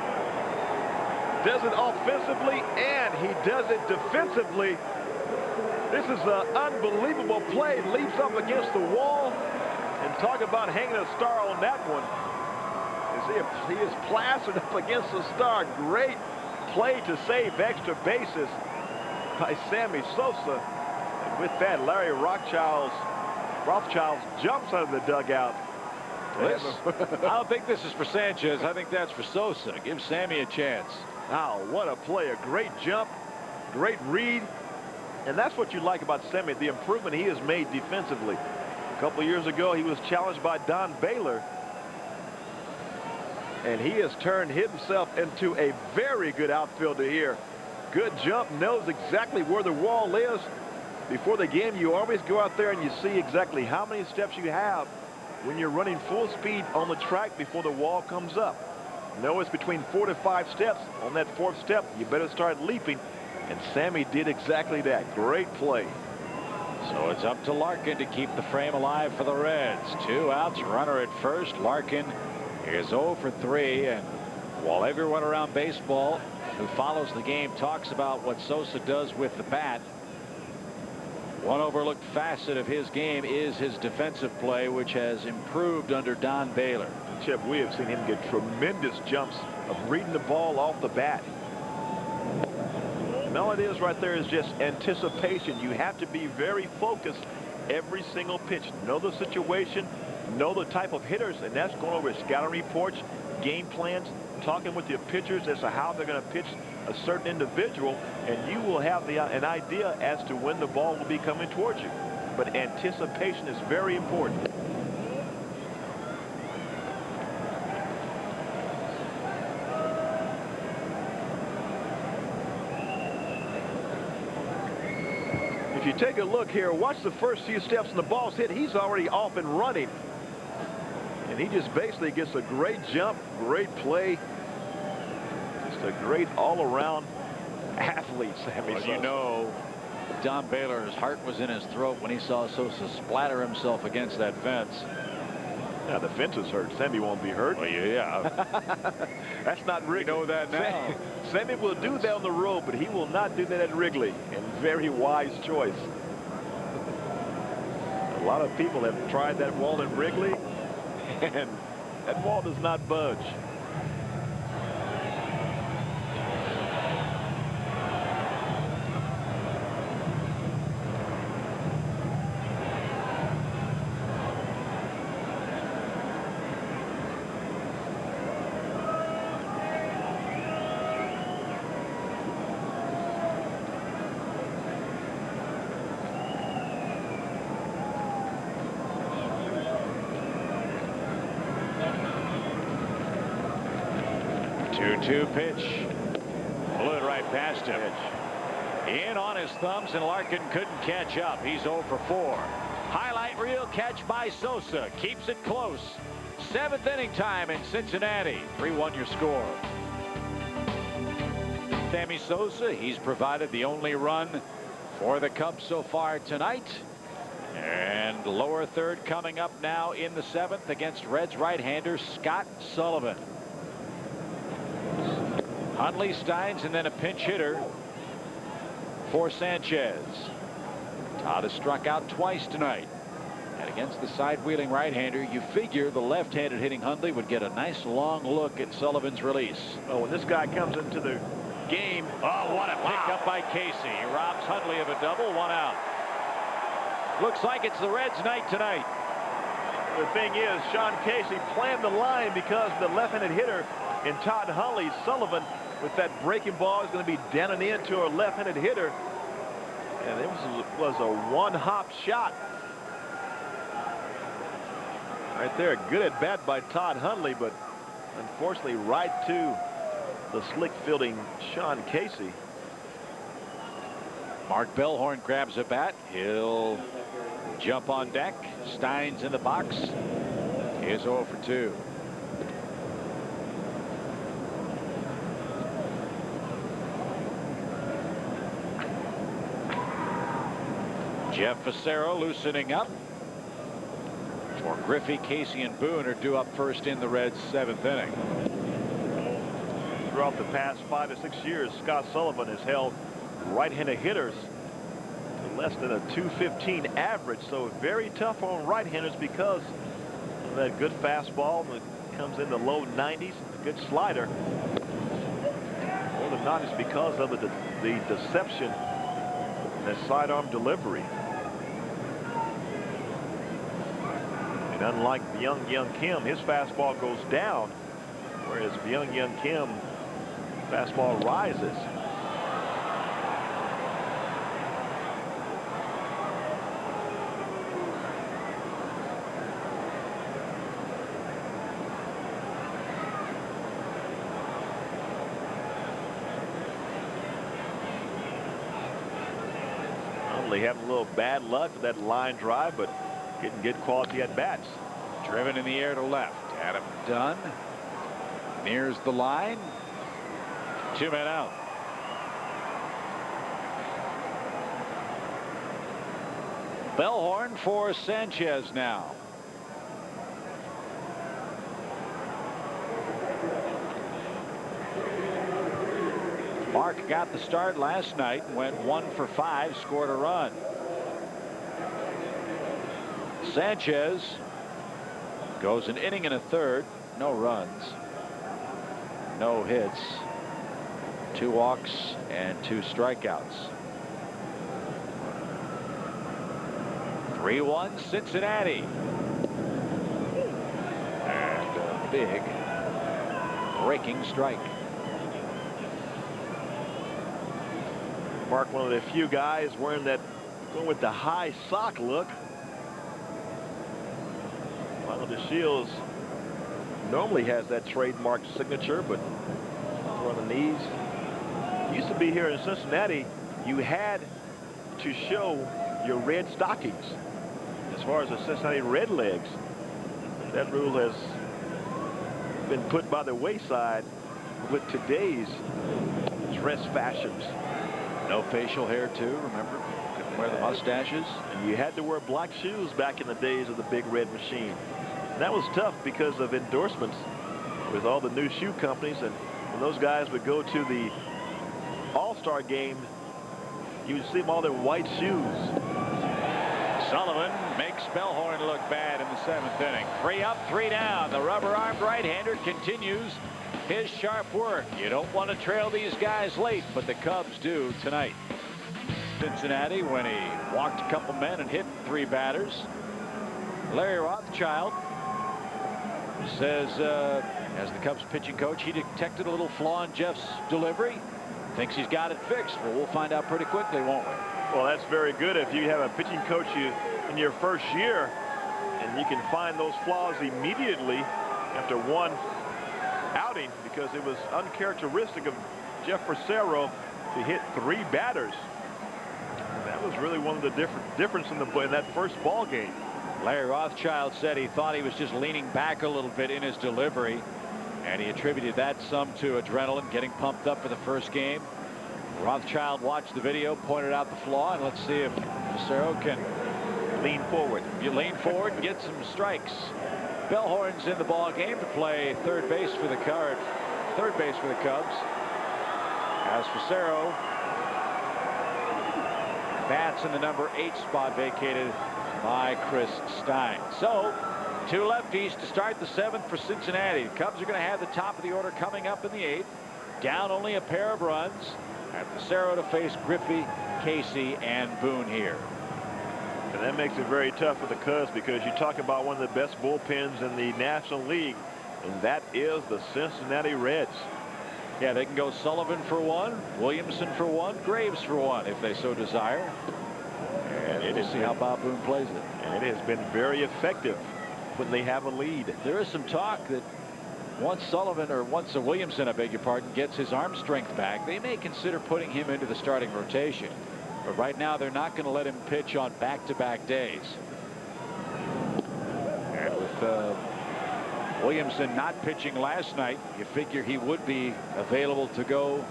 [SPEAKER 3] Does it offensively, and he does it defensively. This is an unbelievable play. Leaps up against the wall, and talk about hanging a star on that one. He is plastered up against the star. Great play to save extra bases by Sammy Sosa. And with that, Larry Rothschild jumps out of the dugout.
[SPEAKER 2] I don't think this is for Sanchez. I think that's for Sosa. Give Sammy a chance.
[SPEAKER 3] Wow, what a play. A great jump, great read. And that's what you like about Sammy, the improvement he has made defensively. A couple of years ago, he was challenged by Don Baylor. And he has turned himself into a very good outfielder here. Good jump, knows exactly where the wall is. Before the game, you always go out there and you see exactly how many steps you have when you're running full speed on the track before the wall comes up. Know it's between 4 to 5 steps. On that 4th step, you better start leaping. And Sammy did exactly that. Great play.
[SPEAKER 2] So it's up to Larkin to keep the frame alive for the Reds. 2 outs, runner at first. Larkin is 0 for 3. And while everyone around baseball who follows the game talks about what Sosa does with the bat, one overlooked facet of his game is his defensive play, which has improved under Don Baylor.
[SPEAKER 3] Chip, we have seen him get tremendous jumps of reading the ball off the bat. And all it is right there is just anticipation. You have to be very focused every single pitch. Know the situation, know the type of hitters, and that's going over scouting reports, game plans, talking with your pitchers as to how they're going to pitch a certain individual, and you will have an idea as to when the ball will be coming towards you. But anticipation is very important. If you take a look here, watch the first few steps and the ball's hit. He's already off and running. And he just basically gets a great jump, great play. Just a great all-around athlete, Sammy Sosa.
[SPEAKER 2] You know, Don Baylor's heart was in his throat when he saw Sosa splatter himself against that fence.
[SPEAKER 3] Now the fence is hurt. Sammy won't be hurt.
[SPEAKER 2] Well, yeah.
[SPEAKER 3] That's not Wrigley.
[SPEAKER 2] We know that now.
[SPEAKER 3] Sammy will do that on the road, but he will not do that at Wrigley. And very wise choice. A lot of people have tried that wall at Wrigley, and that wall does not budge.
[SPEAKER 2] Two pitch. Blew it right past him. In on his thumbs, and Larkin couldn't catch up. He's 0 for 4. Highlight reel catch by Sosa. Keeps it close. 7th inning time in Cincinnati. 3-1 your score. Sammy Sosa, he's provided the only run for the Cubs so far tonight. And lower third coming up now in the 7th against Reds right-hander Scott Sullivan. Huntley, Steins, and then a pinch hitter for Sanchez. Todd has struck out twice tonight. And against the side-wheeling right-hander, you figure the left-handed hitting Hundley would get a nice long look at Sullivan's release.
[SPEAKER 3] Oh, when this guy comes into the game.
[SPEAKER 2] Oh, what a pickup by Casey. He robs Hundley of a double, 1 out. Looks like it's the Reds' night tonight.
[SPEAKER 3] The thing is, Sean Casey planned the line because the left-handed hitter in Todd Hundley, Sullivan, with that breaking ball, is going to be down and in to a left-handed hitter. And it was a one-hop shot. Right there, good at bat by Todd Hundley, but unfortunately right to the slick fielding Sean Casey.
[SPEAKER 2] Mark Bellhorn grabs a bat. He'll jump on deck. Stein's in the box. He's 0 for 2. Jeff Fassero loosening up. For Griffey, Casey, and Boone are due up first in the Reds' 7th inning.
[SPEAKER 3] Throughout the past 5 to 6 years, Scott Sullivan has held right-handed hitters to less than a .215 average, so very tough on right-handers because of that good fastball that comes in the low 90s, a good slider. More than not, it's because of the deception, that sidearm delivery. And unlike Young Kim, his fastball goes down, whereas Young Kim fastball rises. Only having a little bad luck with that line drive, but getting good quality at bats.
[SPEAKER 2] Driven in the air to left. Adam Dunn nears the line. 2 men out. Bellhorn for Sanchez now. Mark got the start last night, went 1 for 5, scored a run. Sanchez goes an inning and a third, no runs, no hits, 2 walks and 2 strikeouts. 3-1 Cincinnati. And a big breaking strike.
[SPEAKER 3] Mark, one of the few guys wearing that, going with the high sock look. Ronald DeShields normally has that trademark signature, but on the knees. Used to be here in Cincinnati, you had to show your red stockings as far as the Cincinnati Redlegs. That rule has been put by the wayside with today's dress fashions.
[SPEAKER 2] No facial hair too, remember? Couldn't wear the mustaches.
[SPEAKER 3] And you had to wear black shoes back in the days of the Big Red Machine. And that was tough because of endorsements with all the new shoe companies, and when those guys would go to the All-Star game, you would see them all their white shoes.
[SPEAKER 2] Sullivan makes Bellhorn look bad in the 7th inning. 3 up, 3 down. The rubber-armed right-hander continues his sharp work. You don't want to trail these guys late, but the Cubs do tonight. Cincinnati, when he walked a couple men and hit 3 batters. Larry Rothschild says, as the Cubs pitching coach, he detected a little flaw in Jeff's delivery. Thinks he's got it fixed. Well, we'll find out pretty quickly, won't we?
[SPEAKER 3] Well, that's very good if you have a pitching coach in your first year and you can find those flaws immediately after one outing, because it was uncharacteristic of Jeff Fassero to hit 3 batters. That was really one of the difference in that first ball game.
[SPEAKER 2] Larry Rothschild said he thought he was just leaning back a little bit in his delivery, and he attributed that some to adrenaline, getting pumped up for the first game. Rothschild watched the video, pointed out the flaw, and let's see if Fassero can
[SPEAKER 3] lean forward.
[SPEAKER 2] You lean forward and get some strikes. Bellhorn's in the ball game to play third base for the Cubs. As Fassero bats in the number 8 spot vacated by Chris Stein. So 2 lefties to start the 7th for Cincinnati. The Cubs are going to have the top of the order coming up in the 8th. Down only a pair of runs. Have Fassero to face Griffey, Casey, and Boone here.
[SPEAKER 3] And that makes it very tough for the Cubs because you talk about one of the best bullpens in the National League, and that is the Cincinnati Reds.
[SPEAKER 2] Yeah, they can go Sullivan for 1, Williamson for 1, Graves for 1 if they so desire. And we'll see how Bob Boone plays it.
[SPEAKER 3] And it has been very effective when they have a lead.
[SPEAKER 2] There is some talk that once Williamson, I beg your pardon, gets his arm strength back, they may consider putting him into the starting rotation. But right now, they're not going to let him pitch on back-to-back days. And with Williamson not pitching last night, you figure he would be available to go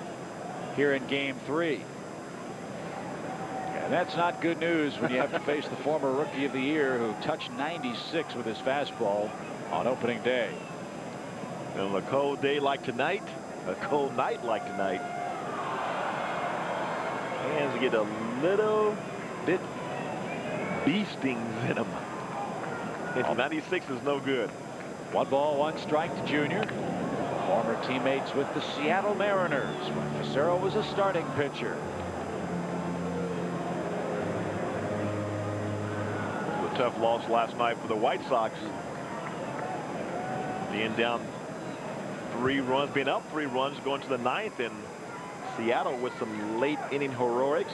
[SPEAKER 2] here in Game 3. And that's not good news when you have to face the former Rookie of the Year who touched 96 with his fastball on opening day.
[SPEAKER 3] And on a cold day like tonight, a cold night like tonight, hands get a little bit bee stings in them. And 96 is no good.
[SPEAKER 2] 1 ball, 1 strike to Junior. Former teammates with the Seattle Mariners when Fassero was a starting pitcher.
[SPEAKER 3] A tough loss last night for the White Sox. Being down 3 runs, being up 3 runs, going to the 9th, and Seattle with some late inning heroics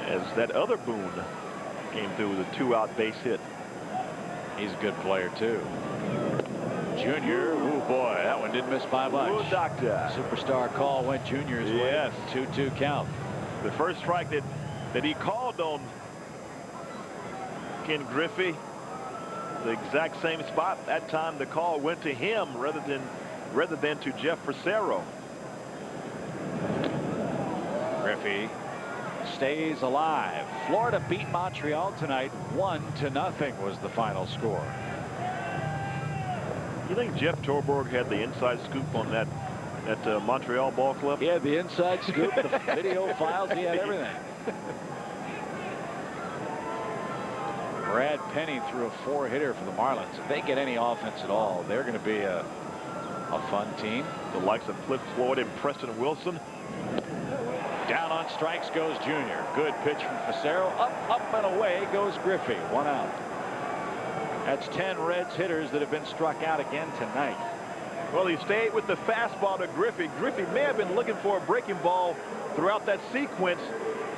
[SPEAKER 3] as that other Boone came through with a 2-out base hit.
[SPEAKER 2] He's a good player too. Junior, oh boy, that one didn't miss by much.
[SPEAKER 3] Ooh, doctor.
[SPEAKER 2] Superstar call went Junior's way.
[SPEAKER 3] Yes.
[SPEAKER 2] 2-2 count.
[SPEAKER 3] The first strike that he called on Ken Griffey, the exact same spot. That time the call went to him rather than to Jeff Fassero.
[SPEAKER 2] Griffey stays alive. Florida beat Montreal tonight. 1-0 was the final score.
[SPEAKER 3] You think Jeff Torborg had the inside scoop on that Montreal ball club?
[SPEAKER 2] He had the inside scoop, the video files, he had everything. Brad Penny threw a 4-hitter for the Marlins. If they get any offense at all, they're going to be a fun team.
[SPEAKER 3] The likes of Cliff Floyd and Preston Wilson.
[SPEAKER 2] Down on strikes goes Junior. Good pitch from Fassero. Up and away goes Griffey. 1 out. That's 10 Reds hitters that have been struck out again tonight.
[SPEAKER 3] Well, he stayed with the fastball to Griffey. Griffey may have been looking for a breaking ball throughout that sequence,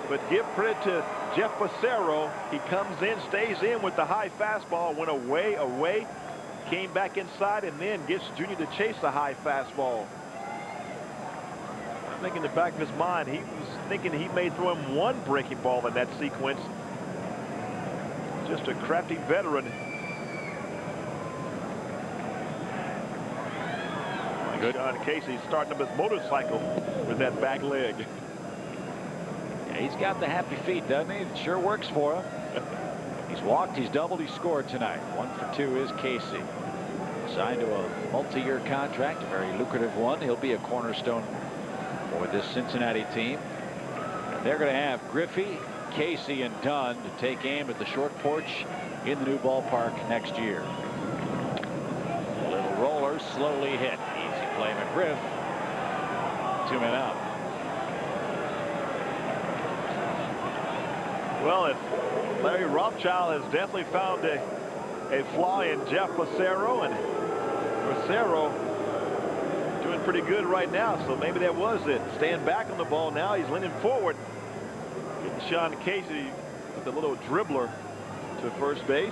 [SPEAKER 3] but give credit to Jeff Fassero. He comes in, stays in with the high fastball, went away, came back inside, and then gets Junior to chase the high fastball. I think in the back of his mind, he was thinking he may throw him 1 breaking ball in that sequence. Just a crafty veteran. Good. John Casey starting up his motorcycle with that back leg.
[SPEAKER 2] Yeah, he's got the happy feet, doesn't he? It sure works for him. He's walked, he's doubled, he's scored tonight. 1 for 2 is Casey. Signed to a multi-year contract, a very lucrative one. He'll be a cornerstone for this Cincinnati team. And they're going to have Griffey, Casey, and Dunn to take aim at the short porch in the new ballpark next year. A little roller, slowly hit. Easy play, McGriff. 2 men out.
[SPEAKER 3] Well, if Larry Rothschild has definitely found a flaw in Jeff Fassero, and Fassero doing pretty good right now, so maybe that was it. Staying back on the ball now, he's leaning forward. Getting Sean Casey with a little dribbler to first base.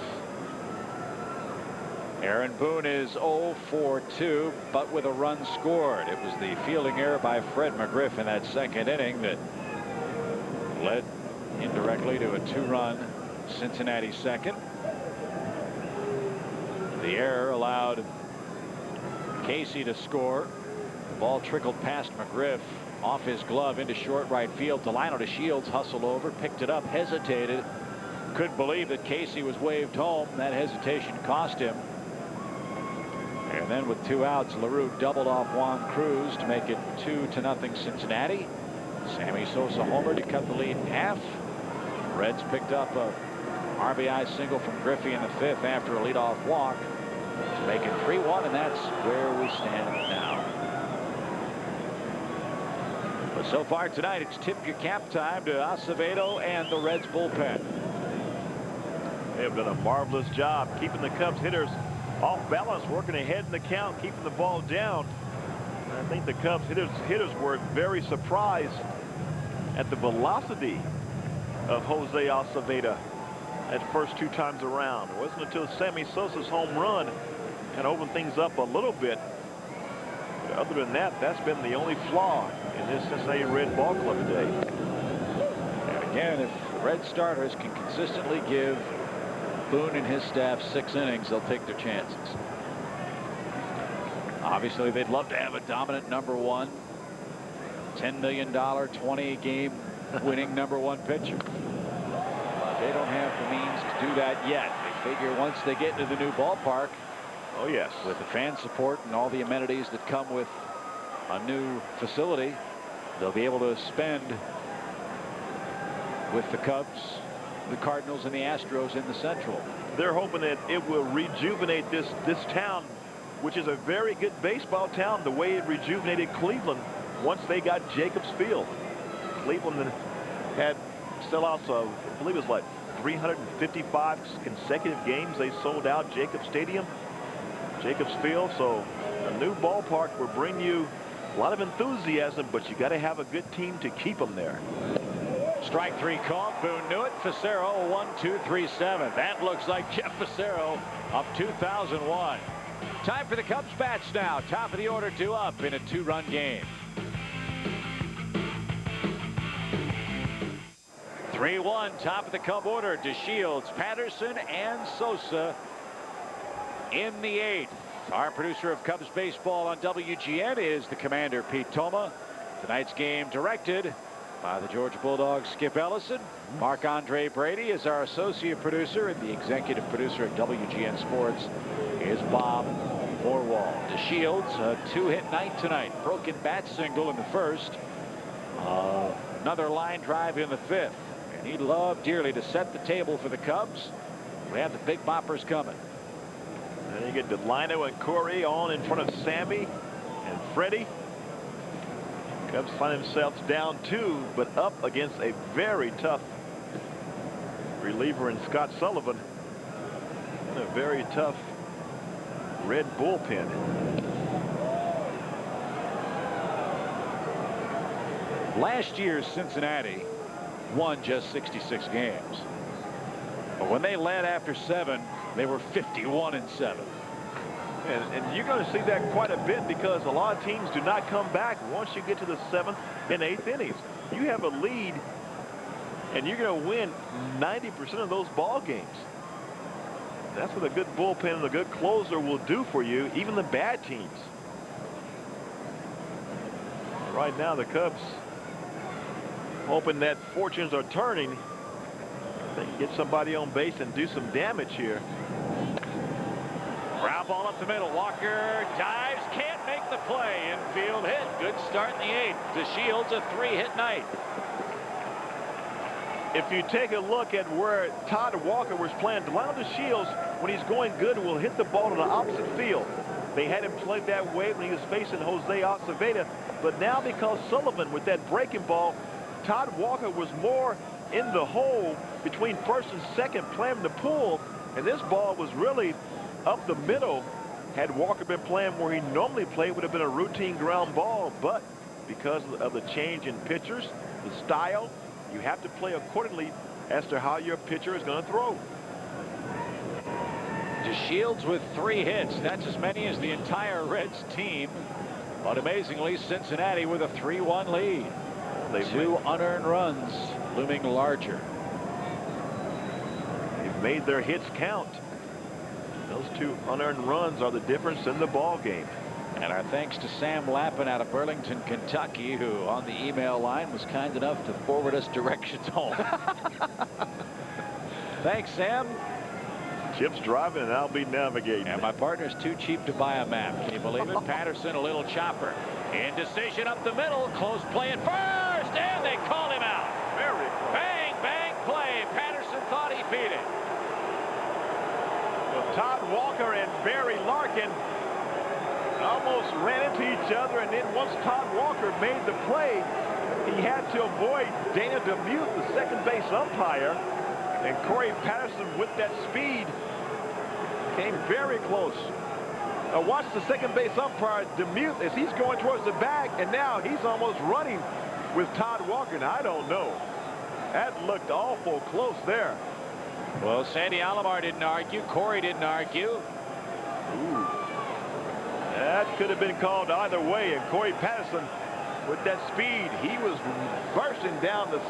[SPEAKER 2] Aaron Boone is 0 for 2, but with a run scored. It was the fielding error by Fred McGriff in that 2nd inning that led indirectly to a 2-run Cincinnati 2nd. The error allowed Casey to score. The ball trickled past McGriff off his glove into short right field. Delino to Shields hustled over, picked it up, hesitated. Couldn't believe that Casey was waved home. That hesitation cost him. And then with 2 outs, LaRue doubled off Juan Cruz to make it 2-0 Cincinnati. Sammy Sosa homer to cut the lead in half. Reds picked up a RBI single from Griffey in the 5th after a leadoff walk to make it 3-1, and that's where we stand now. But so far tonight, it's tip your cap time to Acevedo and the Reds bullpen.
[SPEAKER 3] They have done a marvelous job keeping the Cubs hitters off balance, working ahead in the count, keeping the ball down. And I think the Cubs hitters were very surprised at the velocity of Jose Acevedo at first 2 times around. It wasn't until Sammy Sosa's home run kind of opened things up a little bit. But other than that, that's been the only flaw in this Cincinnati Red ball club today.
[SPEAKER 2] And again, if the Red starters can consistently give Boone and his staff 6 innings, they'll take their chances. Obviously, they'd love to have a dominant number 1, $10 million, 20-game winning #1 pitcher. But they don't have the means to do that yet. They figure once they get into the new ballpark,
[SPEAKER 3] oh yes,
[SPEAKER 2] with the fan support and all the amenities that come with a new facility, they'll be able to spend with the Cubs, the Cardinals, and the Astros in the Central.
[SPEAKER 3] They're hoping that it will rejuvenate this town, which is a very good baseball town, the way it rejuvenated Cleveland once they got Jacobs Field. Cleveland had sellouts of, I believe it was like 355 consecutive games they sold out Jacobs Stadium, Jacobs Field. So a new ballpark will bring you a lot of enthusiasm, but you got to have a good team to keep them there.
[SPEAKER 2] Strike 3 called. Boone knew it. Facero 1-2-3-7. That looks like Jeff Facero of 2001. Time for the Cubs bats now. Top of the order, 2 up in a 2-run game. 3-1, top of the Cub order. DeShields, Patterson, and Sosa in the 8th. Our producer of Cubs baseball on WGN is the commander, Pete Toma. Tonight's game directed by the Georgia Bulldogs, Skip Ellison. Marc-Andre Brady is our associate producer, and the executive producer at WGN Sports is Bob Morwald. DeShields, a 2-hit night tonight. Broken bat single in the 1st. Another line drive in the 5th. And he'd love dearly to set the table for the Cubs. We have the big boppers coming.
[SPEAKER 3] And you get Delino and Corey on in front of Sammy and Freddie. Cubs find themselves down 2, but up against a very tough reliever in Scott Sullivan and a very tough Red bullpen.
[SPEAKER 2] Last year's Cincinnati won just 66 games. But when they led after 7, they were 51-7.
[SPEAKER 3] And you're going to see that quite a bit because a lot of teams do not come back once you get to the 7th and 8th innings. You have a lead, and you're going to win 90% of those ball games. That's what a good bullpen and a good closer will do for you, even the bad teams. Right now, the Cubs hoping that fortunes are turning. They can get somebody on base and do some damage here.
[SPEAKER 2] Ground ball up the middle. Walker dives, can't make the play. Infield hit. Good start in the 8th. DeShields, a 3-hit night.
[SPEAKER 3] If you take a look at where Todd Walker was playing, Delino DeShields, when he's going good, will hit the ball to the opposite field. They had him play that way when he was facing Jose Acevedo, but now because Sullivan with that breaking ball, Todd Walker was more in the hole between first and second, playing the pull, and this ball was really up the middle. Had Walker been playing where he normally played, would have been a routine ground ball, but because of the change in pitchers, the style, you have to play accordingly as to how your pitcher is going to throw.
[SPEAKER 2] DeShields with 3 hits. That's as many as the entire Reds team. But amazingly, Cincinnati with a 3-1 lead.
[SPEAKER 3] They've
[SPEAKER 2] 2 unearned runs looming larger.
[SPEAKER 3] They've made their hits count. Those 2 unearned runs are the difference in the ball game.
[SPEAKER 2] And our thanks to Sam Lappin out of Burlington, Kentucky, who on the email line was kind enough to forward us directions home. Thanks, Sam.
[SPEAKER 3] Chip's driving and I'll be navigating.
[SPEAKER 2] And my partner's too cheap to buy a map. Can you believe it? Patterson, a little chopper. Indecision up the middle. Close play at first. And they call him out.
[SPEAKER 3] Very close.
[SPEAKER 2] Bang, bang, play.
[SPEAKER 3] Walker and Barry Larkin almost ran into each other, and then once Todd Walker made the play, he had to avoid Dana DeMute, the second base umpire, and Corey Patterson with that speed came very close. Now watch the second base umpire DeMute as he's going towards the bag, and now he's almost running with Todd Walker. And I don't know. That looked awful close there.
[SPEAKER 2] Well, Sandy Alomar didn't argue. Corey didn't argue.
[SPEAKER 3] Ooh. That could have been called either way, and Corey Patterson with that speed, he was bursting down the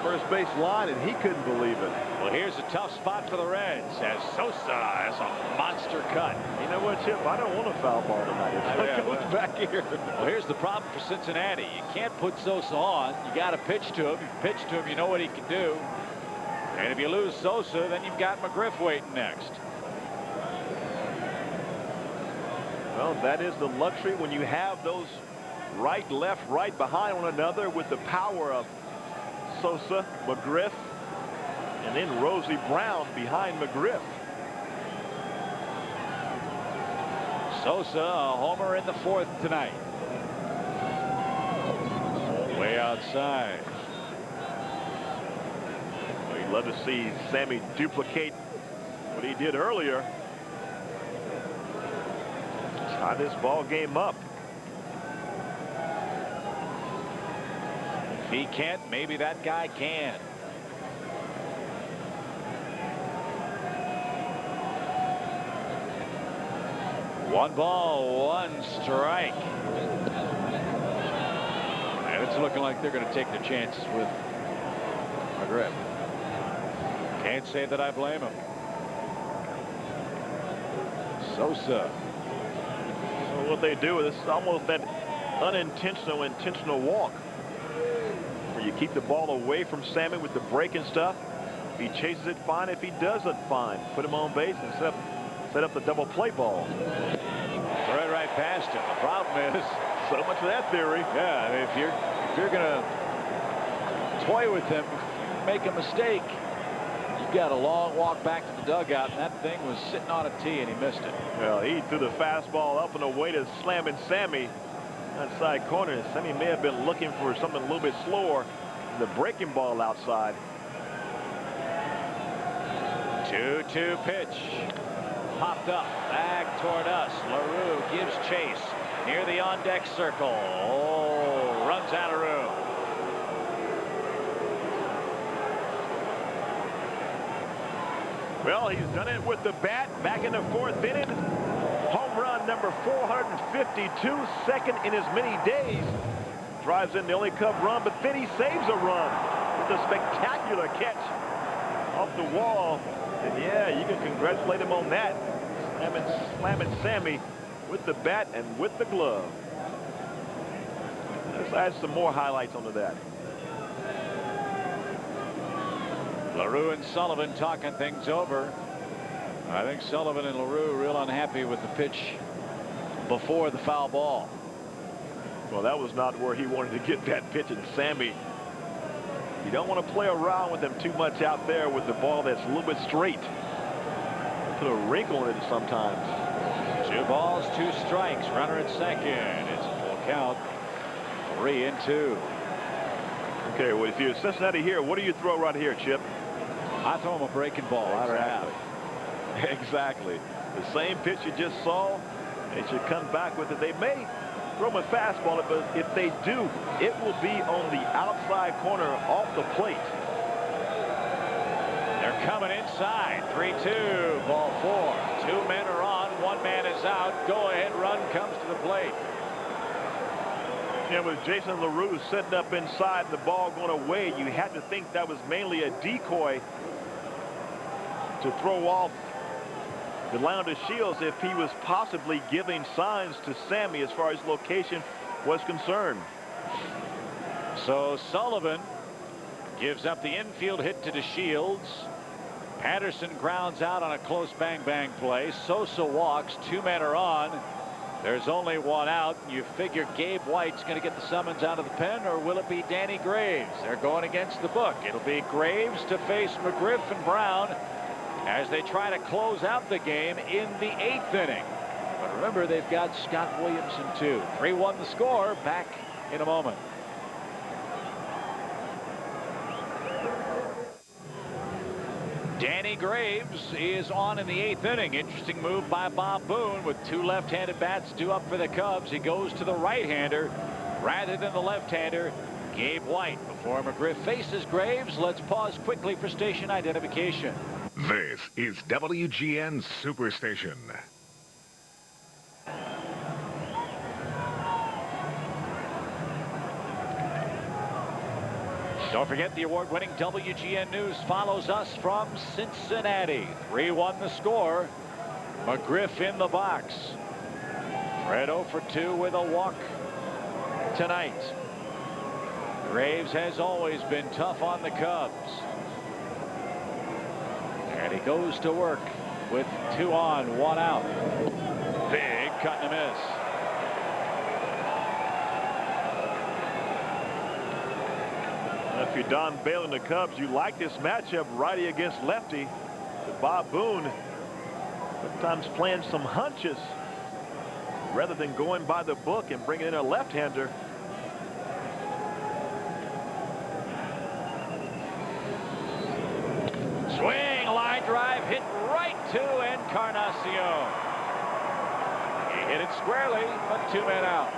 [SPEAKER 3] first base line, and he couldn't believe it.
[SPEAKER 2] Well, here's a tough spot for the Reds as Sosa has a monster cut.
[SPEAKER 3] You know what, Chip? I don't want a foul ball tonight. It goes back here.
[SPEAKER 2] Well, here's the problem for Cincinnati. You can't put Sosa on. You got to pitch to him. If you pitch to him, you know what he can do. And if you lose Sosa, then you've got McGriff waiting next.
[SPEAKER 3] Well, that is the luxury when you have those right, left, right behind one another with the power of Sosa, McGriff, and then Rosie Brown behind McGriff.
[SPEAKER 2] Sosa, a homer in the fourth tonight. Way outside.
[SPEAKER 3] Well, you'd love to see Sammy duplicate what he did earlier. Tie this ball game up.
[SPEAKER 2] If he can't, maybe that guy can. One ball, one strike. And it's looking like they're going to take their chances with McGriff. Can't say that I blame him. Sosa.
[SPEAKER 3] Well, what they do is almost that unintentional intentional walk, where you keep the ball away from Sammy with the break and stuff. If he chases it, fine. If he doesn't, fine. Put him on base and set up the double play ball.
[SPEAKER 2] Throw it right past him. The problem is
[SPEAKER 3] so much of that theory.
[SPEAKER 2] Yeah, I mean, if you're going to toy with him, if you make a mistake, you've got a long walk back to the dugout, and that thing was sitting on a tee, and he missed it.
[SPEAKER 3] Well, he threw the fastball up and away to slamming Sammy outside corner. Sammy may have been looking for something a little bit slower than the breaking ball outside.
[SPEAKER 2] 2-2 pitch. Popped up, back toward us. LaRue gives chase near the on-deck circle. Oh, runs out of room.
[SPEAKER 3] Well, he's done it with the bat back in the fourth inning. Home run number 452, second in as many days. Drives in the only Cub run, but then he saves a run with a spectacular catch off the wall. And yeah, you can congratulate him on that. Slamming Sammy with the bat and with the glove. Let's add some more highlights onto that.
[SPEAKER 2] LaRue and Sullivan talking things over. I think Sullivan and LaRue real unhappy with the pitch before the foul ball.
[SPEAKER 3] Well, that was not where he wanted to get that pitch, and Sammy, you don't want to play around with him too much out there with the ball that's a little bit straight. Put a wrinkle in it sometimes.
[SPEAKER 2] 2 balls, 2 strikes. Runner at second. It's a full count. 3-2.
[SPEAKER 3] Okay, well, if you're Cincinnati here, what do you throw right here, Chip?
[SPEAKER 2] I throw him a breaking ball.
[SPEAKER 3] Exactly. Exactly. The same pitch you just saw, they should come back with it. They may throw him a fastball, but if they do, it will be on the outside corner off the plate.
[SPEAKER 2] They're coming inside. 3-2. Ball 4. 2 men are on. 1 man is out. Go-ahead run comes to the plate.
[SPEAKER 3] Yeah, with Jason LaRue sitting up inside and the ball going away, you had to think that was mainly a decoy to throw off Delano Shields if he was possibly giving signs to Sammy as far as location was concerned.
[SPEAKER 2] So Sullivan gives up the infield hit to DeShields. Patterson grounds out on a close bang-bang play. Sosa walks. 2 men are on. There's only 1 out. You figure Gabe White's going to get the summons out of the pen, or will it be Danny Graves? They're going against the book. It'll be Graves to face McGriff and Brown. as they try to close out the game in the 8th inning. But remember, they've got Scott Williamson too. 3-1 the score. Back in a moment. Danny Graves is on in the 8th inning. Interesting move by Bob Boone with 2 left-handed bats due up for the Cubs. He goes to the right-hander rather than the left-hander, Gabe White. Before McGriff faces Graves, let's pause quickly for station identification.
[SPEAKER 1] This is WGN Superstation.
[SPEAKER 2] Don't forget the award-winning WGN News follows us from Cincinnati. 3-1 the score. McGriff in the box. Fred 0 for 2 with a walk tonight. Graves has always been tough on the Cubs. And he goes to work with 2 on, 1 out. Big cut and a miss.
[SPEAKER 3] If you're Don Bale and the Cubs, you like this matchup, righty against lefty. But Bob Boone sometimes playing some hunches rather than going by the book and bringing in a left-hander.
[SPEAKER 2] Swing, line drive, hit right to Encarnacion. He hit it squarely, but 2 men out.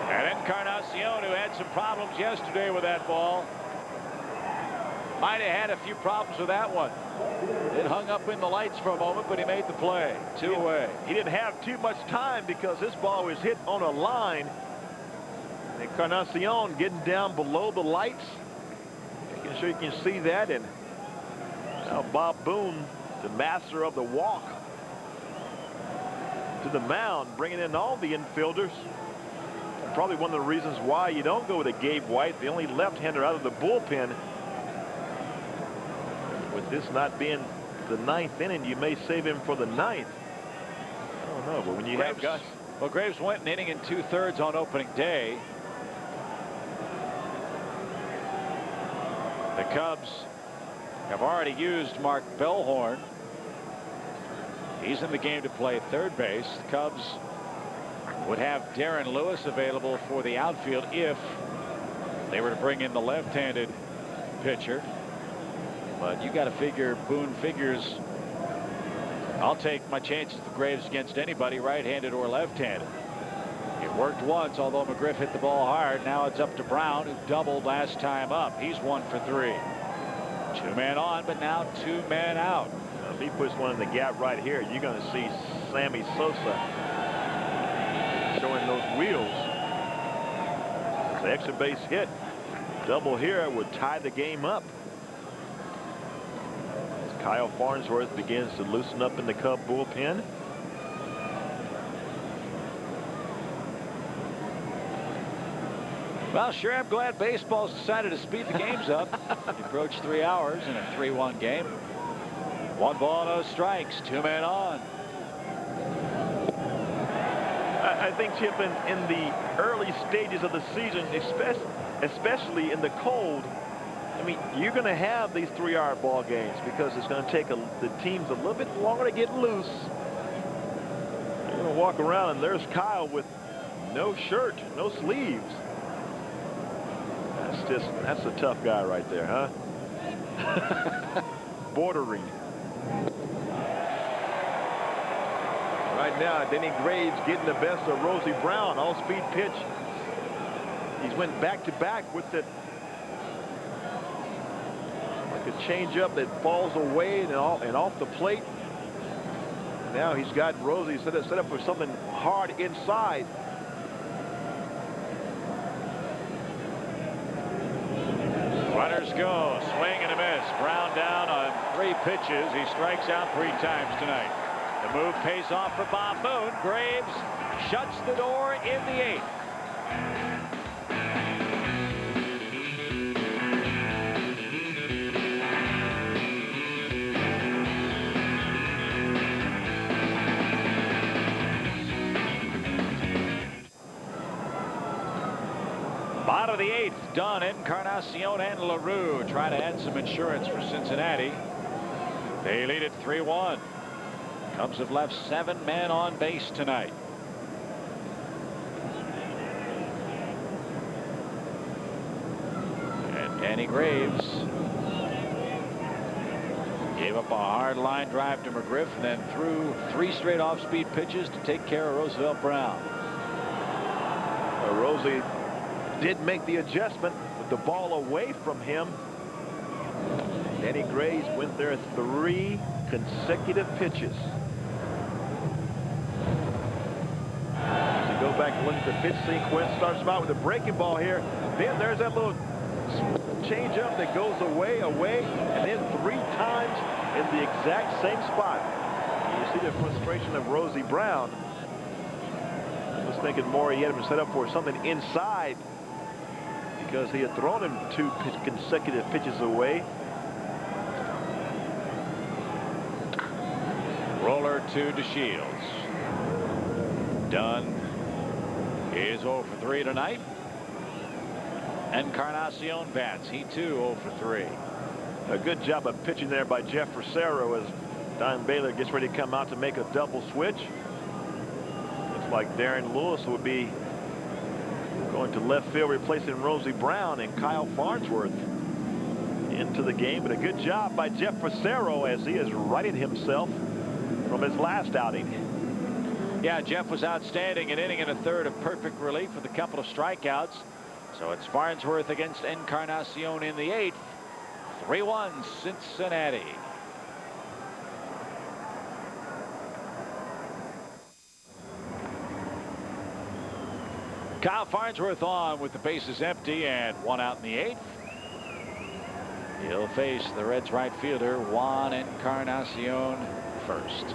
[SPEAKER 2] And Encarnacion, who had some problems yesterday with that ball, might have had a few problems with that one. It hung up in the lights for a moment, but he made the play. 2 away.
[SPEAKER 3] He didn't have too much time because this ball was hit on a line. Encarnacion getting down below the lights. Making sure you can see that. And now Bob Boone, the master of the walk, to the mound, bringing in all the infielders. Probably one of the reasons why you don't go with a Gabe White, the only left-hander out of the bullpen. With this not being the 9th inning, you may save him for the 9th. I don't know, but when you have guys.
[SPEAKER 2] Well, Graves went an inning and 2/3 on opening day. The Cubs have already used Mark Bellhorn. He's in the game to play third base. The Cubs would have Darren Lewis available for the outfield if they were to bring in the left-handed pitcher. But you got to figure Boone figures I'll take my chances with Graves against anybody, right-handed or left-handed. It worked once, although McGriff hit the ball hard. Now it's up to Brown, who doubled last time up. He's 1 for 3. 2 men on, but now 2 men out.
[SPEAKER 3] If he puts one in the gap right here, you're going to see Sammy Sosa showing those wheels. The extra base hit. Double here would tie the game up. As Kyle Farnsworth begins to loosen up in the Cub bullpen.
[SPEAKER 2] Well, sure, I'm glad baseball's decided to speed the games up. Approach 3 hours in a 3-1 game. 1 ball, no strikes, 2 men on.
[SPEAKER 3] I think, Chip, in the early stages of the season, especially in the cold, I mean, you're going to have these 3-hour ball games because it's going to take the teams a little bit longer to get loose. You're going to walk around, and there's Kyle with no shirt, no sleeves. That's a tough guy right there, huh? Bordering. Right now, Denny Graves getting the best of Rosie Brown. All-speed pitch. He's went back-to-back with it. Like a change-up that falls away and off the plate. Now he's got Rosie set up for something hard inside.
[SPEAKER 2] Runners go. Swing and a miss. Brown down on 3 pitches. He strikes out 3 times tonight. The move pays off for Bob Boone. Graves shuts the door in the 8th. Bottom of the 8th done. Encarnacion and LaRue try to add some insurance for Cincinnati. They lead it 3-1. Cubs have left 7 men on base tonight. And Danny Graves gave up a hard line drive to McGriff and then threw 3 straight off-speed pitches to take care of Roosevelt Brown.
[SPEAKER 3] Rosie did make the adjustment with the ball away from him. Danny Graves went there 3 consecutive pitches. As you go back and look at the pitch sequence, starts him out with a breaking ball here. Then there's that little change up that goes away, and then 3 times in the exact same spot. You see the frustration of Rosie Brown. I was thinking more he had him set up for something inside because he had thrown him 2 consecutive pitches away.
[SPEAKER 2] Roller to DeShields. Dunn is 0 for 3 tonight. Encarnacion bats. He too 0 for 3.
[SPEAKER 3] A good job of pitching there by Jeff Rosero as Don Baylor gets ready to come out to make a double switch. Looks like Darren Lewis would be going to left field, replacing Rosie Brown, and Kyle Farnsworth into the game. But a good job by Jeff Rosero as he is righting himself from his last outing.
[SPEAKER 2] Yeah, Jeff was outstanding, an inning and a third of perfect relief with a couple of strikeouts. So it's Farnsworth against Encarnacion in the 8th. 3-1 Cincinnati. Kyle Farnsworth on with the bases empty and 1 out in the 8th. He'll face the Reds right fielder Juan Encarnacion first.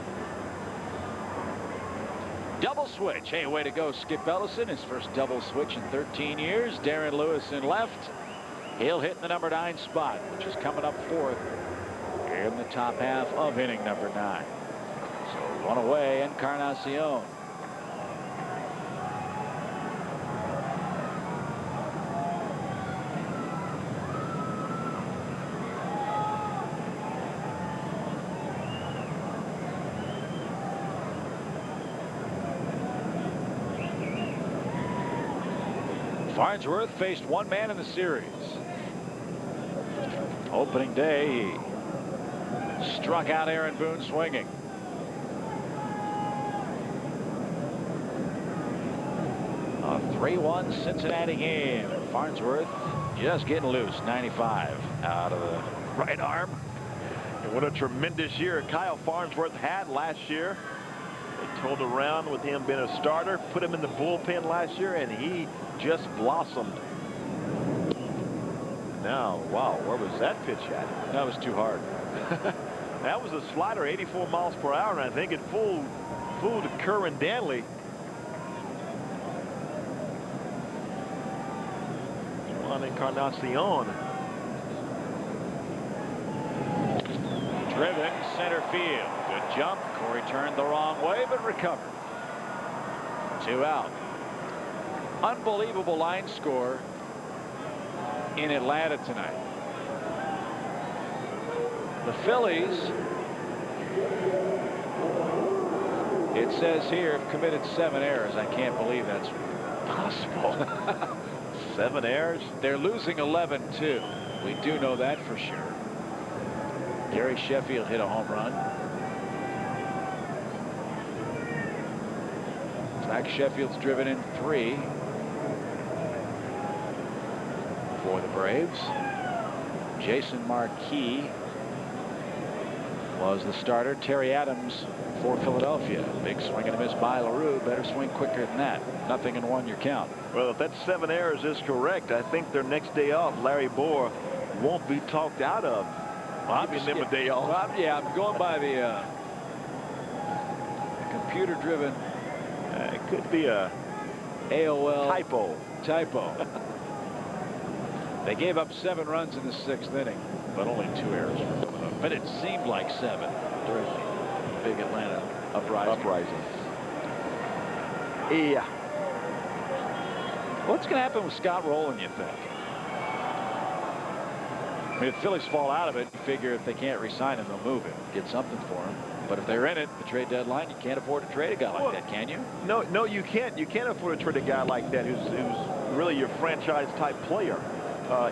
[SPEAKER 2] Double switch. Hey, way to go, Skip Ellison. His first double switch in 13 years. Darren Lewis in left. He'll hit the number 9 spot, which is coming up 4th in the top half of inning number 9. So 1 away, Encarnacion. Farnsworth faced 1 man in the series. Opening day, he struck out Aaron Boone swinging. A 3-1 Cincinnati game. Farnsworth just getting loose. 95 out of the right arm.
[SPEAKER 3] And what a tremendous year Kyle Farnsworth had last year. They turned around with him being a starter, put him in the bullpen last year, and he just blossomed. Now, wow, where was that pitch at?
[SPEAKER 2] That was too hard.
[SPEAKER 3] That was a slider, 84 miles per hour, and I think it fooled Curran Danley. Juan Encarnacion.
[SPEAKER 2] Driven center field. Good jump. Corey turned the wrong way, but recovered. 2 out. Unbelievable line score in Atlanta tonight. The Phillies, it says here, have committed 7 errors. I can't believe that's possible.
[SPEAKER 3] 7 errors?
[SPEAKER 2] They're losing 11-2. We do know that for sure. Gary Sheffield hit a home run. Zach Sheffield's driven in 3 for the Braves. Jason Marquis was the starter. Terry Adams for Philadelphia. Big swing and a miss by LaRue. Better swing quicker than that. Nothing in 1 your count.
[SPEAKER 3] Well, if that 7 errors is correct, I think their next day off, Larry Bohr won't be talked out of. Giving them a day off.
[SPEAKER 2] Well, yeah, I'm going by the computer-driven.
[SPEAKER 3] It could be a
[SPEAKER 2] AOL
[SPEAKER 3] typo.
[SPEAKER 2] They gave up 7 runs in the 6th inning, but only 2 errors. But it seemed like 7 during the big Atlanta uprising.
[SPEAKER 3] Yeah.
[SPEAKER 2] What's going to happen with Scott Rowland, you think? I mean, if the Phillies fall out of it, you figure if they can't re-sign him, they'll move him, get something for him. But if they're in it, the trade deadline, you can't afford to trade a guy like that, can you?
[SPEAKER 3] No, you can't. You can't afford to trade a guy like that who's really your franchise type player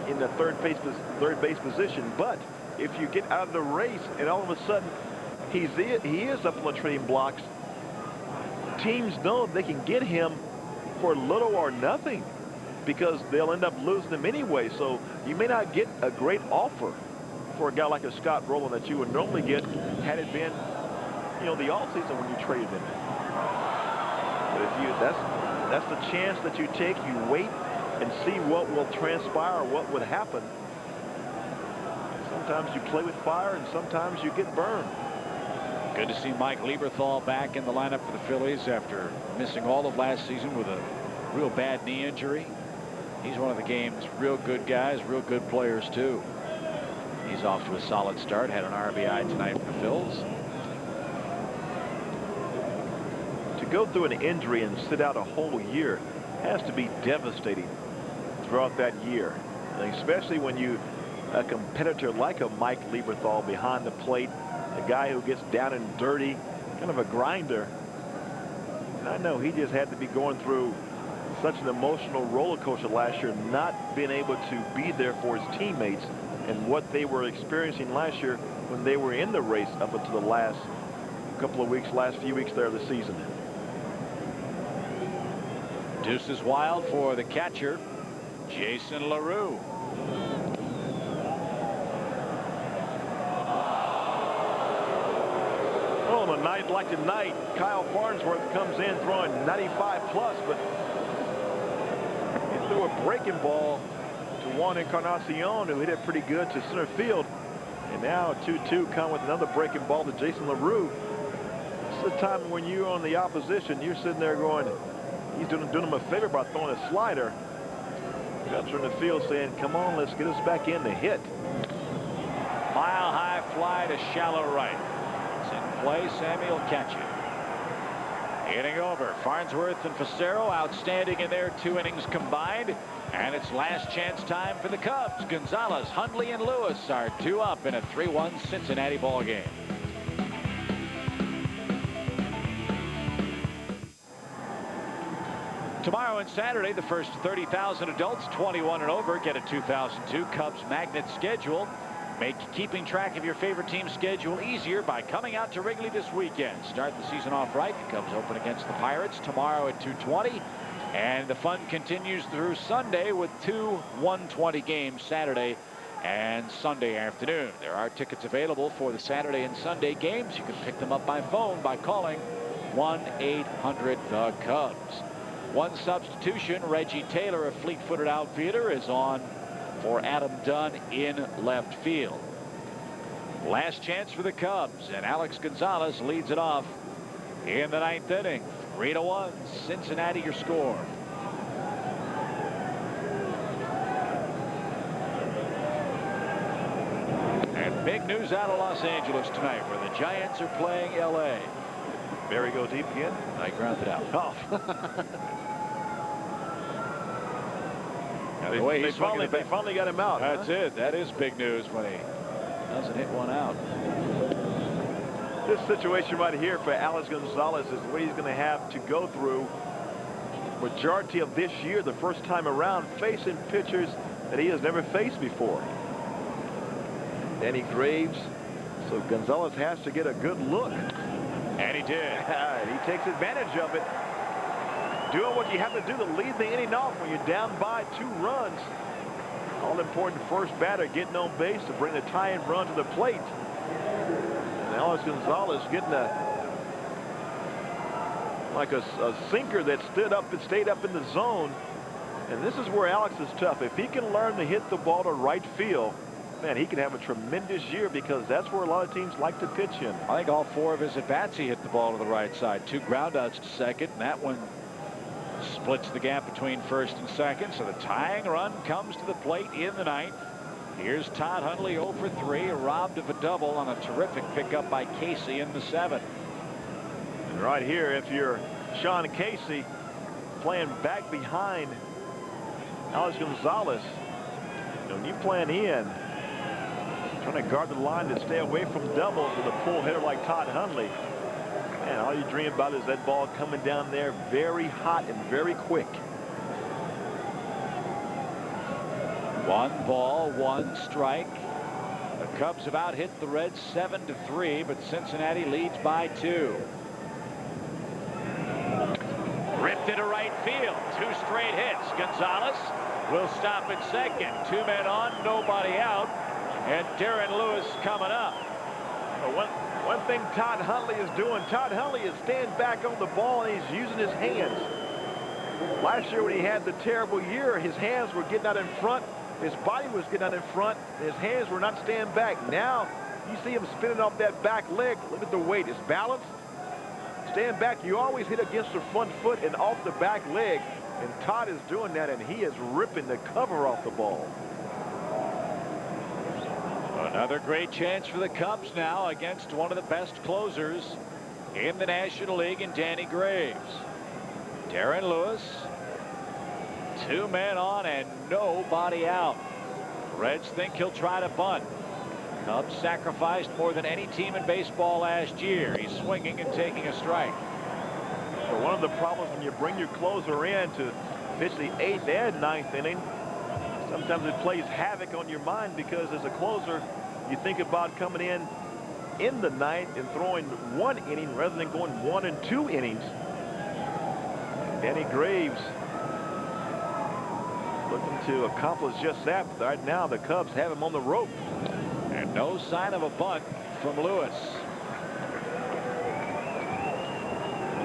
[SPEAKER 3] in the third base position. But if you get out of the race and all of a sudden he is up on the trading blocks, teams know they can get him for little or nothing because they'll end up losing him anyway. So you may not get a great offer for a guy like a Scott Rolen that you would normally get had it been, you know, the offseason when you traded him. But if you, that's the chance that you take. You wait and see what will transpire, what would happen. Sometimes you play with fire and sometimes you get burned.
[SPEAKER 2] Good to see Mike Lieberthal back in the lineup for the Phillies after missing all of last season with a real bad knee injury. He's one of the game's real good guys, real good players too. He's off to a solid start, had an RBI tonight for the Phils.
[SPEAKER 3] To go through an injury and sit out a whole year has to be devastating throughout that year, and especially when you a competitor like a Mike Lieberthal behind the plate, a guy who gets down and dirty, kind of a grinder. And I know he just had to be going through such an emotional roller coaster last year, not being able to be there for his teammates and what they were experiencing last year when they were in the race up until the last couple of weeks, last few weeks there of the season.
[SPEAKER 2] Deuces wild for the catcher, Jason LaRue.
[SPEAKER 3] Well, on a night like tonight, Kyle Farnsworth comes in throwing 95 plus, but he threw a breaking ball to Juan Encarnacion, who hit it pretty good to center field. And now 2-2 come with another breaking ball to Jason LaRue. This is a time when you're on the opposition, you're sitting there going, he's doing him a favor by throwing a slider. Guts are in the field saying, come on, let's get us back in to hit.
[SPEAKER 2] Mile high fly to shallow right. It's in play. Sammy will catch it. Hitting over. Farnsworth and Facero outstanding in their 2 innings combined. And it's last chance time for the Cubs. Gonzalez, Hundley, and Lewis are 2 up in a 3-1 Cincinnati ball game. Tomorrow and Saturday, the first 30,000 adults 21 and over get a 2002 Cubs Magnet schedule. Make keeping track of your favorite team's schedule easier by coming out to Wrigley this weekend. Start the season off right. The Cubs open against the Pirates tomorrow at 2:20. And the fun continues through Sunday with 2 1:20 games Saturday and Sunday afternoon. There are tickets available for the Saturday and Sunday games. You can pick them up by phone by calling 1-800-THE-CUBS. One substitution, Reggie Taylor, a fleet-footed outfielder, is on for Adam Dunn in left field. Last chance for the Cubs, and Alex Gonzalez leads it off in the 9th inning. 3-1, Cincinnati your score. And big news out of Los Angeles tonight, where the Giants are playing L.A.
[SPEAKER 3] Barry go deep again?
[SPEAKER 2] I grounded out.
[SPEAKER 3] Oh.
[SPEAKER 2] The way
[SPEAKER 3] they finally got him out.
[SPEAKER 2] That's it. That is big news when he doesn't hit one out.
[SPEAKER 3] This situation right here for Alex Gonzalez is what he's going to have to go through majority of this year, the first time around, facing pitchers that he has never faced before. Danny Graves. So Gonzalez has to get a good look.
[SPEAKER 2] And he did.
[SPEAKER 3] He takes advantage of it. Doing what you have to do to lead the inning off when you're down by 2 runs. All important first batter getting on base to bring the tying run to the plate. And Alex Gonzalez getting a sinker that stayed up in the zone. And this is where Alex is tough. If he can learn to hit the ball to right field, man, he can have a tremendous year because that's where a lot of teams like to pitch in.
[SPEAKER 2] I think all 4 of his at-bats he hit the ball to the right side. 2 groundouts to second, and that one splits the gap between first and second. So the tying run comes to the plate in the 9th. Here's Todd Hundley 0 for 3, robbed of a double on a terrific pickup by Casey in the 7th.
[SPEAKER 3] And right here, if you're Sean Casey playing back behind Alex Gonzalez, when you plan in, Trying to guard the line to stay away from doubles with a pull hitter like Todd Hundley. And all you dream about is that ball coming down there very hot and very quick.
[SPEAKER 2] 1 ball, 1 strike. The Cubs have out hit the Reds 7-3, but Cincinnati leads by 2. Ripped into right field. 2 straight hits. Gonzalez will stop at second. 2 men on, nobody out. And Darren Lewis coming up.
[SPEAKER 3] One thing Todd Hundley is doing, Todd Hundley is standing back on the ball and he's using his hands. Last year when he had the terrible year, his hands were getting out in front. His body was getting out in front. His hands were not standing back. Now you see him spinning off that back leg. Look at the weight. It's balanced. Stand back. You always hit against the front foot and off the back leg. And Todd is doing that, and he is ripping the cover off the ball.
[SPEAKER 2] Another great chance for the Cubs now against one of the best closers in the National League in Danny Graves. Darren Lewis. 2 men on and nobody out. Reds think he'll try to bunt. Cubs sacrificed more than any team in baseball last year. He's swinging and taking a strike.
[SPEAKER 3] So one of the problems when you bring your closer in to pitch the 8th and 9th inning, sometimes it plays havoc on your mind because as a closer, you think about coming in the 9th and throwing 1 inning rather than going 1 and 2 innings. Danny Graves looking to accomplish just that. Right now, the Cubs have him on the rope.
[SPEAKER 2] And no sign of a bunt from Lewis.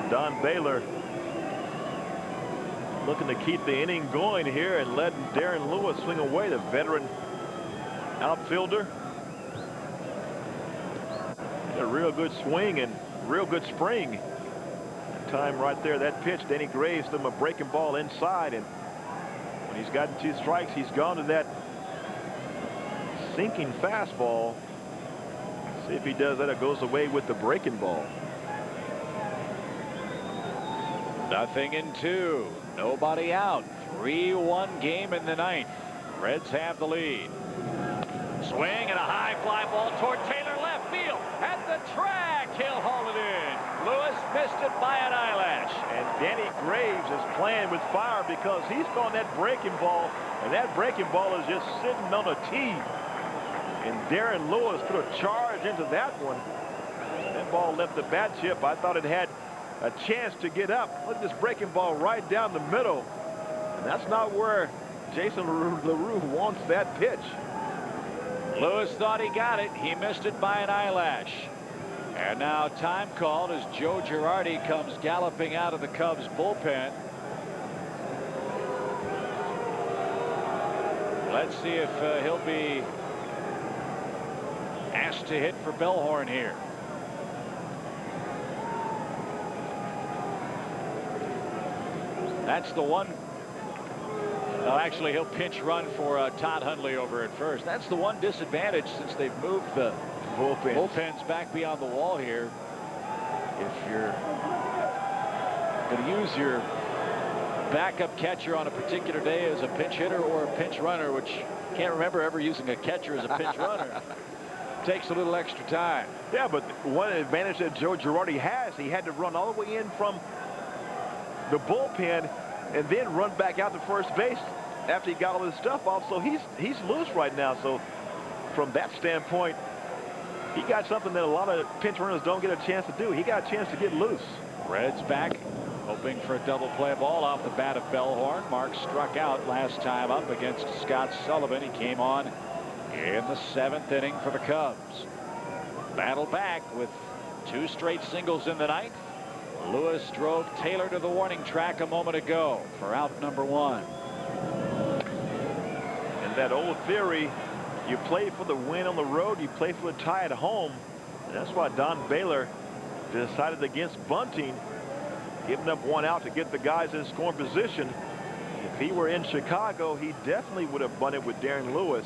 [SPEAKER 3] Don Baylor looking to keep the inning going here and letting Darren Lewis swing away, the veteran outfielder. A real good swing and real good spring. Time right there. That pitch, Danny Graves threw him a breaking ball inside, and when he's gotten 2 strikes, he's gone to that sinking fastball. See if he does that. It goes away with the breaking ball.
[SPEAKER 2] 0-2. Nobody out. 3-1 game in the 9th. Reds have the lead. Swing and a high fly ball toward Taylor left field. At the track, he'll haul it in. Lewis missed it by an eyelash.
[SPEAKER 3] And Danny Graves is playing with fire because he's throwing that breaking ball, and that breaking ball is just sitting on a tee. And Darren Lewis put a charge into that one. That ball left the bat chip. I thought it had a chance to get up. Look at this breaking ball right down the middle. And that's not where Jason LaRue wants that pitch.
[SPEAKER 2] Lewis thought he got it. He missed it by an eyelash. And now time called as Joe Girardi comes galloping out of the Cubs bullpen. Let's see if he'll be asked to hit for Bellhorn here. That's the one. Well, actually, he'll pinch run for Todd Hundley over at first. That's the one disadvantage since they've moved the bullpens back beyond the wall here. If you're going to use your backup catcher on a particular day as a pinch hitter or a pinch runner, which can't remember ever using a catcher as a pinch runner, takes a little extra time.
[SPEAKER 3] Yeah, but one advantage that Joe Girardi has, he had to run all the way in from the bullpen and then run back out to first base after he got all his stuff off. So he's loose right now. So from that standpoint, he got something that a lot of pinch runners don't get a chance to do. He got a chance to get loose.
[SPEAKER 2] Reds back, hoping for a double play ball off the bat of Bellhorn. Mark struck out last time up against Scott Sullivan. He came on in the 7th inning for the Cubs. Battle back with 2 straight singles in the 9th. Lewis drove Taylor to the warning track a moment ago for out number 1.
[SPEAKER 3] And that old theory, you play for the win on the road, you play for the tie at home. And that's why Don Baylor decided against bunting, giving up 1 out to get the guys in scoring position. If he were in Chicago, he definitely would have bunted with Darren Lewis.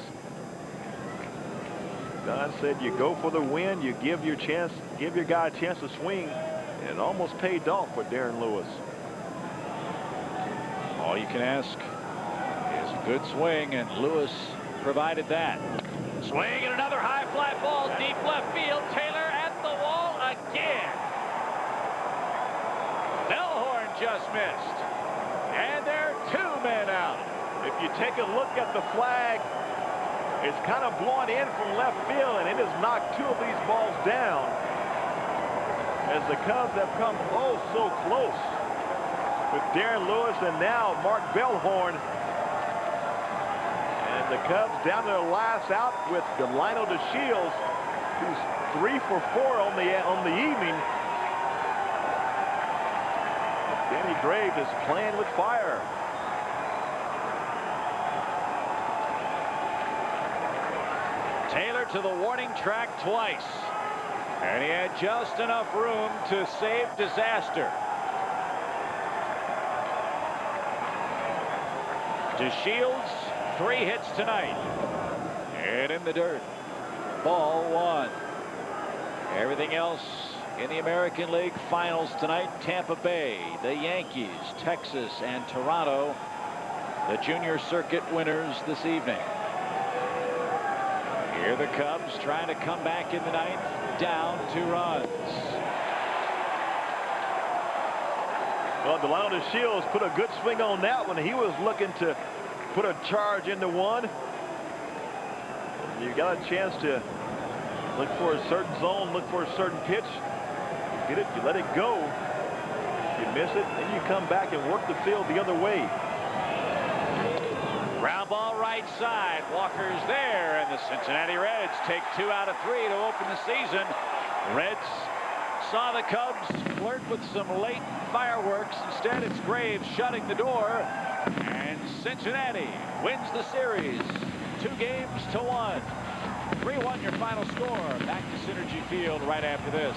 [SPEAKER 3] Don said you go for the win, you give your guy a chance to swing. And it almost paid off for Darren Lewis.
[SPEAKER 2] All you can ask is a good swing, and Lewis provided that. Swing and another high fly left field. Taylor at the wall again. Bellhorn just missed. And there are 2 men out.
[SPEAKER 3] If you take a look at the flag, it's kind of blowing in from left field, and it has knocked 2 of these balls down as the Cubs have come oh so close with Darren Lewis and now Mark Bellhorn. And the Cubs down to their last out with Delino DeShields, who's 3 for 4 on the evening. Danny Graves is playing with fire.
[SPEAKER 2] Taylor to the warning track twice. And he had just enough room to save disaster. DeShields, 3 hits tonight. And in the dirt. Ball 1. Everything else in the American League Finals tonight. Tampa Bay, the Yankees, Texas, and Toronto, the junior circuit winners this evening. Here the Cubs trying to come back in the 9th, down 2 runs.
[SPEAKER 3] Well, Delino DeShields put a good swing on that one. He was looking to put a charge into one. You got a chance to look for a certain zone, look for a certain pitch. You get it, you let it go. You miss it, then you come back and work the field the other way.
[SPEAKER 2] Ground ball right side. Walker's there, and the Cincinnati Reds take 2 out of 3 to open the season. Reds saw the Cubs flirt with some late fireworks. Instead, it's Graves shutting the door, and Cincinnati wins the series 2-1. 3-1 your final score. Back to Synergy Field right after this.